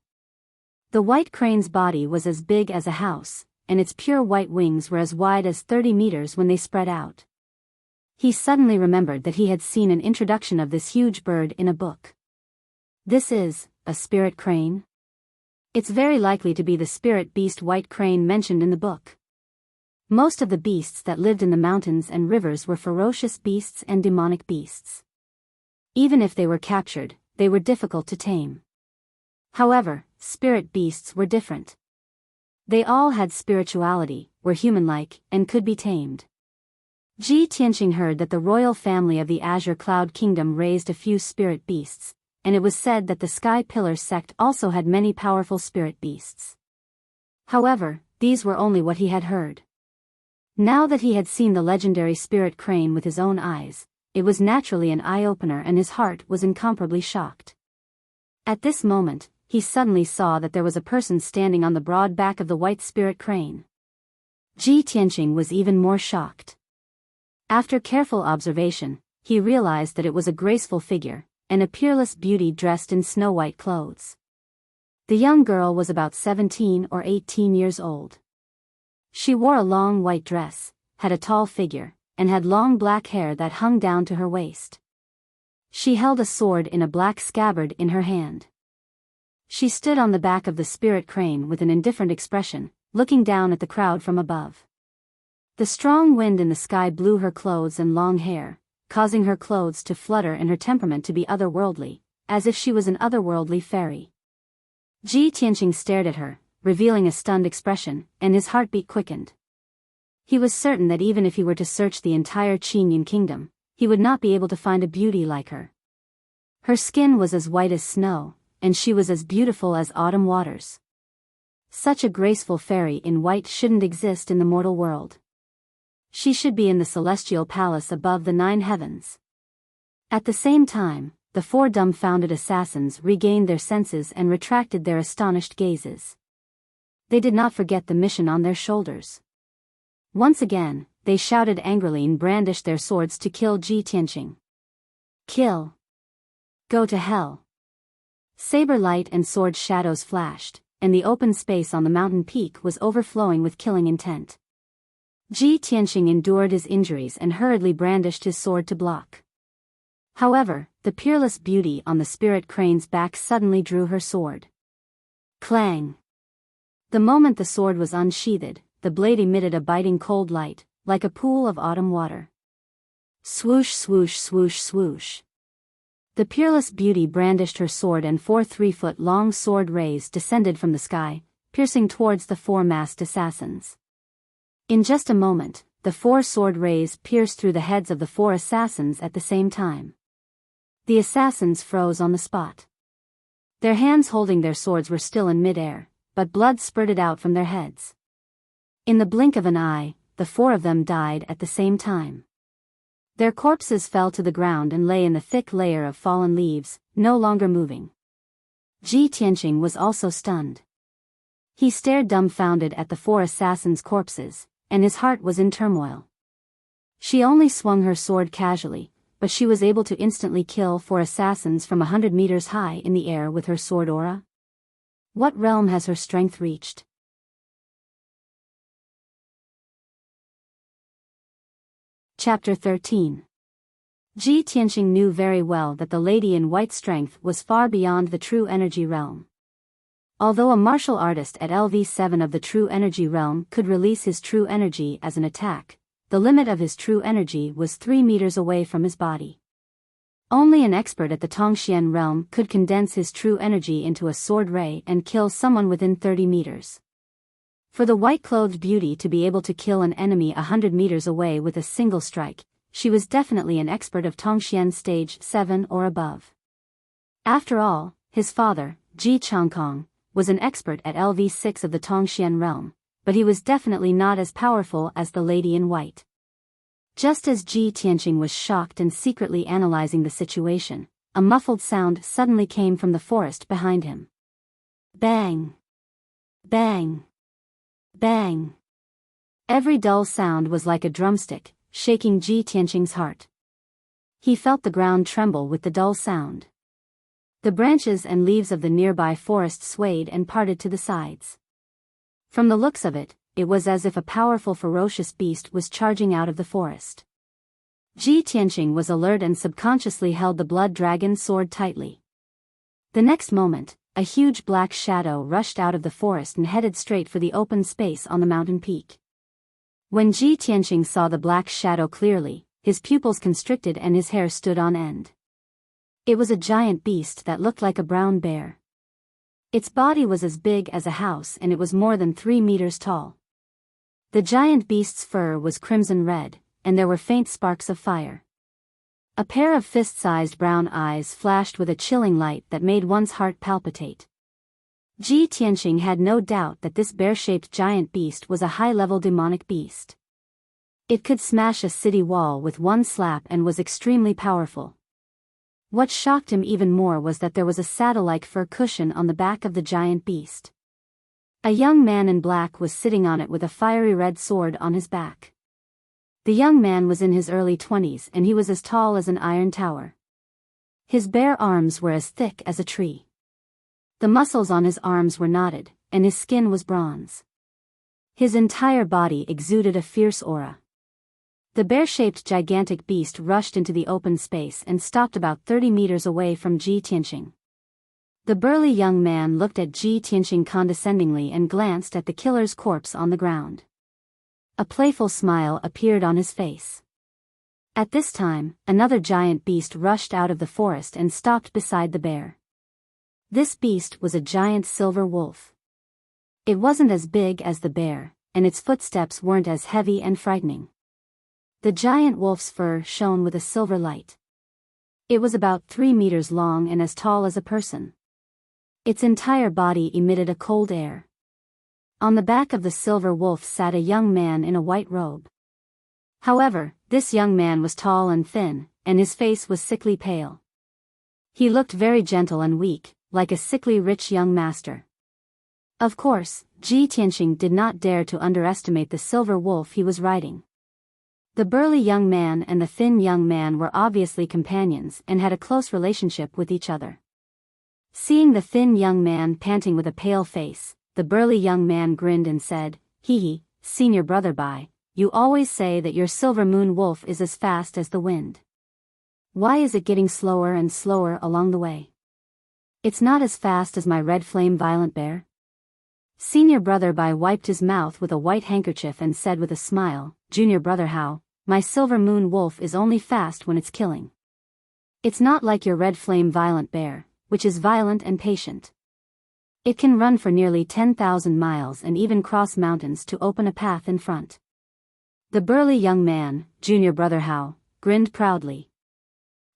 The white crane's body was as big as a house, and its pure white wings were as wide as 30 meters when they spread out. He suddenly remembered that he had seen an introduction of this huge bird in a book. This is a spirit crane? It's very likely to be the spirit beast white crane mentioned in the book. Most of the beasts that lived in the mountains and rivers were ferocious beasts and demonic beasts. Even if they were captured, they were difficult to tame. However, spirit beasts were different. They all had spirituality, were human-like, and could be tamed. Ji Tianqing heard that the royal family of the Azure Cloud Kingdom raised a few spirit beasts, and it was said that the Sky Pillar sect also had many powerful spirit beasts. However, these were only what he had heard. Now that he had seen the legendary spirit crane with his own eyes, it was naturally an eye-opener and his heart was incomparably shocked. At this moment, he suddenly saw that there was a person standing on the broad back of the white spirit crane. Ji Tianqing was even more shocked. After careful observation, he realized that it was a graceful figure, and a peerless beauty dressed in snow-white clothes. The young girl was about 17 or 18 years old. She wore a long white dress, had a tall figure, and had long black hair that hung down to her waist. She held a sword in a black scabbard in her hand. She stood on the back of the spirit crane with an indifferent expression, looking down at the crowd from above. The strong wind in the sky blew her clothes and long hair, causing her clothes to flutter and her temperament to be otherworldly, as if she was an otherworldly fairy. Ji Tianqing stared at her, revealing a stunned expression, and his heartbeat quickened. He was certain that even if he were to search the entire Qingyun kingdom, he would not be able to find a beauty like her. Her skin was as white as snow, and she was as beautiful as autumn waters. Such a graceful fairy in white shouldn't exist in the mortal world. She should be in the celestial palace above the 9 heavens. At the same time, the 4 dumbfounded assassins regained their senses and retracted their astonished gazes. They did not forget the mission on their shoulders. Once again, they shouted angrily and brandished their swords to kill Ji Tianqing. Kill! Go to hell! Saber light and sword shadows flashed, and the open space on the mountain peak was overflowing with killing intent. Ji Tianqing endured his injuries and hurriedly brandished his sword to block. However, the peerless beauty on the spirit crane's back suddenly drew her sword. Clang! The moment the sword was unsheathed, the blade emitted a biting cold light, like a pool of autumn water. Swoosh swoosh swoosh swoosh. The peerless beauty brandished her sword and 4 3-foot-long sword rays descended from the sky, piercing towards the 4 masked assassins. In just a moment, the 4 sword rays pierced through the heads of the 4 assassins at the same time. The assassins froze on the spot. Their hands holding their swords were still in mid-air, but blood spurted out from their heads. In the blink of an eye, the 4 of them died at the same time. Their corpses fell to the ground and lay in the thick layer of fallen leaves, no longer moving. Ji Tianqing was also stunned. He stared dumbfounded at the 4 assassins' corpses, and his heart was in turmoil. She only swung her sword casually, but she was able to instantly kill 4 assassins from 100 meters high in the air with her sword aura. What realm has her strength reached? Chapter 13. Ji Tianqing knew very well that the lady in white strength was far beyond the true energy realm. Although a martial artist at LV7 of the true energy realm could release his true energy as an attack, the limit of his true energy was 3 meters away from his body. Only an expert at the Tongxian realm could condense his true energy into a sword ray and kill someone within 30 meters. For the white-clothed beauty to be able to kill an enemy 100 meters away with a single strike, she was definitely an expert of Tongxian stage 7 or above. After all, his father, Ji Changkong, was an expert at LV6 of the Tongxian realm, but he was definitely not as powerful as the lady in white. Just as Ji Tianqing was shocked and secretly analyzing the situation, a muffled sound suddenly came from the forest behind him. Bang! Bang! Bang! Every dull sound was like a drumstick, shaking Ji Tianqing's heart. He felt the ground tremble with the dull sound. The branches and leaves of the nearby forest swayed and parted to the sides. From the looks of it, it was as if a powerful ferocious beast was charging out of the forest. Ji Tianqing was alert and subconsciously held the blood dragon sword tightly. The next moment, a huge black shadow rushed out of the forest and headed straight for the open space on the mountain peak. When Ji Tianqing saw the black shadow clearly, his pupils constricted and his hair stood on end. It was a giant beast that looked like a brown bear. Its body was as big as a house and it was more than 3 meters tall. The giant beast's fur was crimson red, and there were faint sparks of fire. A pair of fist-sized brown eyes flashed with a chilling light that made one's heart palpitate. Ji Tianqing had no doubt that this bear-shaped giant beast was a high-level demonic beast. It could smash a city wall with one slap and was extremely powerful. What shocked him even more was that there was a saddle-like fur cushion on the back of the giant beast. A young man in black was sitting on it with a fiery red sword on his back. The young man was in his early 20s and he was as tall as an iron tower. His bare arms were as thick as a tree. The muscles on his arms were knotted, and his skin was bronze. His entire body exuded a fierce aura. The bear-shaped gigantic beast rushed into the open space and stopped about 30 meters away from Ji Tianqing. The burly young man looked at Ji Tianqing condescendingly and glanced at the killer's corpse on the ground. A playful smile appeared on his face. At this time, another giant beast rushed out of the forest and stopped beside the bear. This beast was a giant silver wolf. It wasn't as big as the bear, and its footsteps weren't as heavy and frightening. The giant wolf's fur shone with a silver light. It was about 3 meters long and as tall as a person. Its entire body emitted a cold air. On the back of the silver wolf sat a young man in a white robe. However, this young man was tall and thin, and his face was sickly pale. He looked very gentle and weak, like a sickly rich young master. Of course, Ji Tianqing did not dare to underestimate the silver wolf he was riding. The burly young man and the thin young man were obviously companions and had a close relationship with each other. Seeing the thin young man panting with a pale face, the burly young man grinned and said, "Hee hee, senior brother Bai, you always say that your silver moon wolf is as fast as the wind. Why is it getting slower and slower along the way? It's not as fast as my red flame violent bear. Senior brother Bai wiped his mouth with a white handkerchief and said with a smile, Junior brother Hao, my silver moon wolf is only fast when it's killing. It's not like your red flame violent bear, which is violent and patient. It can run for nearly 10,000 miles and even cross mountains to open a path in front. The burly young man, Junior brother Hao, grinned proudly.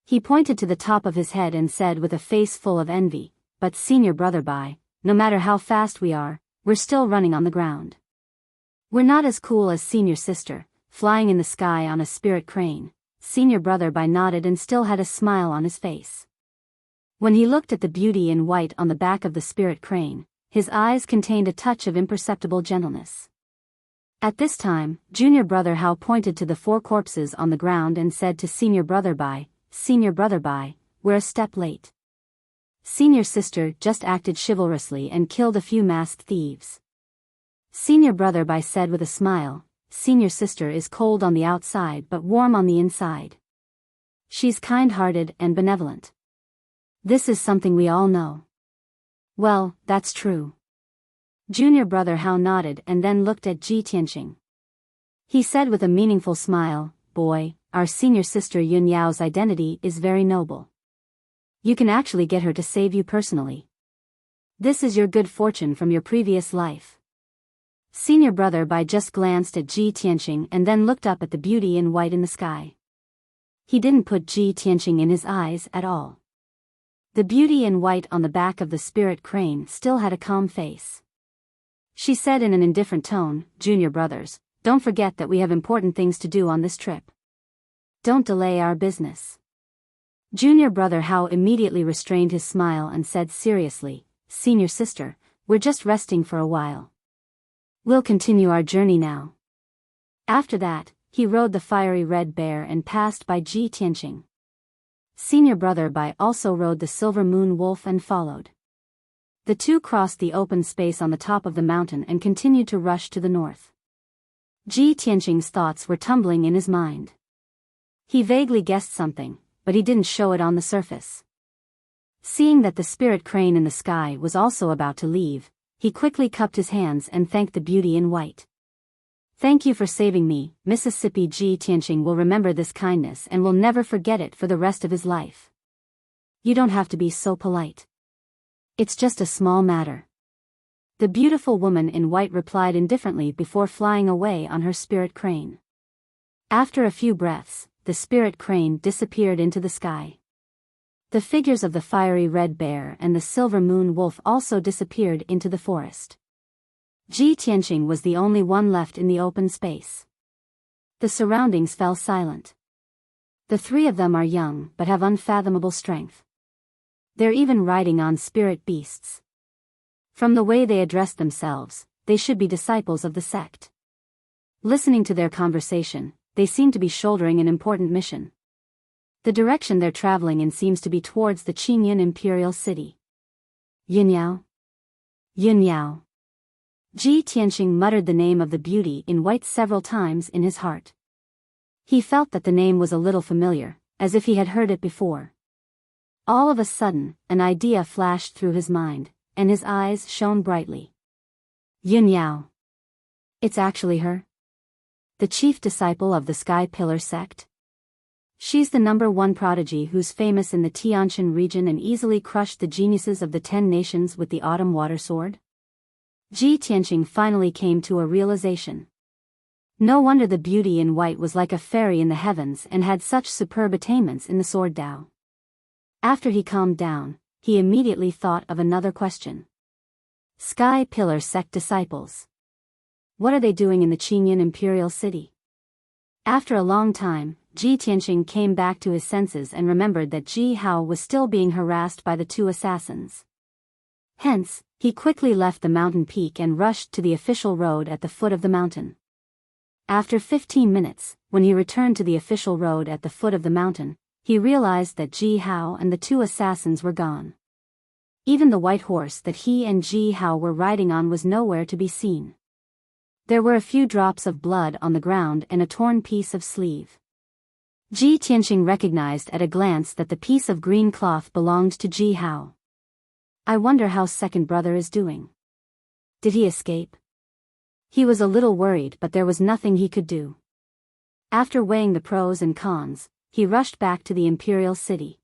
He pointed to the top of his head and said with a face full of envy, but Senior brother Bai, no matter how fast we are, we're still running on the ground. We're not as cool as Senior sister, flying in the sky on a spirit crane. Senior brother Bai nodded and still had a smile on his face. When he looked at the beauty in white on the back of the spirit crane, his eyes contained a touch of imperceptible gentleness. At this time, Junior brother Hao pointed to the 4 corpses on the ground and said to Senior brother Bai, Senior brother Bai, we're a step late. Senior sister just acted chivalrously and killed a few masked thieves. Senior brother Bai said with a smile, Senior sister is cold on the outside but warm on the inside. She's kind-hearted and benevolent. This is something we all know. Well, that's true. Junior brother Hao nodded and then looked at Ji Tianqing. He said with a meaningful smile, boy, our senior sister Yun Yao's identity is very noble. You can actually get her to save you personally. This is your good fortune from your previous life. Senior brother Bai just glanced at Ji Tianqing and then looked up at the beauty in white in the sky. He didn't put Ji Tianqing in his eyes at all. The beauty in white on the back of the spirit crane still had a calm face. She said in an indifferent tone, Junior brothers, don't forget that we have important things to do on this trip. Don't delay our business. Junior brother Hao immediately restrained his smile and said seriously, Senior sister, we're just resting for a while. We'll continue our journey now. After that, he rode the fiery red bear and passed by Ji Tianqing. Senior brother Bai also rode the silver moon wolf and followed. The two crossed the open space on the top of the mountain and continued to rush to the north. Ji Tianqing's thoughts were tumbling in his mind. He vaguely guessed something, but he didn't show it on the surface. Seeing that the spirit crane in the sky was also about to leave, he quickly cupped his hands and thanked the beauty in white. Thank you for saving me, Mississippi. Ji Tianqing will remember this kindness and will never forget it for the rest of his life. You don't have to be so polite. It's just a small matter. The beautiful woman in white replied indifferently before flying away on her spirit crane. After a few breaths, the spirit crane disappeared into the sky. The figures of the fiery red bear and the silver moon wolf also disappeared into the forest. Ji Tianqing was the only one left in the open space. The surroundings fell silent. The 3 of them are young but have unfathomable strength. They're even riding on spirit beasts. From the way they address themselves, they should be disciples of the sect. Listening to their conversation, they seem to be shouldering an important mission. The direction they're traveling in seems to be towards the Qingyun imperial city. Yunyao? Yunyao. Ji Tianqing muttered the name of the beauty in white several times in his heart. He felt that the name was a little familiar, as if he had heard it before. All of a sudden, an idea flashed through his mind, and his eyes shone brightly. Yunyao. It's actually her? The chief disciple of the Sky Pillar sect? She's the #1 prodigy who's famous in the Tianshan region and easily crushed the geniuses of the 10 nations with the autumn water sword? Ji Tianqing finally came to a realization. No wonder the beauty in white was like a fairy in the heavens and had such superb attainments in the sword Dao. After he calmed down, he immediately thought of another question. Sky Pillar sect disciples. What are they doing in the Qingyun imperial city? After a long time, Ji Tianqing came back to his senses and remembered that Ji Hao was still being harassed by the 2 assassins. Hence, he quickly left the mountain peak and rushed to the official road at the foot of the mountain. After 15 minutes, when he returned to the official road at the foot of the mountain, he realized that Ji Hao and the 2 assassins were gone. Even the white horse that he and Ji Hao were riding on was nowhere to be seen. There were a few drops of blood on the ground and a torn piece of sleeve. Ji Tianqing recognized at a glance that the piece of green cloth belonged to Ji Hao. I wonder how second brother is doing. Did he escape? He was a little worried, but there was nothing he could do. After weighing the pros and cons, he rushed back to the imperial city.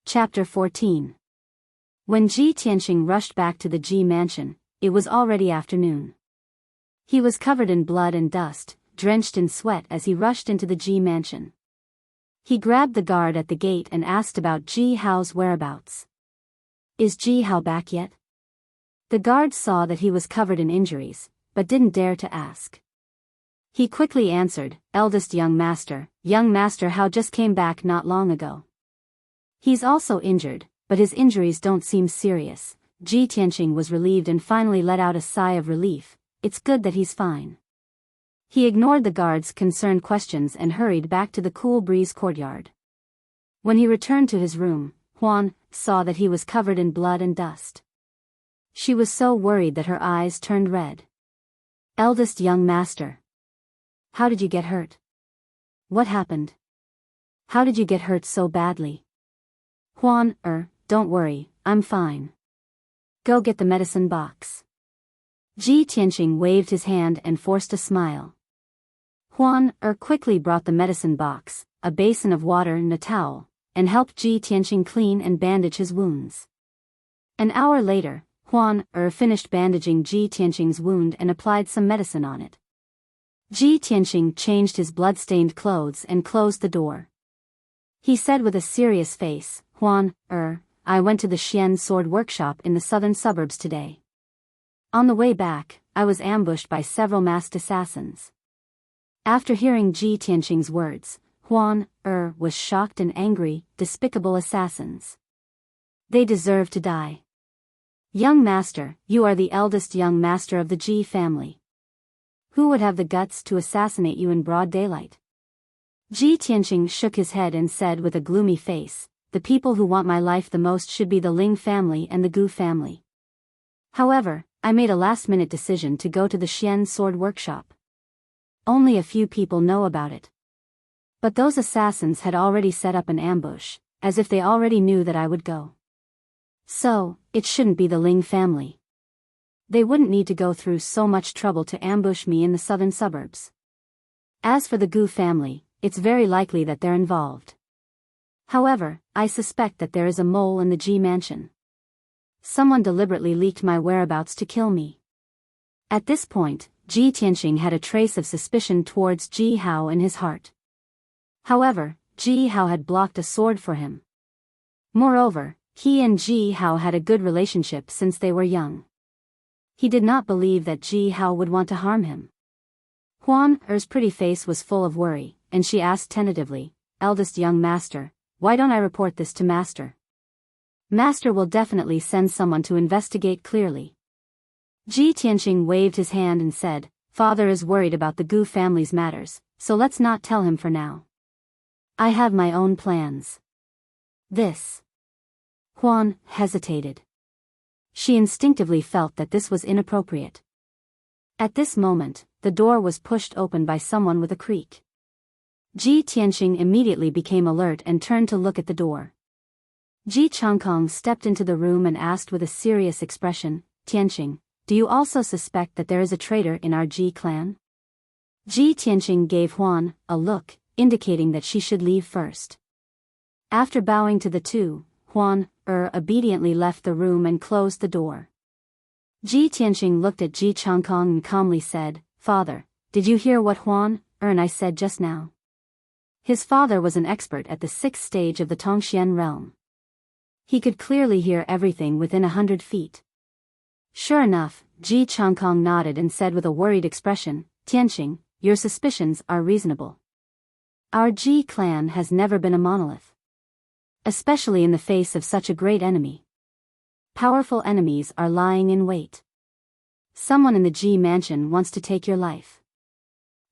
Chapter 14. When Ji Tianqing rushed back to the Ji mansion, it was already afternoon. He was covered in blood and dust, drenched in sweat as he rushed into the Ji mansion. He grabbed the guard at the gate and asked about Ji Hao's whereabouts. Is Ji Hao back yet? The guard saw that he was covered in injuries, but didn't dare to ask. He quickly answered, Eldest young master Hao just came back not long ago. He's also injured, but his injuries don't seem serious. Ji Tianqing was relieved and finally let out a sigh of relief. It's good that he's fine. He ignored the guard's concerned questions and hurried back to the cool breeze courtyard. When he returned to his room, Huan saw that he was covered in blood and dust. She was so worried that her eyes turned red. Eldest young master. How did you get hurt? What happened? How did you get hurt so badly? Huan, don't worry, I'm fine. Go get the medicine box. Ji Tianqing waved his hand and forced a smile. Huan quickly brought the medicine box, a basin of water and a towel, and helped Ji Tianqing clean and bandage his wounds. An hour later, Huan finished bandaging Ji Tianqing's wound and applied some medicine on it. Ji Tianqing changed his blood-stained clothes and closed the door. He said with a serious face, Huan, I went to the Xian sword workshop in the southern suburbs today. On the way back, I was ambushed by several masked assassins. After hearing Ji Tianqing's words, Huan was shocked and angry. Despicable assassins. They deserve to die. Young master, you are the eldest young master of the Ji family. Who would have the guts to assassinate you in broad daylight? Ji Tianqing shook his head and said with a gloomy face, the people who want my life the most should be the Ling family and the Gu family. However, I made a last-minute decision to go to the Xian sword workshop. Only a few people know about it. But those assassins had already set up an ambush, as if they already knew that I would go. So, it shouldn't be the Ling family. They wouldn't need to go through so much trouble to ambush me in the southern suburbs. As for the Gu family, it's very likely that they're involved. However, I suspect that there is a mole in the Ji mansion. Someone deliberately leaked my whereabouts to kill me. At this point, Ji Tianqing had a trace of suspicion towards Ji Hao in his heart. However, Ji Hao had blocked a sword for him. Moreover, he and Ji Hao had a good relationship since they were young. He did not believe that Ji Hao would want to harm him. Huan's pretty face was full of worry, and she asked tentatively, Eldest young master, why don't I report this to master? Master will definitely send someone to investigate clearly. Ji Tianqing waved his hand and said, Father is worried about the Gu family's matters, so let's not tell him for now. I have my own plans. This. Huan hesitated. She instinctively felt that this was inappropriate. At this moment, the door was pushed open by someone with a creak. Ji Tianqing immediately became alert and turned to look at the door. Ji Changkong stepped into the room and asked with a serious expression, Tianqing, do you also suspect that there is a traitor in our Ji clan? Ji Tianqing gave Huan a look, indicating that she should leave first. After bowing to the two, Huan obediently left the room and closed the door. Ji Tianqing looked at Ji Changkong and calmly said, Father, did you hear what Huan and I said just now? His father was an expert at the 6th stage of the Tongxian realm. He could clearly hear everything within 100 feet. Sure enough, Ji Changkong nodded and said with a worried expression, Tianqing, your suspicions are reasonable. Our Ji clan has never been a monolith. Especially in the face of such a great enemy. Powerful enemies are lying in wait. Someone in the Ji mansion wants to take your life.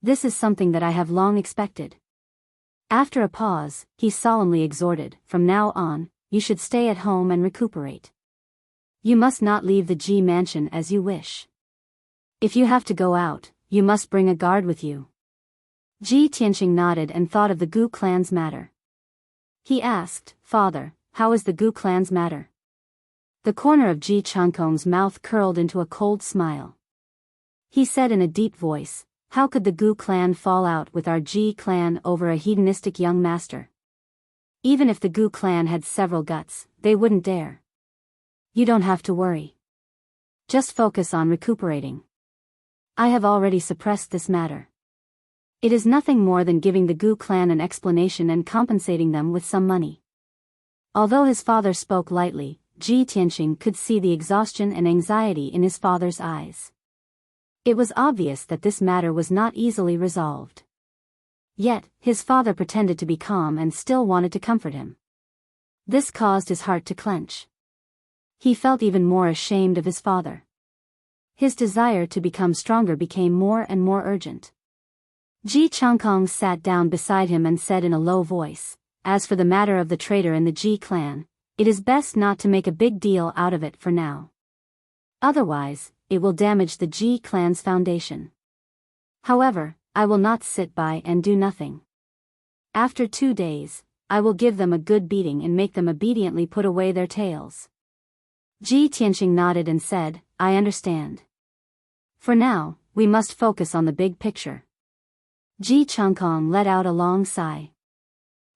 This is something that I have long expected. After a pause, he solemnly exhorted, from now on, you should stay at home and recuperate. You must not leave the Ji mansion as you wish. If you have to go out, you must bring a guard with you. Ji Tianqing nodded and thought of the Gu clan's matter. He asked, Father, how is the Gu clan's matter? The corner of Ji Changkong's mouth curled into a cold smile. He said in a deep voice, how could the Gu clan fall out with our Ji clan over a hedonistic young master? Even if the Gu clan had several guts, they wouldn't dare. You don't have to worry. Just focus on recuperating. I have already suppressed this matter. It is nothing more than giving the Gu clan an explanation and compensating them with some money. Although his father spoke lightly, Ji Tianqing could see the exhaustion and anxiety in his father's eyes. It was obvious that this matter was not easily resolved. Yet, his father pretended to be calm and still wanted to comfort him. This caused his heart to clench. He felt even more ashamed of his father. His desire to become stronger became more and more urgent. Ji Changkong sat down beside him and said in a low voice, as for the matter of the traitor in the Ji clan, it is best not to make a big deal out of it for now. Otherwise, it will damage the Ji clan's foundation. However, I will not sit by and do nothing. After 2 days, I will give them a good beating and make them obediently put away their tails. Ji Tianqing nodded and said, I understand. For now, we must focus on the big picture. Ji Changkong let out a long sigh.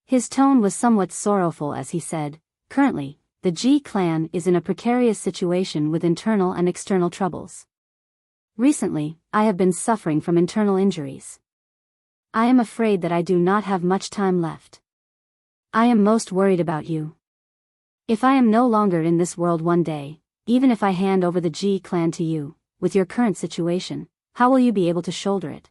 His tone was somewhat sorrowful as he said, currently, the Ji clan is in a precarious situation with internal and external troubles. Recently, I have been suffering from internal injuries. I am afraid that I do not have much time left. I am most worried about you. If I am no longer in this world one day, even if I hand over the Ji clan to you, with your current situation, how will you be able to shoulder it?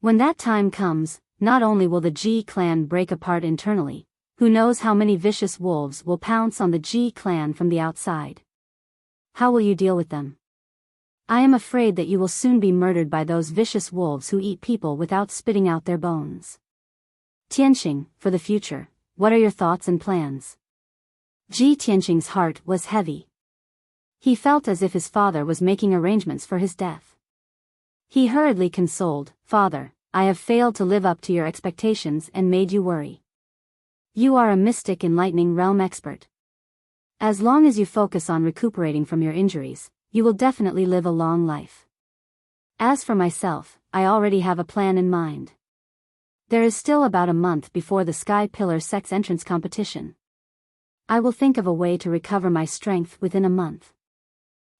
When that time comes, not only will the Ji clan break apart internally, who knows how many vicious wolves will pounce on the Ji clan from the outside. How will you deal with them? I am afraid that you will soon be murdered by those vicious wolves who eat people without spitting out their bones. Tianqing, for the future, what are your thoughts and plans? Ji Tianqing's heart was heavy. He felt as if his father was making arrangements for his death. He hurriedly consoled, Father, I have failed to live up to your expectations and made you worry. You are a mystic enlightening realm expert. As long as you focus on recuperating from your injuries, you will definitely live a long life. As for myself, I already have a plan in mind. There is still about a month before the Sky Pillar Sect's entrance competition. I will think of a way to recover my strength within a month.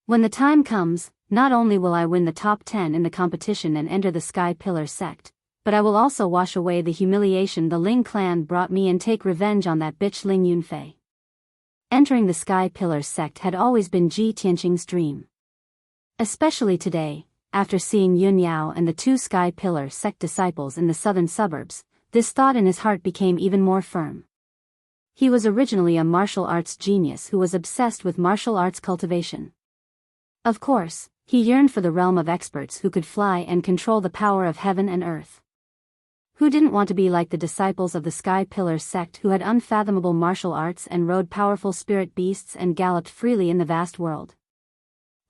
When the time comes, not only will I win the top 10 in the competition and enter the Sky Pillar Sect, but I will also wash away the humiliation the Ling clan brought me and take revenge on that bitch Ling Yunfei. Entering the Sky Pillar Sect had always been Ji Tianqing's dream. Especially today, after seeing Yun Yao and the 2 Sky Pillar Sect disciples in the southern suburbs, this thought in his heart became even more firm. He was originally a martial arts genius who was obsessed with martial arts cultivation. Of course, he yearned for the realm of experts who could fly and control the power of heaven and earth. Who didn't want to be like the disciples of the Sky Pillar Sect who had unfathomable martial arts and rode powerful spirit beasts and galloped freely in the vast world?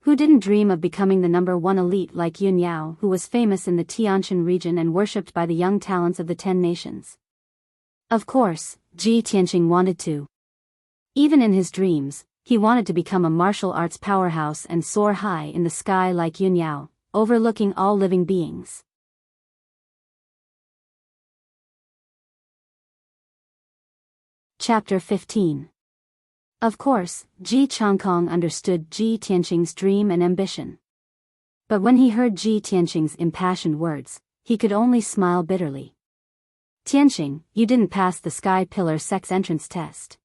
Who didn't dream of becoming the #1 elite like Yun Yao, who was famous in the Tianshan region and worshipped by the young talents of the 10 nations? Of course, Ji Tianqing wanted to. Even in his dreams, he wanted to become a martial arts powerhouse and soar high in the sky like Yun Yao, overlooking all living beings. Chapter 15. Of course, Ji Changkong understood Ji Tianqing's dream and ambition. But when he heard Ji Tianqing's impassioned words, he could only smile bitterly. Tianqing, you didn't pass the Sky Pillar Sect's entrance test.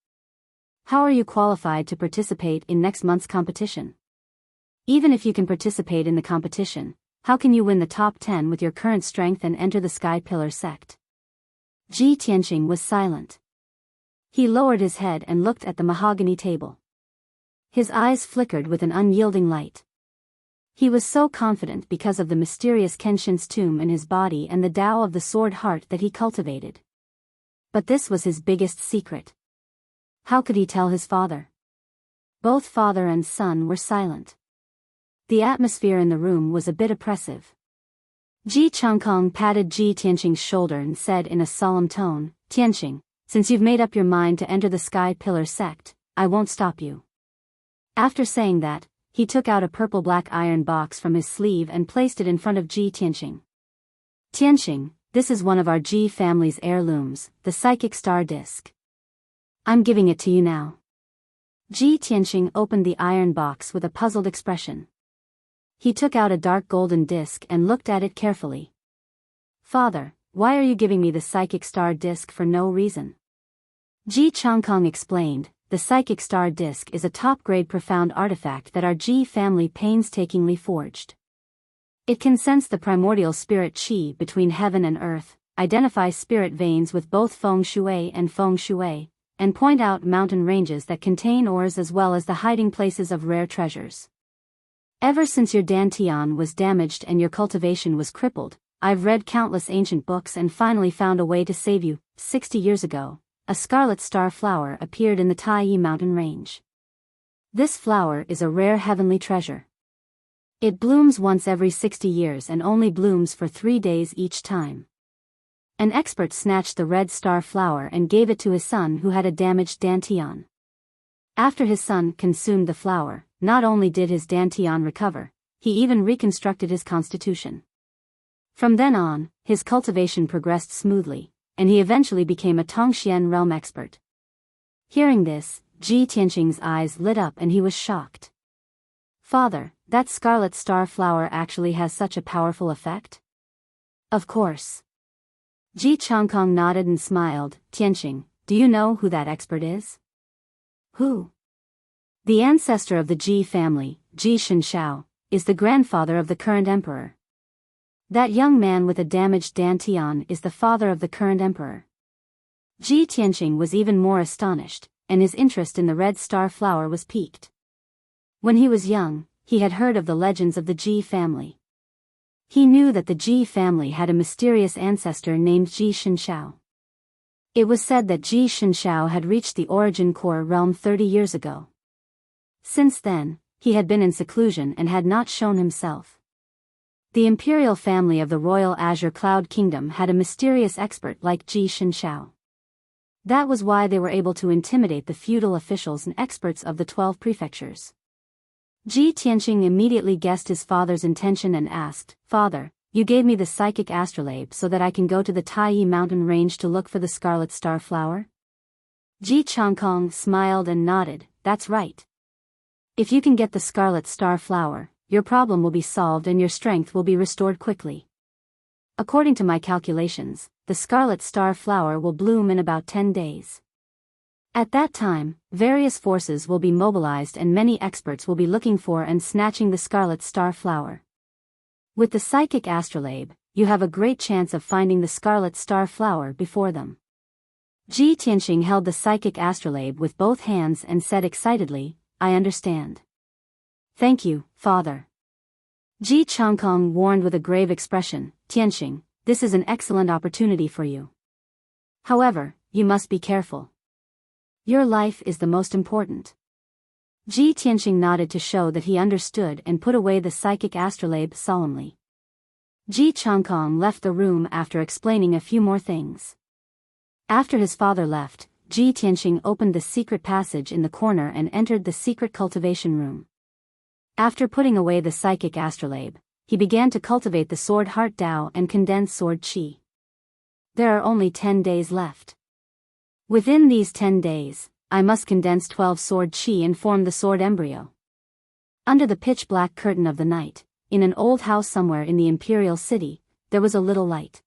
How are you qualified to participate in next month's competition? Even if you can participate in the competition, how can you win the top 10 with your current strength and enter the Sky Pillar Sect? Ji Tianqing was silent. He lowered his head and looked at the mahogany table. His eyes flickered with an unyielding light. He was so confident because of the mysterious Kenshin's tomb in his body and the Tao of the sword heart that he cultivated. But this was his biggest secret. How could he tell his father? Both father and son were silent. The atmosphere in the room was a bit oppressive. Ji Changkong patted Ji Tianqing's shoulder and said in a solemn tone, "Tianqing, since you've made up your mind to enter the Sky Pillar sect, I won't stop you." After saying that, he took out a purple-black iron box from his sleeve and placed it in front of Ji Tianqing. "Tianqing, this is one of our Ji family's heirlooms, the Psychic Star Disc. I'm giving it to you now." Ji Tianqing opened the iron box with a puzzled expression. He took out a dark golden disc and looked at it carefully. "Father, why are you giving me the Psychic Star Disc for no reason?" Ji Changkong explained, "The Psychic Star Disc is a top-grade profound artifact that our Ji family painstakingly forged. It can sense the primordial spirit qi between heaven and earth, identify spirit veins with both feng shui and feng shui, and point out mountain ranges that contain ores as well as the hiding places of rare treasures. Ever since your dantian was damaged and your cultivation was crippled, I've read countless ancient books and finally found a way to save you. 60 years ago, a scarlet star flower appeared in the Taiyi mountain range. This flower is a rare heavenly treasure. It blooms once every 60 years and only blooms for 3 days each time." An expert snatched the red star flower and gave it to his son who had a damaged dantian. After his son consumed the flower, not only did his dantian recover, he even reconstructed his constitution. From then on, his cultivation progressed smoothly, and he eventually became a Tongxian realm expert. Hearing this, Ji Tianqing's eyes lit up and he was shocked. "Father, that scarlet star flower actually has such a powerful effect?" "Of course." Ji Changkong nodded and smiled. "Tianqing, do you know who that expert is?" "Who?" "The ancestor of the Ji family, Ji Shenshao, is the grandfather of the current emperor. That young man with a damaged dantian is the father of the current emperor." Ji Tianqing was even more astonished, and his interest in the red star flower was piqued. When he was young, he had heard of the legends of the Ji family. He knew that the Ji family had a mysterious ancestor named Ji Shenshao. It was said that Ji Shenshao had reached the origin core realm 30 years ago. Since then, he had been in seclusion and had not shown himself. The imperial family of the Royal Azure Cloud Kingdom had a mysterious expert like Ji Shenshao. That was why they were able to intimidate the feudal officials and experts of the 12 prefectures. Ji Tianqing immediately guessed his father's intention and asked, "Father, you gave me the psychic astrolabe so that I can go to the Taiyi mountain range to look for the scarlet star flower?" Ji Changkong smiled and nodded, "That's right. If you can get the scarlet star flower, your problem will be solved and your strength will be restored quickly. According to my calculations, the scarlet star flower will bloom in about 10 days. At that time, various forces will be mobilized and many experts will be looking for and snatching the scarlet star flower. With the psychic astrolabe, you have a great chance of finding the scarlet star flower before them." Ji Tianqing held the psychic astrolabe with both hands and said excitedly, "I understand. Thank you, Father." Ji Changkong warned with a grave expression, "Tianqing, this is an excellent opportunity for you. However, you must be careful. Your life is the most important." Ji Tianqing nodded to show that he understood and put away the psychic astrolabe solemnly. Ji Changkong left the room after explaining a few more things. After his father left, Ji Tianqing opened the secret passage in the corner and entered the secret cultivation room. After putting away the psychic astrolabe, he began to cultivate the sword heart Dao and condense sword qi. There are only 10 days left. Within these 10 days, I must condense 12 sword qi and form the sword embryo. Under the pitch-black curtain of the night, in an old house somewhere in the imperial city, there was a little light.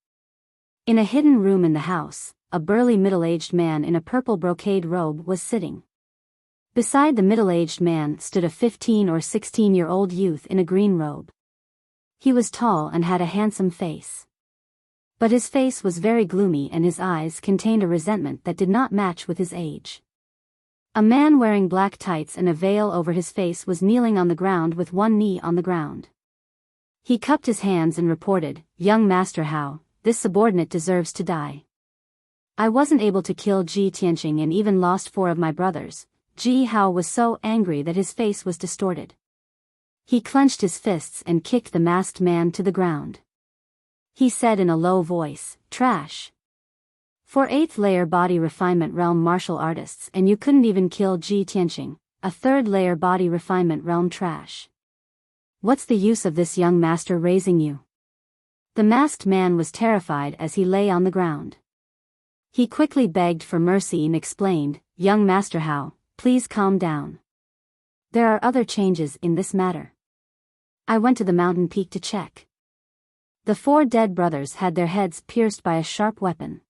In a hidden room in the house, a burly middle-aged man in a purple brocade robe was sitting. Beside the middle-aged man stood a 15 or 16-year-old youth in a green robe. He was tall and had a handsome face. But his face was very gloomy and his eyes contained a resentment that did not match with his age. A man wearing black tights and a veil over his face was kneeling on the ground with one knee on the ground. He cupped his hands and reported, "Young Master Hao, this subordinate deserves to die. I wasn't able to kill Ji Tianqing and even lost 4 of my brothers." Ji Hao was so angry that his face was distorted. He clenched his fists and kicked the masked man to the ground. He said in a low voice, "Trash. For 8th layer body refinement realm martial artists, and you couldn't even kill Ji Tianqing, a 3rd layer body refinement realm trash. What's the use of this young master raising you?" The masked man was terrified as he lay on the ground. He quickly begged for mercy and explained, "Young master Hao, please calm down. There are other changes in this matter. I went to the mountain peak to check. The 4 dead brothers had their heads pierced by a sharp weapon.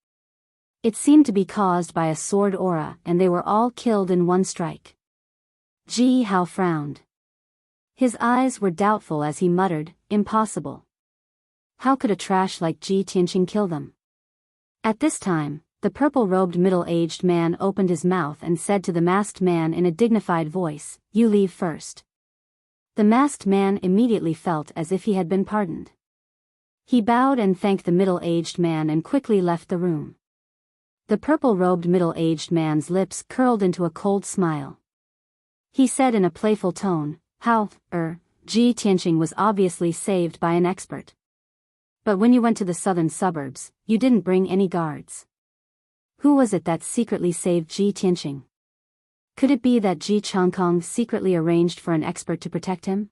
It seemed to be caused by a sword aura, and they were all killed in one strike." Ji Hao frowned. His eyes were doubtful as he muttered, "Impossible. How could a trash like Ji Tianqing kill them?" At this time, the purple-robed middle-aged man opened his mouth and said to the masked man in a dignified voice, "You leave first." The masked man immediately felt as if he had been pardoned. He bowed and thanked the middle-aged man and quickly left the room. The purple-robed middle-aged man's lips curled into a cold smile. He said in a playful tone, "How, Ji Tianqing was obviously saved by an expert. But when you went to the southern suburbs, you didn't bring any guards. Who was it that secretly saved Ji Tianqing? Could it be that Ji Changkong secretly arranged for an expert to protect him?"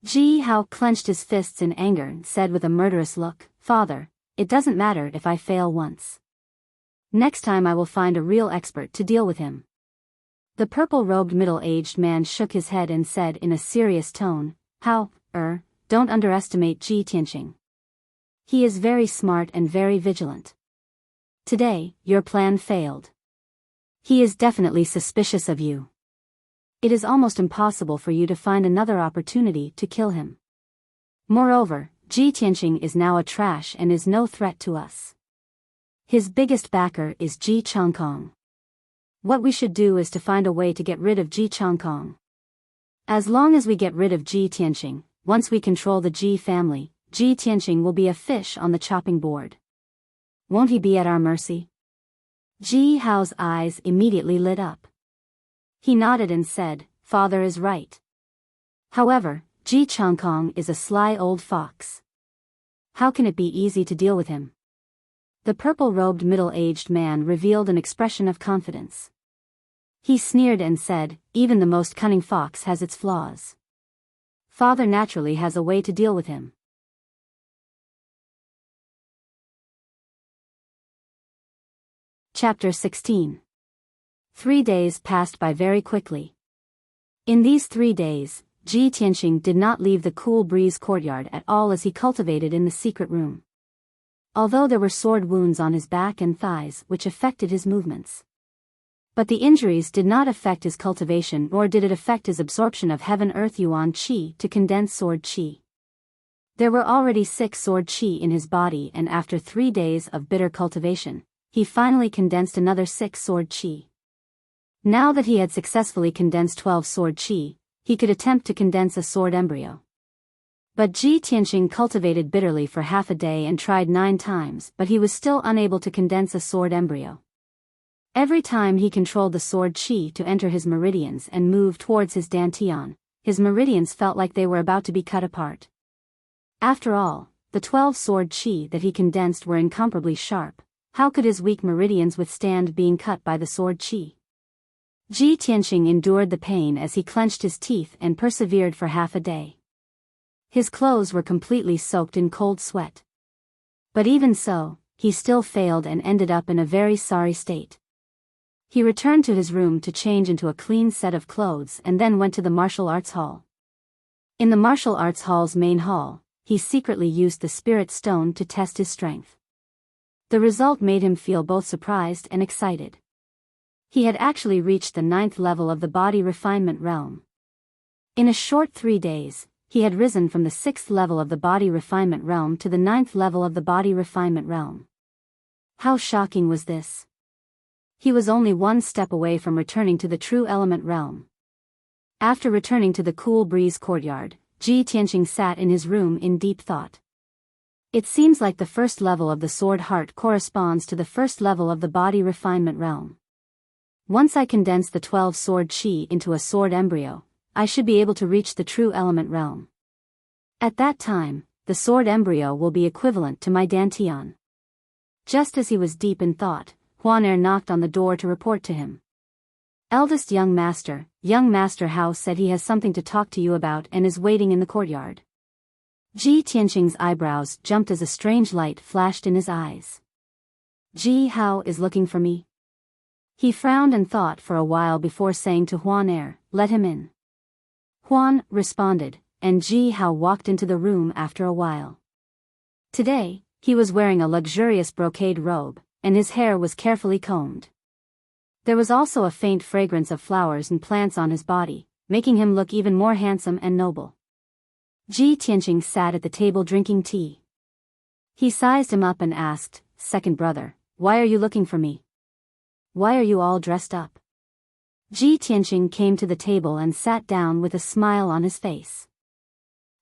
Ji Hao clenched his fists in anger and said with a murderous look, "Father, it doesn't matter if I fail once. Next time I will find a real expert to deal with him." The purple-robed middle-aged man shook his head and said in a serious tone, "Hao, don't underestimate Ji Tianqing. He is very smart and very vigilant. Today, your plan failed. He is definitely suspicious of you. It is almost impossible for you to find another opportunity to kill him. Moreover, Ji Tianqing is now a trash and is no threat to us. His biggest backer is Ji Changkong. What we should do is to find a way to get rid of Ji Changkong. As long as we get rid of Ji Tianqing, once we control the Ji family, Ji Tianqing will be a fish on the chopping board. Won't he be at our mercy?" Ji Hao's eyes immediately lit up. He nodded and said, "Father is right. However, Ji Changkong is a sly old fox. How can it be easy to deal with him?" The purple-robed middle-aged man revealed an expression of confidence. He sneered and said, "Even the most cunning fox has its flaws. Father naturally has a way to deal with him." Chapter 16. 3 days passed by very quickly. In these 3 days, Ji Tianqing did not leave the cool breeze courtyard at all as he cultivated in the secret room. Although there were sword wounds on his back and thighs which affected his movements. But the injuries did not affect his cultivation, nor did it affect his absorption of heaven-earth yuan qi to condense sword qi. There were already 6 sword qi in his body, and after 3 days of bitter cultivation, he finally condensed another 6 sword qi. Now that he had successfully condensed 12 sword qi, he could attempt to condense a sword embryo. But Ji Tianqing cultivated bitterly for half a day and tried 9 times, but he was still unable to condense a sword embryo. Every time he controlled the sword qi to enter his meridians and move towards his dantian, his meridians felt like they were about to be cut apart. After all, the 12 sword qi that he condensed were incomparably sharp. How could his weak meridians withstand being cut by the sword qi? Ji Tianqing endured the pain as he clenched his teeth and persevered for half a day. His clothes were completely soaked in cold sweat. But even so, he still failed and ended up in a very sorry state. He returned to his room to change into a clean set of clothes and then went to the martial arts hall. In the martial arts hall's main hall, he secretly used the spirit stone to test his strength. The result made him feel both surprised and excited. He had actually reached the 9th level of the body refinement realm. In a short 3 days, he had risen from the 6th level of the body refinement realm to the 9th level of the body refinement realm. How shocking was this? He was only 1 step away from returning to the true element realm. After returning to the cool breeze courtyard, Ji Tianqing sat in his room in deep thought. It seems like the 1st level of the sword heart corresponds to the 1st level of the body refinement realm. Once I condense the 12 sword qi into a sword embryo, I should be able to reach the true element realm. At that time, the sword embryo will be equivalent to my dantian. Just as he was deep in thought, Huan knocked on the door to report to him. Eldest young master Hao said he has something to talk to you about and is waiting in the courtyard. Ji Tianqing's eyebrows jumped as a strange light flashed in his eyes. Ji Hao is looking for me? He frowned and thought for a while before saying to Huan, let him in. Huan responded, and Ji Hao walked into the room after a while. Today, he was wearing a luxurious brocade robe, and his hair was carefully combed. There was also a faint fragrance of flowers and plants on his body, making him look even more handsome and noble. Ji Tianqing sat at the table drinking tea. He sized him up and asked, "Second brother, why are you looking for me? Why are you all dressed up?" Ji Tianqing came to the table and sat down with a smile on his face.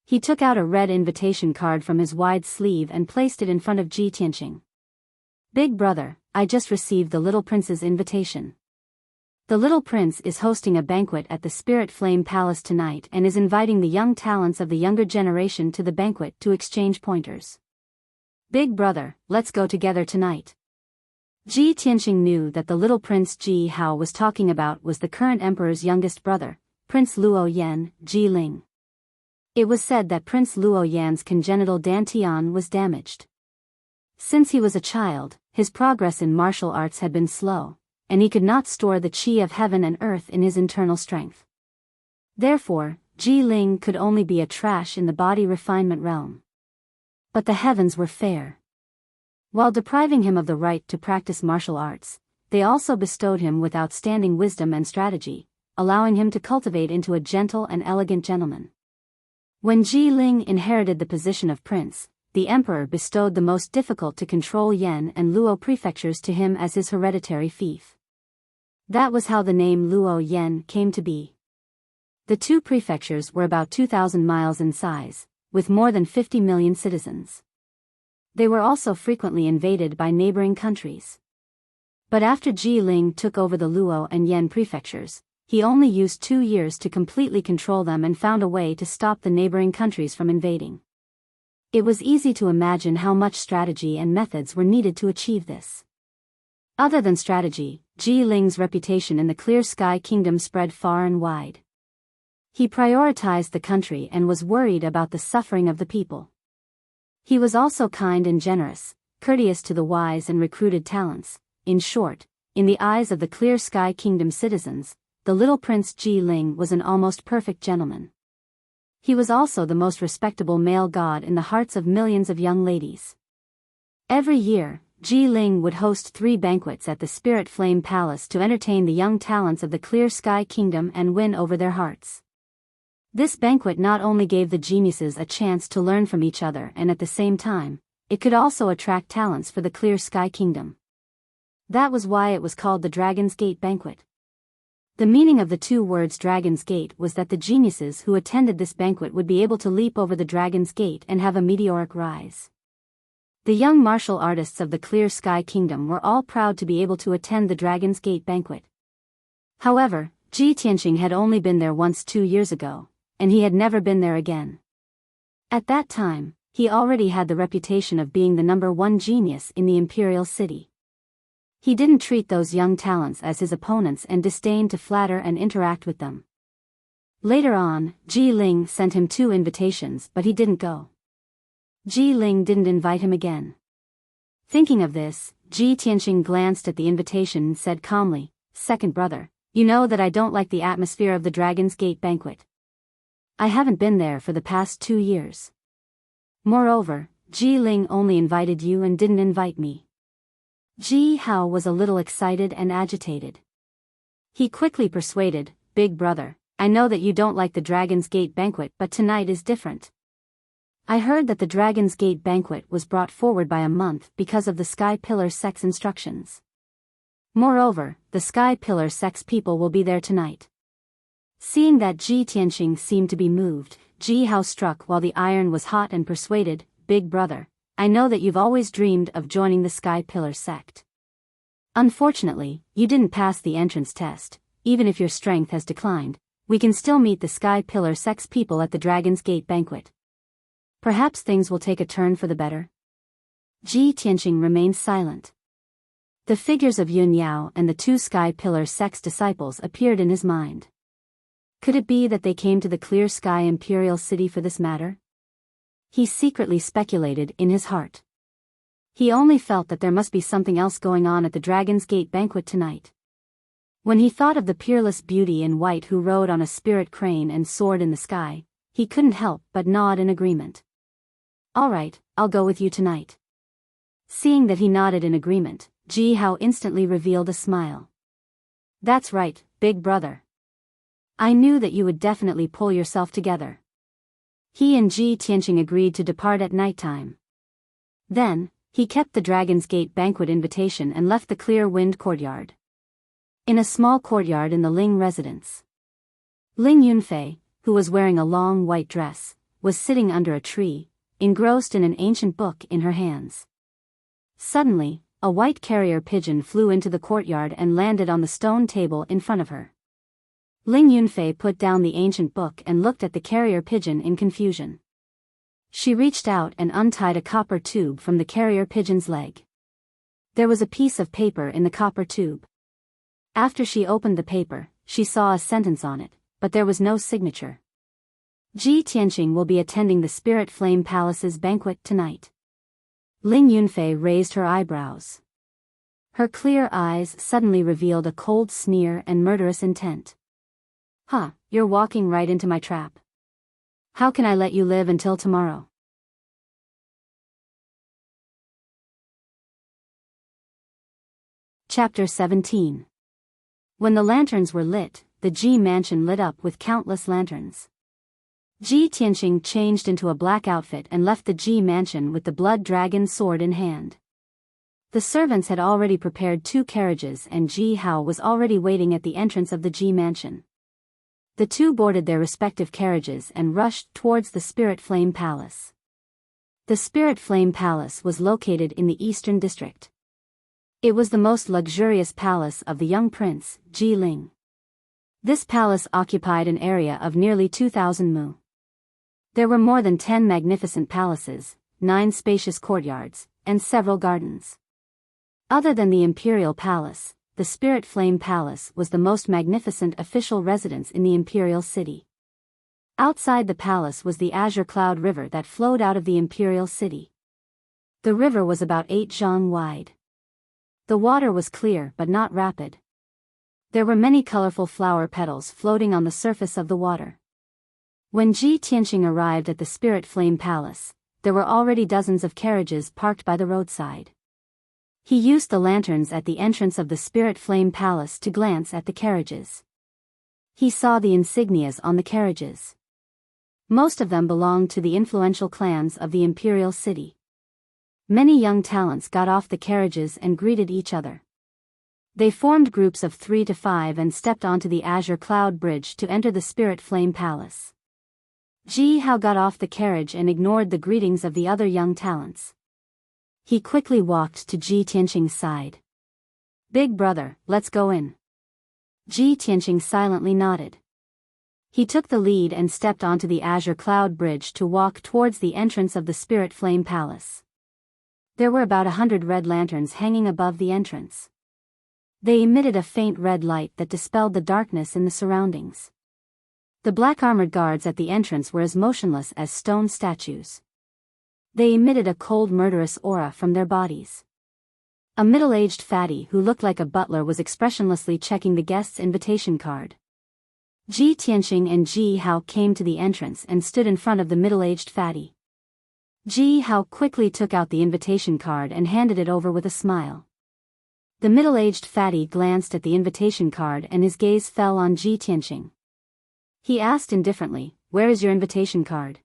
He took out a red invitation card from his wide sleeve and placed it in front of Ji Tianqing. "Big brother, I just received the little prince's invitation. The little prince is hosting a banquet at the Spirit Flame Palace tonight and is inviting the young talents of the younger generation to the banquet to exchange pointers. Big brother, let's go together tonight." Ji Tianqing knew that the little prince Ji Hao was talking about was the current emperor's youngest brother, Prince Luo Yan, Ji Ling. It was said that Prince Luo Yan's congenital dantian was damaged. Since he was a child, his progress in martial arts had been slow, and he could not store the qi of heaven and earth in his internal strength. Therefore, Ji Ling could only be a trash in the body refinement realm. But the heavens were fair. While depriving him of the right to practice martial arts, they also bestowed him with outstanding wisdom and strategy, allowing him to cultivate into a gentle and elegant gentleman. When Ji Ling inherited the position of prince, the emperor bestowed the most difficult to control Yan and Luo prefectures to him as his hereditary fief. That was how the name Luo Yan came to be. The two prefectures were about 2,000 miles in size, with more than 50 million citizens. They were also frequently invaded by neighboring countries. But after Ji Ling took over the Luo and Yan prefectures, he only used 2 years to completely control them and found a way to stop the neighboring countries from invading. It was easy to imagine how much strategy and methods were needed to achieve this. Other than strategy, Ji Ling's reputation in the Clear Sky Kingdom spread far and wide. He prioritized the country and was worried about the suffering of the people. He was also kind and generous, courteous to the wise and recruited talents. In short, in the eyes of the Clear Sky Kingdom citizens, the little prince Ji Ling was an almost perfect gentleman. He was also the most respectable male god in the hearts of millions of young ladies. Every year, Ji Ling would host 3 banquets at the Spirit Flame Palace to entertain the young talents of the Clear Sky Kingdom and win over their hearts. This banquet not only gave the geniuses a chance to learn from each other and at the same time, it could also attract talents for the Clear Sky Kingdom. That was why it was called the Dragon's Gate Banquet. The meaning of the 2 words Dragon's Gate was that the geniuses who attended this banquet would be able to leap over the Dragon's Gate and have a meteoric rise. The young martial artists of the Clear Sky Kingdom were all proud to be able to attend the Dragon's Gate Banquet. However, Ji Tianqing had only been there once 2 years ago, and he had never been there again. At that time, he already had the reputation of being the #1 genius in the imperial city. He didn't treat those young talents as his opponents and disdained to flatter and interact with them. Later on, Ji Ling sent him 2 invitations but he didn't go. Ji Ling didn't invite him again. Thinking of this, Ji Tianqing glanced at the invitation and said calmly, "Second brother, you know that I don't like the atmosphere of the Dragon's Gate Banquet. I haven't been there for the past 2 years. Moreover, Ji Ling only invited you and didn't invite me." Ji Hao was a little excited and agitated. He quickly persuaded, "Big brother, I know that you don't like the Dragon's Gate Banquet but tonight is different. I heard that the Dragon's Gate Banquet was brought forward by a month because of the Sky Pillar Sect's instructions. Moreover, the Sky Pillar Sect's people will be there tonight." Seeing that Ji Tianqing seemed to be moved, Ji Hao struck while the iron was hot and persuaded, "Big brother, I know that you've always dreamed of joining the Sky Pillar Sect. Unfortunately, you didn't pass the entrance test, even if your strength has declined. We can still meet the Sky Pillar Sex people at the Dragon's Gate banquet. Perhaps things will take a turn for the better. Ji Tianqing remained silent. The figures of Yun Yao and the two Sky Pillar Sex disciples appeared in his mind. Could it be that they came to the Clear Sky Imperial City for this matter? He secretly speculated in his heart. He only felt that there must be something else going on at the Dragon's Gate banquet tonight. When he thought of the peerless beauty in white who rode on a spirit crane and soared in the sky, he couldn't help but nod in agreement. All right, I'll go with you tonight. Seeing that he nodded in agreement, Ji Hao instantly revealed a smile. That's right, big brother. I knew that you would definitely pull yourself together. He and Ji Tianqing agreed to depart at nighttime. Then, he kept the Dragon's Gate banquet invitation and left the Clear Wind courtyard. In a small courtyard in the Ling residence, Ling Yunfei, who was wearing a long white dress, was sitting under a tree, engrossed in an ancient book in her hands. Suddenly, a white carrier pigeon flew into the courtyard and landed on the stone table in front of her. Ling Yunfei put down the ancient book and looked at the carrier pigeon in confusion. She reached out and untied a copper tube from the carrier pigeon's leg. There was a piece of paper in the copper tube. After she opened the paper, she saw a sentence on it, but there was no signature. Ji Tianqing will be attending the Spirit Flame Palace's banquet tonight. Ling Yunfei raised her eyebrows. Her clear eyes suddenly revealed a cold sneer and murderous intent. Huh, you're walking right into my trap. How can I let you live until tomorrow? Chapter 17. When the lanterns were lit, the Ji mansion lit up with countless lanterns. Ji Tianqing changed into a black outfit and left the Ji mansion with the blood dragon sword in hand. The servants had already prepared 2 carriages and Ji Hao was already waiting at the entrance of the Ji mansion. The two boarded their respective carriages and rushed towards the Spirit Flame Palace. The Spirit Flame Palace was located in the Eastern District. It was the most luxurious palace of the young prince, Ji Ling. This palace occupied an area of nearly 2,000 mu. There were more than 10 magnificent palaces, 9 spacious courtyards, and several gardens. Other than the Imperial Palace, the Spirit Flame Palace was the most magnificent official residence in the Imperial City. Outside the palace was the Azure Cloud River that flowed out of the Imperial City. The river was about 8 zhang wide. The water was clear but not rapid. There were many colorful flower petals floating on the surface of the water. When Ji Tianqing arrived at the Spirit Flame Palace, there were already dozens of carriages parked by the roadside. He used the lanterns at the entrance of the Spirit Flame Palace to glance at the carriages. He saw the insignias on the carriages. Most of them belonged to the influential clans of the Imperial City. Many young talents got off the carriages and greeted each other. They formed groups of 3 to 5 and stepped onto the Azure Cloud Bridge to enter the Spirit Flame Palace. Ji Hao got off the carriage and ignored the greetings of the other young talents. He quickly walked to Ji Tianqing's side. Big brother, let's go in. Ji Tianqing silently nodded. He took the lead and stepped onto the Azure Cloud Bridge to walk towards the entrance of the Spirit Flame Palace. There were about 100 red lanterns hanging above the entrance. They emitted a faint red light that dispelled the darkness in the surroundings. The black armored guards at the entrance were as motionless as stone statues. They emitted a cold murderous aura from their bodies. A middle-aged fatty who looked like a butler was expressionlessly checking the guest's invitation card. Ji Tianqing and Ji Hao came to the entrance and stood in front of the middle-aged fatty. Ji Hao quickly took out the invitation card and handed it over with a smile. The middle-aged fatty glanced at the invitation card and his gaze fell on Ji Tianqing. He asked indifferently, "Where is your invitation card?"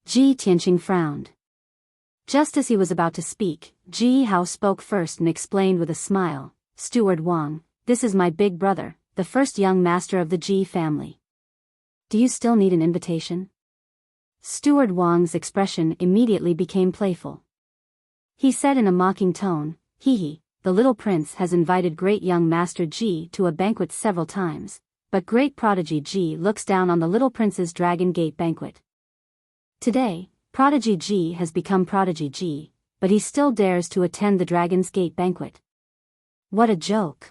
Ji Tianqing frowned. Just as he was about to speak, Ji Hao spoke first and explained with a smile, "Steward Wang, this is my big brother, the first young master of the Ji family. Do you still need an invitation?" Steward Wang's expression immediately became playful. He said in a mocking tone, "Hee hee, the little prince has invited great young master Ji to a banquet several times, but great prodigy Ji looks down on the little prince's Dragon Gate banquet. Today, prodigy Ji has become prodigy Ji, but he still dares to attend the Dragon's Gate banquet. What a joke!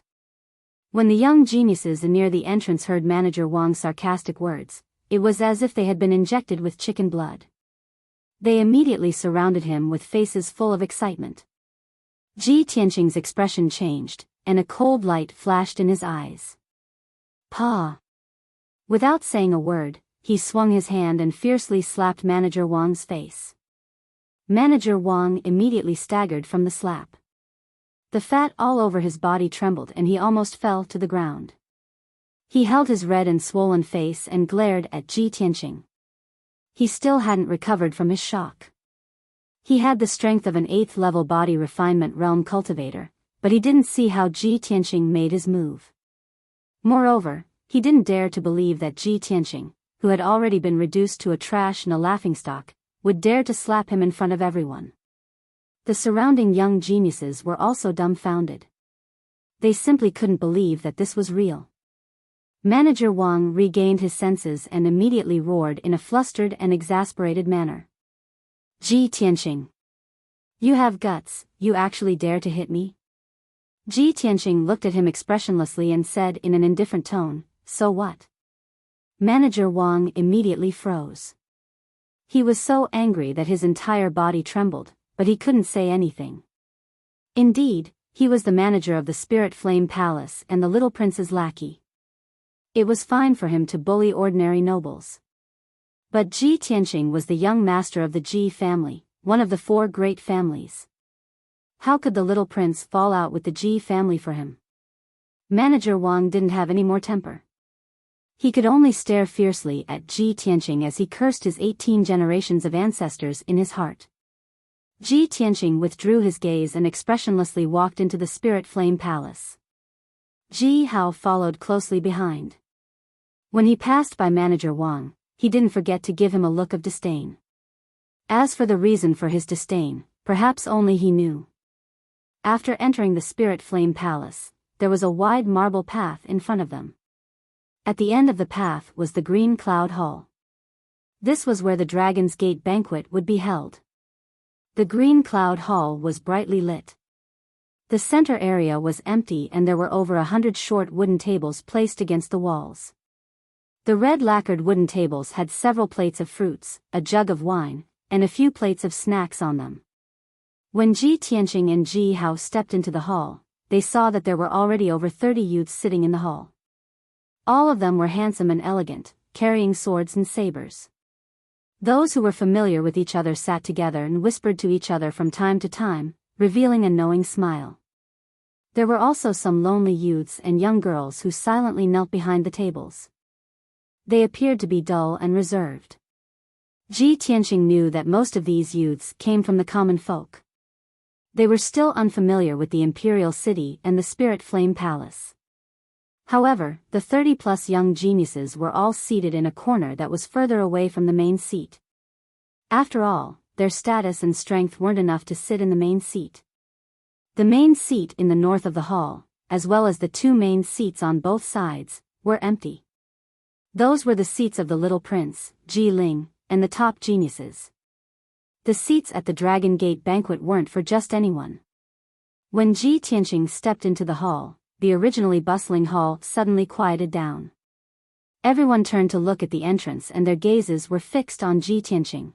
When the young geniuses near the entrance heard Manager Wang's sarcastic words, it was as if they had been injected with chicken blood. They immediately surrounded him with faces full of excitement. Ji Tianqing's expression changed, and a cold light flashed in his eyes. Pa! Without saying a word, he swung his hand and fiercely slapped Manager Wang's face. Manager Wang immediately staggered from the slap. The fat all over his body trembled and he almost fell to the ground. He held his red and swollen face and glared at Ji Tianqing. He still hadn't recovered from his shock. He had the strength of an 8th-level body refinement realm cultivator, but he didn't see how Ji Tianqing made his move. Moreover, he didn't dare to believe that Ji Tianqing, who had already been reduced to a trash and a laughingstock, would dare to slap him in front of everyone. The surrounding young geniuses were also dumbfounded. They simply couldn't believe that this was real. Manager Wang regained his senses and immediately roared in a flustered and exasperated manner. Ji Tianqing! You have guts, you actually dare to hit me? Ji Tianqing looked at him expressionlessly and said in an indifferent tone, so what? Manager Wang immediately froze. He was so angry that his entire body trembled, but he couldn't say anything. Indeed, he was the manager of the Spirit Flame Palace and the little prince's lackey. It was fine for him to bully ordinary nobles. But Ji Tianqing was the young master of the Ji family, one of the 4 great families. How could the little prince fall out with the Ji family for him? Manager Wang didn't have any more temper. He could only stare fiercely at Ji Tianqing as he cursed his 18 generations of ancestors in his heart. Ji Tianqing withdrew his gaze and expressionlessly walked into the Spirit Flame Palace. Ji Hao followed closely behind. When he passed by Manager Wang, he didn't forget to give him a look of disdain. As for the reason for his disdain, perhaps only he knew. After entering the Spirit Flame Palace, there was a wide marble path in front of them. At the end of the path was the Green Cloud Hall. This was where the Dragon's Gate banquet would be held. The Green Cloud Hall was brightly lit. The center area was empty and there were over 100 short wooden tables placed against the walls. The red lacquered wooden tables had several plates of fruits, a jug of wine, and a few plates of snacks on them. When Ji Tianqing and Ji Hao stepped into the hall, they saw that there were already over 30 youths sitting in the hall. All of them were handsome and elegant, carrying swords and sabers. Those who were familiar with each other sat together and whispered to each other from time to time, revealing a knowing smile. There were also some lonely youths and young girls who silently knelt behind the tables. They appeared to be dull and reserved. Ji Tianqing knew that most of these youths came from the common folk. They were still unfamiliar with the Imperial City and the Spirit Flame Palace. However, the 30-plus young geniuses were all seated in a corner that was further away from the main seat. After all, their status and strength weren't enough to sit in the main seat. The main seat in the north of the hall, as well as the 2 main seats on both sides, were empty. Those were the seats of the little prince, Ji Ling, and the top geniuses. The seats at the Dragon Gate banquet weren't for just anyone. When Ji Tianqing stepped into the hall, the originally bustling hall suddenly quieted down. Everyone turned to look at the entrance and their gazes were fixed on Ji Tianqing.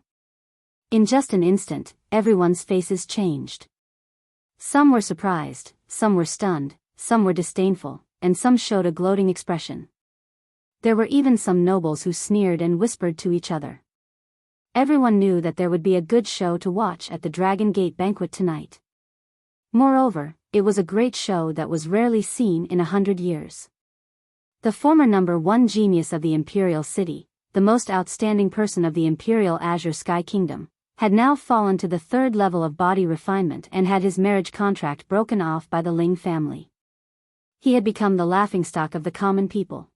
In just an instant, everyone's faces changed. Some were surprised, some were stunned, some were disdainful, and some showed a gloating expression. There were even some nobles who sneered and whispered to each other. Everyone knew that there would be a good show to watch at the Dragon Gate banquet tonight. Moreover, it was a great show that was rarely seen in 100 years. The former number 1 genius of the Imperial City, the most outstanding person of the Imperial Azure Sky Kingdom, had now fallen to the 3rd level of body refinement and had his marriage contract broken off by the Ling family. He had become the laughingstock of the common people.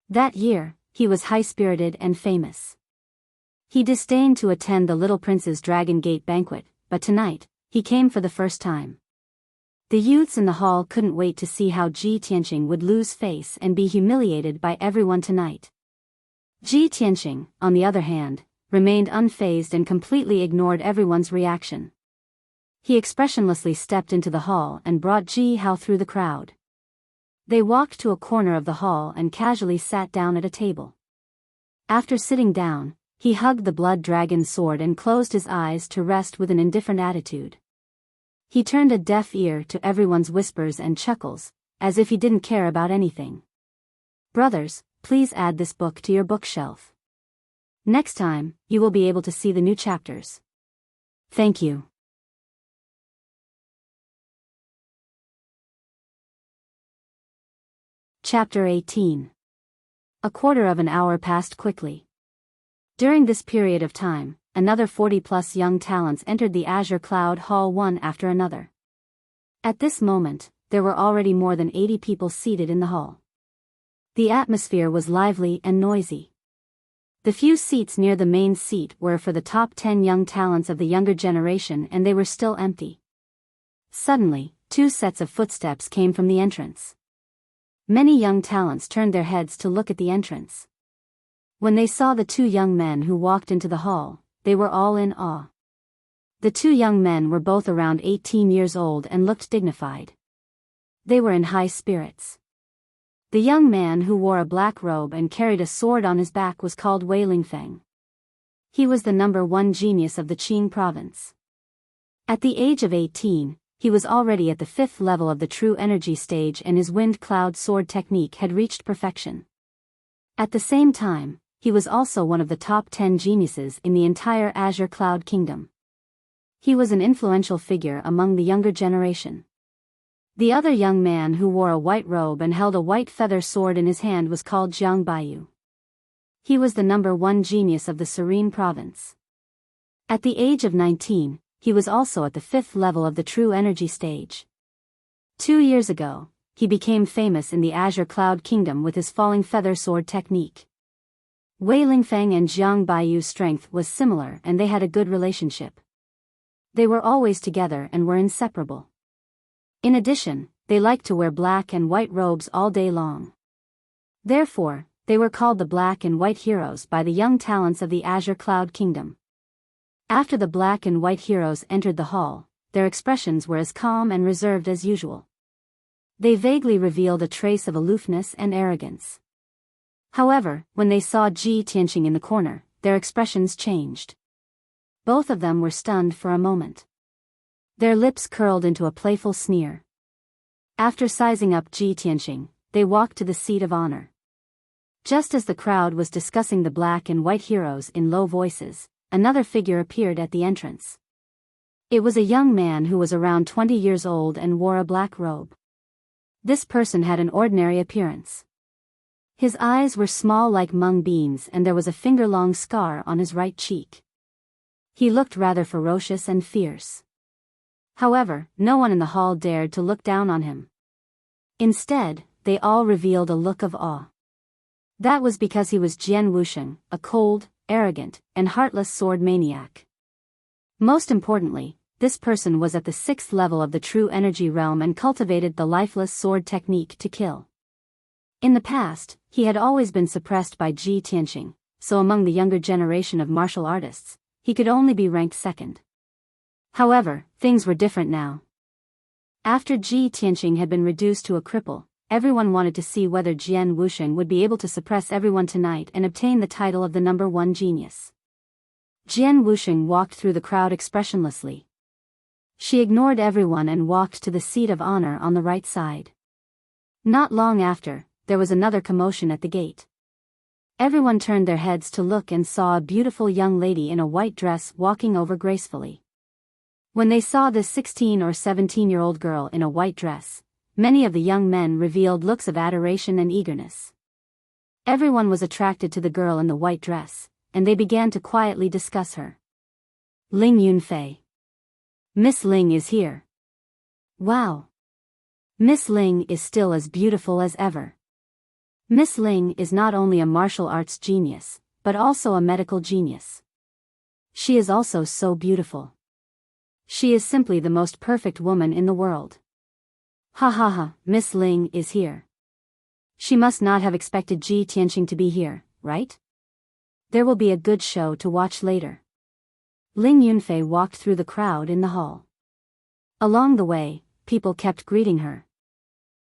That year, he was high-spirited and famous. He disdained to attend the little prince's Dragon Gate banquet, but tonight, he came for the first time. The youths in the hall couldn't wait to see how Ji Tianqing would lose face and be humiliated by everyone tonight. Ji Tianqing, on the other hand, remained unfazed and completely ignored everyone's reaction. He expressionlessly stepped into the hall and brought Ji Hao through the crowd. They walked to a corner of the hall and casually sat down at a table. After sitting down, he hugged the blood dragon sword and closed his eyes to rest with an indifferent attitude. He turned a deaf ear to everyone's whispers and chuckles, as if he didn't care about anything. Brothers, please add this book to your bookshelf. Next time, you will be able to see the new chapters. Thank you. Chapter 18. A quarter of an hour passed quickly. During this period of time, another 40-plus young talents entered the Azure Cloud Hall one after another. At this moment, there were already more than 80 people seated in the hall. The atmosphere was lively and noisy. The few seats near the main seat were for the top 10 young talents of the younger generation, and they were still empty. Suddenly, 2 sets of footsteps came from the entrance. Many young talents turned their heads to look at the entrance. When they saw the 2 young men who walked into the hall, they were all in awe. The 2 young men were both around 18 years old and looked dignified. They were in high spirits. The young man who wore a black robe and carried a sword on his back was called Wei Lingfeng. He was the number 1 genius of the Qing province. At the age of 18, he was already at the 5th level of the true energy stage, and his wind cloud sword technique had reached perfection. At the same time, he was also one of the top 10 geniuses in the entire Azure Cloud Kingdom. He was an influential figure among the younger generation. The other young man who wore a white robe and held a white feather sword in his hand was called Jiang Biyao. He was the number 1 genius of the Serene province. At the age of 19, he was also at the 5th level of the true energy stage. 2 years ago, he became famous in the Azure Cloud Kingdom with his falling feather sword technique. Wei Lingfeng and Jiang Biyao's strength was similar, and they had a good relationship. They were always together and were inseparable. In addition, they liked to wear black and white robes all day long. Therefore, they were called the Black and White Heroes by the young talents of the Azure Cloud Kingdom. After the Black and White Heroes entered the hall, their expressions were as calm and reserved as usual. They vaguely revealed a trace of aloofness and arrogance. However, when they saw Ji Tianqing in the corner, their expressions changed. Both of them were stunned for a moment. Their lips curled into a playful sneer. After sizing up Ji Tianqing, they walked to the seat of honor. Just as the crowd was discussing the Black and White Heroes in low voices, another figure appeared at the entrance. It was a young man who was around 20 years old and wore a black robe. This person had an ordinary appearance. His eyes were small like mung beans, and there was a finger-long scar on his right cheek. He looked rather ferocious and fierce. However, no one in the hall dared to look down on him. Instead, they all revealed a look of awe. That was because he was Jian Wusheng, a cold, arrogant, and heartless sword maniac. Most importantly, this person was at the 6th level of the true energy realm and cultivated the lifeless sword technique to kill. In the past, he had always been suppressed by Ji Tianqing, so among the younger generation of martial artists, he could only be ranked 2nd. However, things were different now. After Ji Tianqing had been reduced to a cripple, everyone wanted to see whether Jian Wusheng would be able to suppress everyone tonight and obtain the title of the number 1 genius. Jian Wusheng walked through the crowd expressionlessly. She ignored everyone and walked to the seat of honor on the right side. Not long after, there was another commotion at the gate. Everyone turned their heads to look and saw a beautiful young lady in a white dress walking over gracefully. When they saw this 16 or 17-year-old girl in a white dress, many of the young men revealed looks of adoration and eagerness. Everyone was attracted to the girl in the white dress, and they began to quietly discuss her. Ling Yunfei. Miss Ling is here. Wow. Miss Ling is still as beautiful as ever. Miss Ling is not only a martial arts genius, but also a medical genius. She is also so beautiful. She is simply the most perfect woman in the world. Ha ha ha, Miss Ling is here. She must not have expected Ji Tianqing to be here, right? There will be a good show to watch later. Ling Yunfei walked through the crowd in the hall. Along the way, people kept greeting her.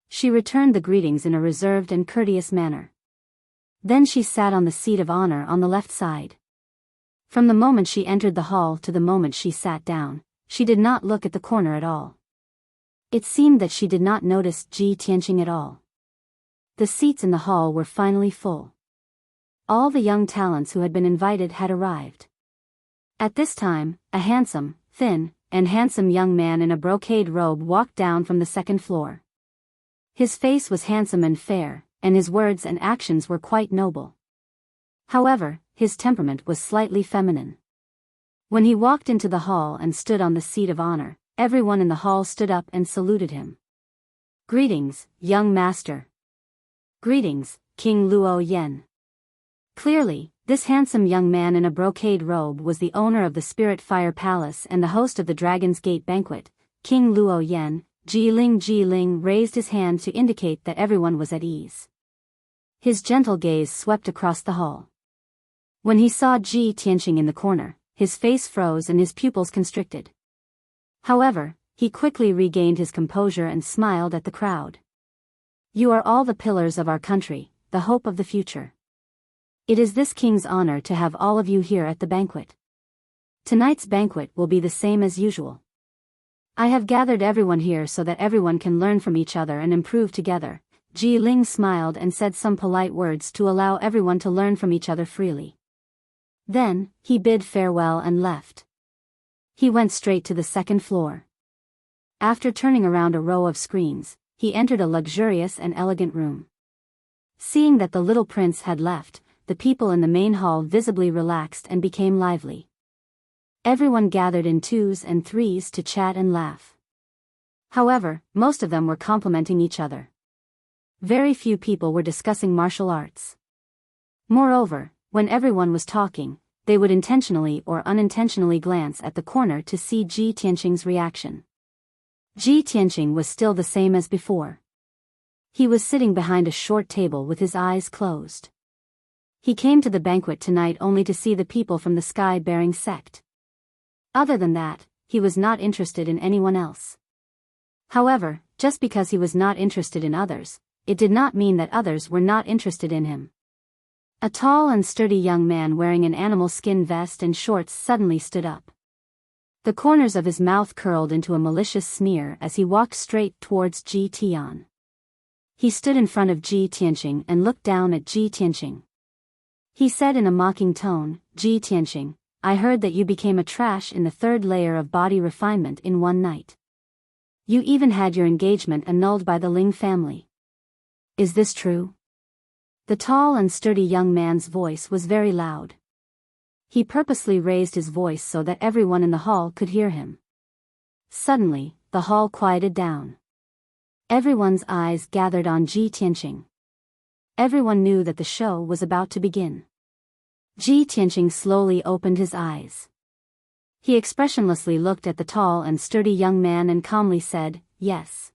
She returned the greetings in a reserved and courteous manner. Then she sat on the seat of honor on the left side. From the moment she entered the hall to the moment she sat down, she did not look at the corner at all. It seemed that she did not notice Ji Tianqing at all. The seats in the hall were finally full. All the young talents who had been invited had arrived. At this time, a handsome, thin, and handsome young man in a brocade robe walked down from the second floor. His face was handsome and fair, and his words and actions were quite noble. However, his temperament was slightly feminine. When he walked into the hall and stood on the seat of honor, everyone in the hall stood up and saluted him. Greetings, young master. Greetings, King Luo Yen. Clearly, this handsome young man in a brocade robe was the owner of the Spirit Fire Palace and the host of the Dragon's Gate banquet. King Luo Yen. Ji Ling raised his hand to indicate that everyone was at ease. His gentle gaze swept across the hall. When he saw Ji Tianqing in the corner, his face froze and his pupils constricted. However, he quickly regained his composure and smiled at the crowd. You are all the pillars of our country, the hope of the future. It is this king's honor to have all of you here at the banquet. Tonight's banquet will be the same as usual. I have gathered everyone here so that everyone can learn from each other and improve together. Ji Ling smiled and said some polite words to allow everyone to learn from each other freely. Then, he bid farewell and left. He went straight to the second floor. After turning around a row of screens, he entered a luxurious and elegant room. Seeing that the little prince had left, the people in the main hall visibly relaxed and became lively. Everyone gathered in twos and threes to chat and laugh. However, most of them were complimenting each other. Very few people were discussing martial arts. Moreover, when everyone was talking, they would intentionally or unintentionally glance at the corner to see Ji Tianqing's reaction. Ji Tianqing was still the same as before. He was sitting behind a short table with his eyes closed. He came to the banquet tonight only to see the people from the sky-bearing sect. Other than that, he was not interested in anyone else. However, just because he was not interested in others, it did not mean that others were not interested in him. A tall and sturdy young man wearing an animal skin vest and shorts suddenly stood up. The corners of his mouth curled into a malicious sneer as he walked straight towards Ji Tian. He stood in front of Ji Tianqing and looked down at Ji Tianqing. He said in a mocking tone, Ji Tianqing, I heard that you became a trash in the third layer of body refinement in one night. You even had your engagement annulled by the Ling family. Is this true? The tall and sturdy young man's voice was very loud. He purposely raised his voice so that everyone in the hall could hear him. Suddenly, the hall quieted down. Everyone's eyes gathered on Ji Tianqing. Everyone knew that the show was about to begin. Ji Tianqing slowly opened his eyes. He expressionlessly looked at the tall and sturdy young man and calmly said, yes.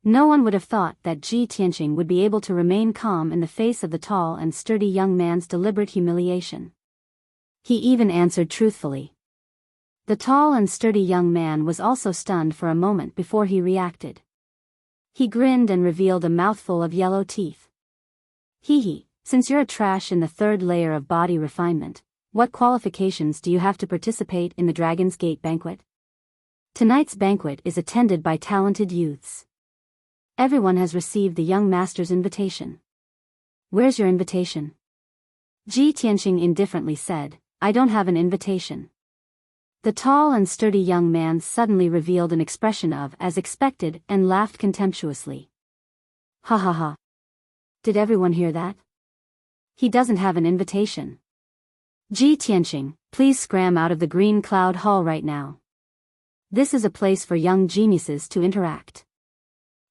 No one would have thought that Ji Tianqing would be able to remain calm in the face of the tall and sturdy young man's deliberate humiliation. He even answered truthfully. The tall and sturdy young man was also stunned for a moment before he reacted. He grinned and revealed a mouthful of yellow teeth. Hee hee. Since you're a trash in the third layer of body refinement, what qualifications do you have to participate in the Dragon's Gate banquet? Tonight's banquet is attended by talented youths. Everyone has received the young master's invitation. Where's your invitation? Ji Tianqing indifferently said, I don't have an invitation. The tall and sturdy young man suddenly revealed an expression of as expected and laughed contemptuously. Ha ha ha. Did everyone hear that? He doesn't have an invitation. Ji Tianqing, please scram out of the green cloud hall right now. This is a place for young geniuses to interact.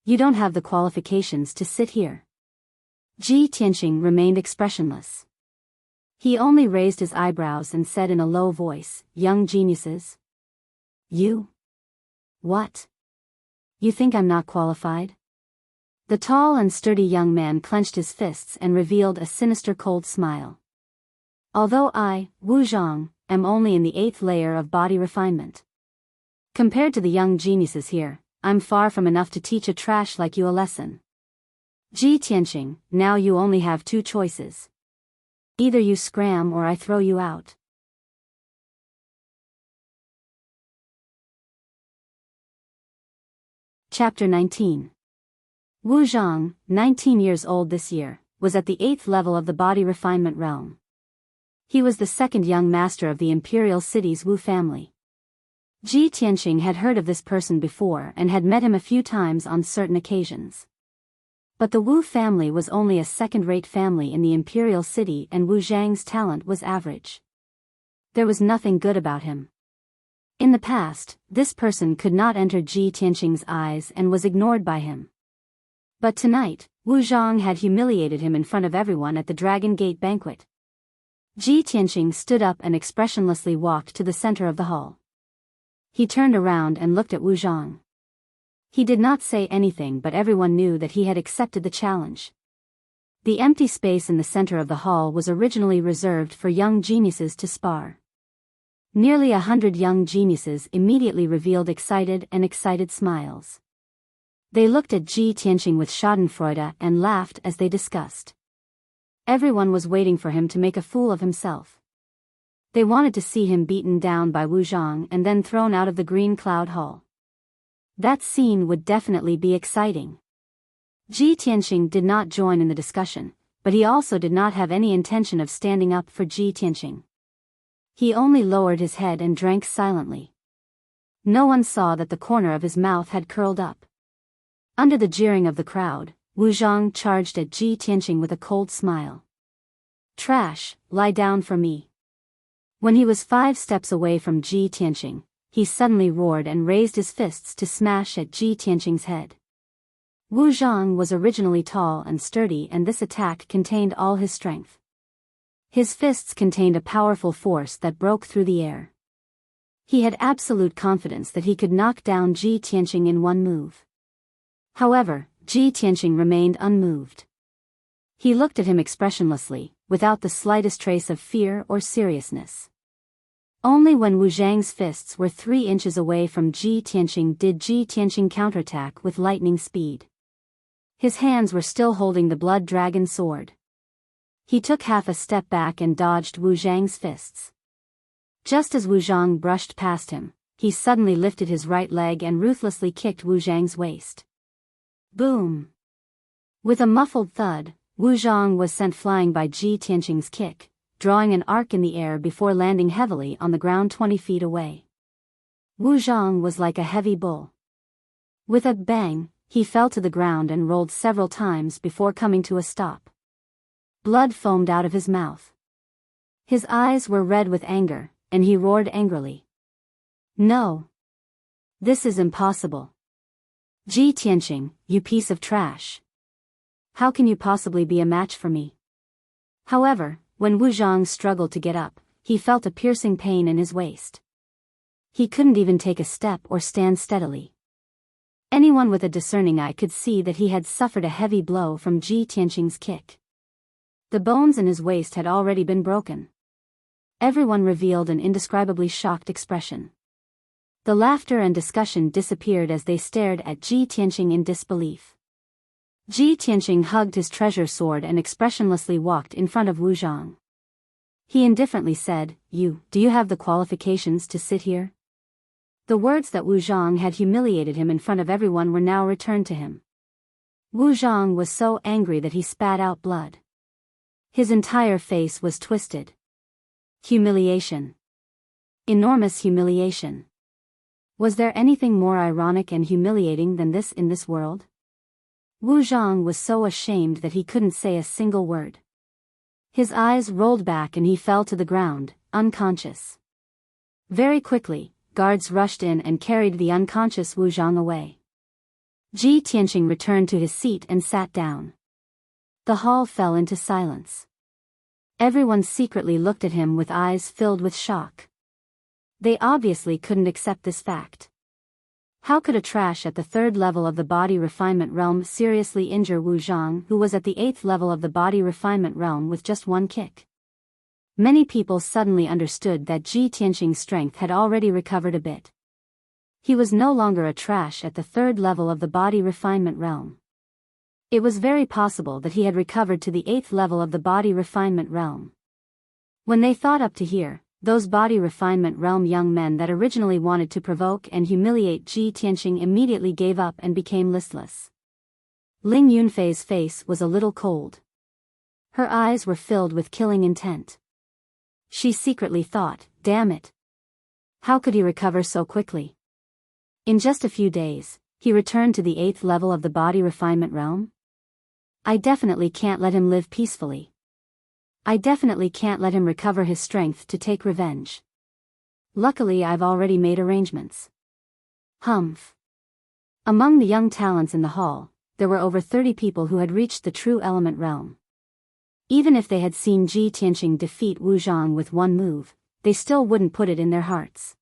You don't have the qualifications to sit here. Ji Tianqing remained expressionless. He only raised his eyebrows and said in a low voice, young geniuses? You? What? You think I'm not qualified? The tall and sturdy young man clenched his fists and revealed a sinister cold smile. Although I, Wu Zhang, am only in the 8th layer of body refinement. Compared to the young geniuses here, I'm far from enough to teach a trash like you a lesson. Ji Tianqing, now you only have 2 choices. Either you scram or I throw you out. Chapter 19. Wu Zhang, 19 years old this year, was at the 8th level of the body refinement realm. He was the 2nd young master of the imperial city's Wu family. Ji Tianqing had heard of this person before and had met him a few times on certain occasions. But the Wu family was only a second-rate family in the imperial city, and Wu Zhang's talent was average. There was nothing good about him. In the past, this person could not enter Ji Tianqing's eyes and was ignored by him. But tonight, Wu Zhang had humiliated him in front of everyone at the Dragon Gate banquet. Ji Tianqing stood up and expressionlessly walked to the center of the hall. He turned around and looked at Wu Zhang. He did not say anything, but everyone knew that he had accepted the challenge. The empty space in the center of the hall was originally reserved for young geniuses to spar. Nearly 100 young geniuses immediately revealed excited smiles. They looked at Ji Tianqing with schadenfreude and laughed as they discussed. Everyone was waiting for him to make a fool of himself. They wanted to see him beaten down by Wu Zhang and then thrown out of the Green Cloud Hall. That scene would definitely be exciting. Ji Tianqing did not join in the discussion, but he also did not have any intention of standing up for Ji Tianqing. He only lowered his head and drank silently. No one saw that the corner of his mouth had curled up. Under the jeering of the crowd, Wu Zhang charged at Ji Tianqing with a cold smile. Trash, lie down for me. When he was 5 steps away from Ji Tianqing, he suddenly roared and raised his fists to smash at Ji Tianqing's head. Wu Zhang was originally tall and sturdy, and this attack contained all his strength. His fists contained a powerful force that broke through the air. He had absolute confidence that he could knock down Ji Tianqing in one move. However, Ji Tianqing remained unmoved. He looked at him expressionlessly, without the slightest trace of fear or seriousness. Only when Wu Zhang's fists were 3 inches away from Ji Tianqing did Ji Tianqing counterattack with lightning speed. His hands were still holding the blood dragon sword. He took half a step back and dodged Wu Zhang's fists. Just as Wu Zhang brushed past him, he suddenly lifted his right leg and ruthlessly kicked Wu Zhang's waist. Boom! With a muffled thud, Wu Zhang was sent flying by Ji Tianqing's kick, drawing an arc in the air before landing heavily on the ground 20 feet away. Wu Zhang was like a heavy bull. With a bang, he fell to the ground and rolled several times before coming to a stop. Blood foamed out of his mouth. His eyes were red with anger, and he roared angrily. No! This is impossible. Ji Tianqing, you piece of trash. How can you possibly be a match for me? However, when Wu Zhang struggled to get up, he felt a piercing pain in his waist. He couldn't even take a step or stand steadily. Anyone with a discerning eye could see that he had suffered a heavy blow from Ji Tianqing's kick. The bones in his waist had already been broken. Everyone revealed an indescribably shocked expression. The laughter and discussion disappeared as they stared at Ji Tianqing in disbelief. Ji Tianqing hugged his treasure sword and expressionlessly walked in front of Wu Zhang. He indifferently said, do you have the qualifications to sit here? The words that Wu Zhang had humiliated him in front of everyone were now returned to him. Wu Zhang was so angry that he spat out blood. His entire face was twisted. Humiliation. Enormous humiliation. Was there anything more ironic and humiliating than this in this world? Wu Zhang was so ashamed that he couldn't say a single word. His eyes rolled back and he fell to the ground, unconscious. Very quickly, guards rushed in and carried the unconscious Wu Zhang away. Ji Tianqing returned to his seat and sat down. The hall fell into silence. Everyone secretly looked at him with eyes filled with shock. They obviously couldn't accept this fact. How could a trash at the 3rd level of the body refinement realm seriously injure Wu Zhang, who was at the 8th level of the body refinement realm with just one kick? Many people suddenly understood that Ji Tianqing's strength had already recovered a bit. He was no longer a trash at the 3rd level of the body refinement realm. It was very possible that he had recovered to the 8th level of the body refinement realm. When they thought up to here, those body refinement realm young men that originally wanted to provoke and humiliate Ji Tianqing immediately gave up and became listless. Ling Yunfei's face was a little cold. Her eyes were filled with killing intent. She secretly thought, damn it. How could he recover so quickly? In just a few days, he returned to the 8th level of the body refinement realm? I definitely can't let him live peacefully. I definitely can't let him recover his strength to take revenge. Luckily I've already made arrangements. Humph. Among the young talents in the hall, there were over 30 people who had reached the true element realm. Even if they had seen Ji Tianqing defeat Wu Zhang with one move, they still wouldn't put it in their hearts.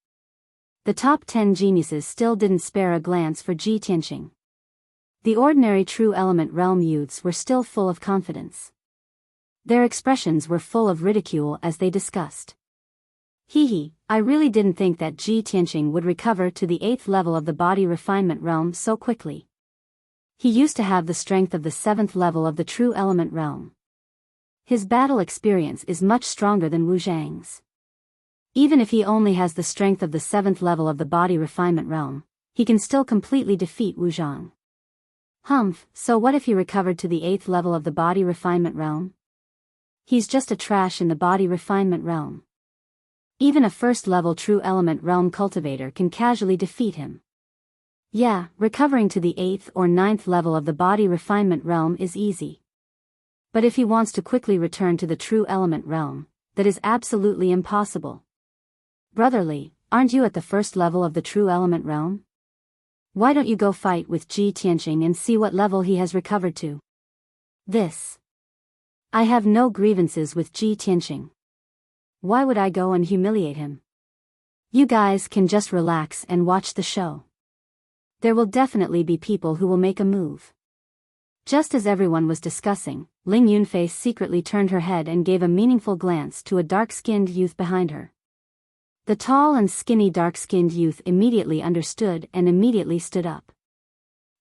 The top 10 geniuses still didn't spare a glance for Ji Tianqing. The ordinary true element realm youths were still full of confidence. Their expressions were full of ridicule as they discussed. Hee, I really didn't think that Ji Tianqing would recover to the 8th level of the body refinement realm so quickly. He used to have the strength of the 7th level of the true element realm. His battle experience is much stronger than Wu Zhang's. Even if he only has the strength of the 7th level of the body refinement realm, he can still completely defeat Wu Zhang. Humph, so what if he recovered to the 8th level of the body refinement realm? He's just a trash in the body refinement realm. Even a 1st level true element realm cultivator can casually defeat him. Yeah, recovering to the 8th or 9th level of the body refinement realm is easy. But if he wants to quickly return to the true element realm, that is absolutely impossible. Brotherly, aren't you at the 1st level of the true element realm? Why don't you go fight with Ji Tianqing and see what level he has recovered to? I have no grievances with Ji Tianqing. Why would I go and humiliate him? You guys can just relax and watch the show. There will definitely be people who will make a move. Just as everyone was discussing, Ling Yunfei secretly turned her head and gave a meaningful glance to a dark-skinned youth behind her. The tall and skinny dark-skinned youth immediately understood and immediately stood up.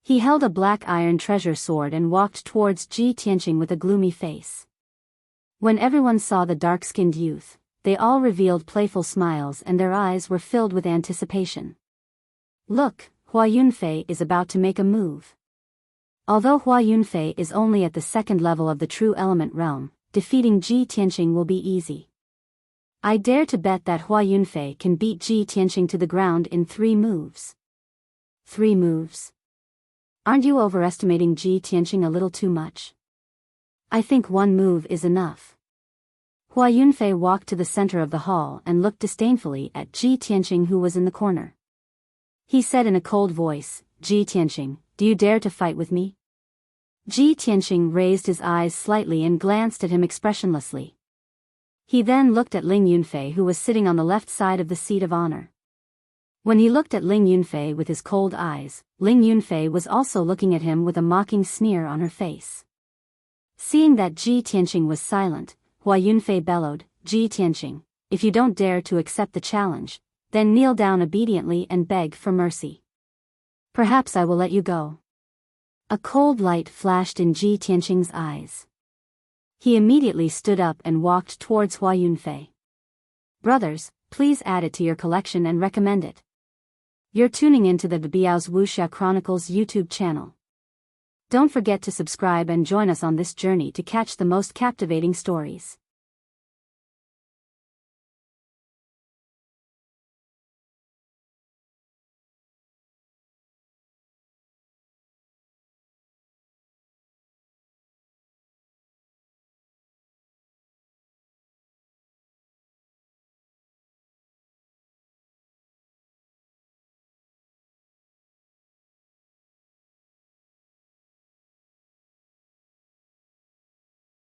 He held a black iron treasure sword and walked towards Ji Tianqing with a gloomy face. When everyone saw the dark-skinned youth, they all revealed playful smiles and their eyes were filled with anticipation. Look, Hua Yunfei is about to make a move. Although Hua Yunfei is only at the 2nd level of the true element realm, defeating Ji Tianqing will be easy. I dare to bet that Hua Yunfei can beat Ji Tianqing to the ground in 3 moves. 3 moves? Aren't you overestimating Ji Tianqing a little too much? I think 1 move is enough. Hua Yunfei walked to the center of the hall and looked disdainfully at Ji Tianqing who was in the corner. He said in a cold voice, Ji Tianqing, do you dare to fight with me? Ji Tianqing raised his eyes slightly and glanced at him expressionlessly. He then looked at Ling Yunfei who was sitting on the left side of the seat of honor. When he looked at Ling Yunfei with his cold eyes, Ling Yunfei was also looking at him with a mocking sneer on her face. Seeing that Ji Tianqing was silent, Hua Yunfei bellowed, Ji Tianqing, if you don't dare to accept the challenge, then kneel down obediently and beg for mercy. Perhaps I will let you go. A cold light flashed in Ji Tianqing's eyes. He immediately stood up and walked towards Hua Yunfei. Brothers, please add it to your collection and recommend it. You're tuning into the Biyao's Wuxia Chronicles YouTube channel. Don't forget to subscribe and join us on this journey to catch the most captivating stories.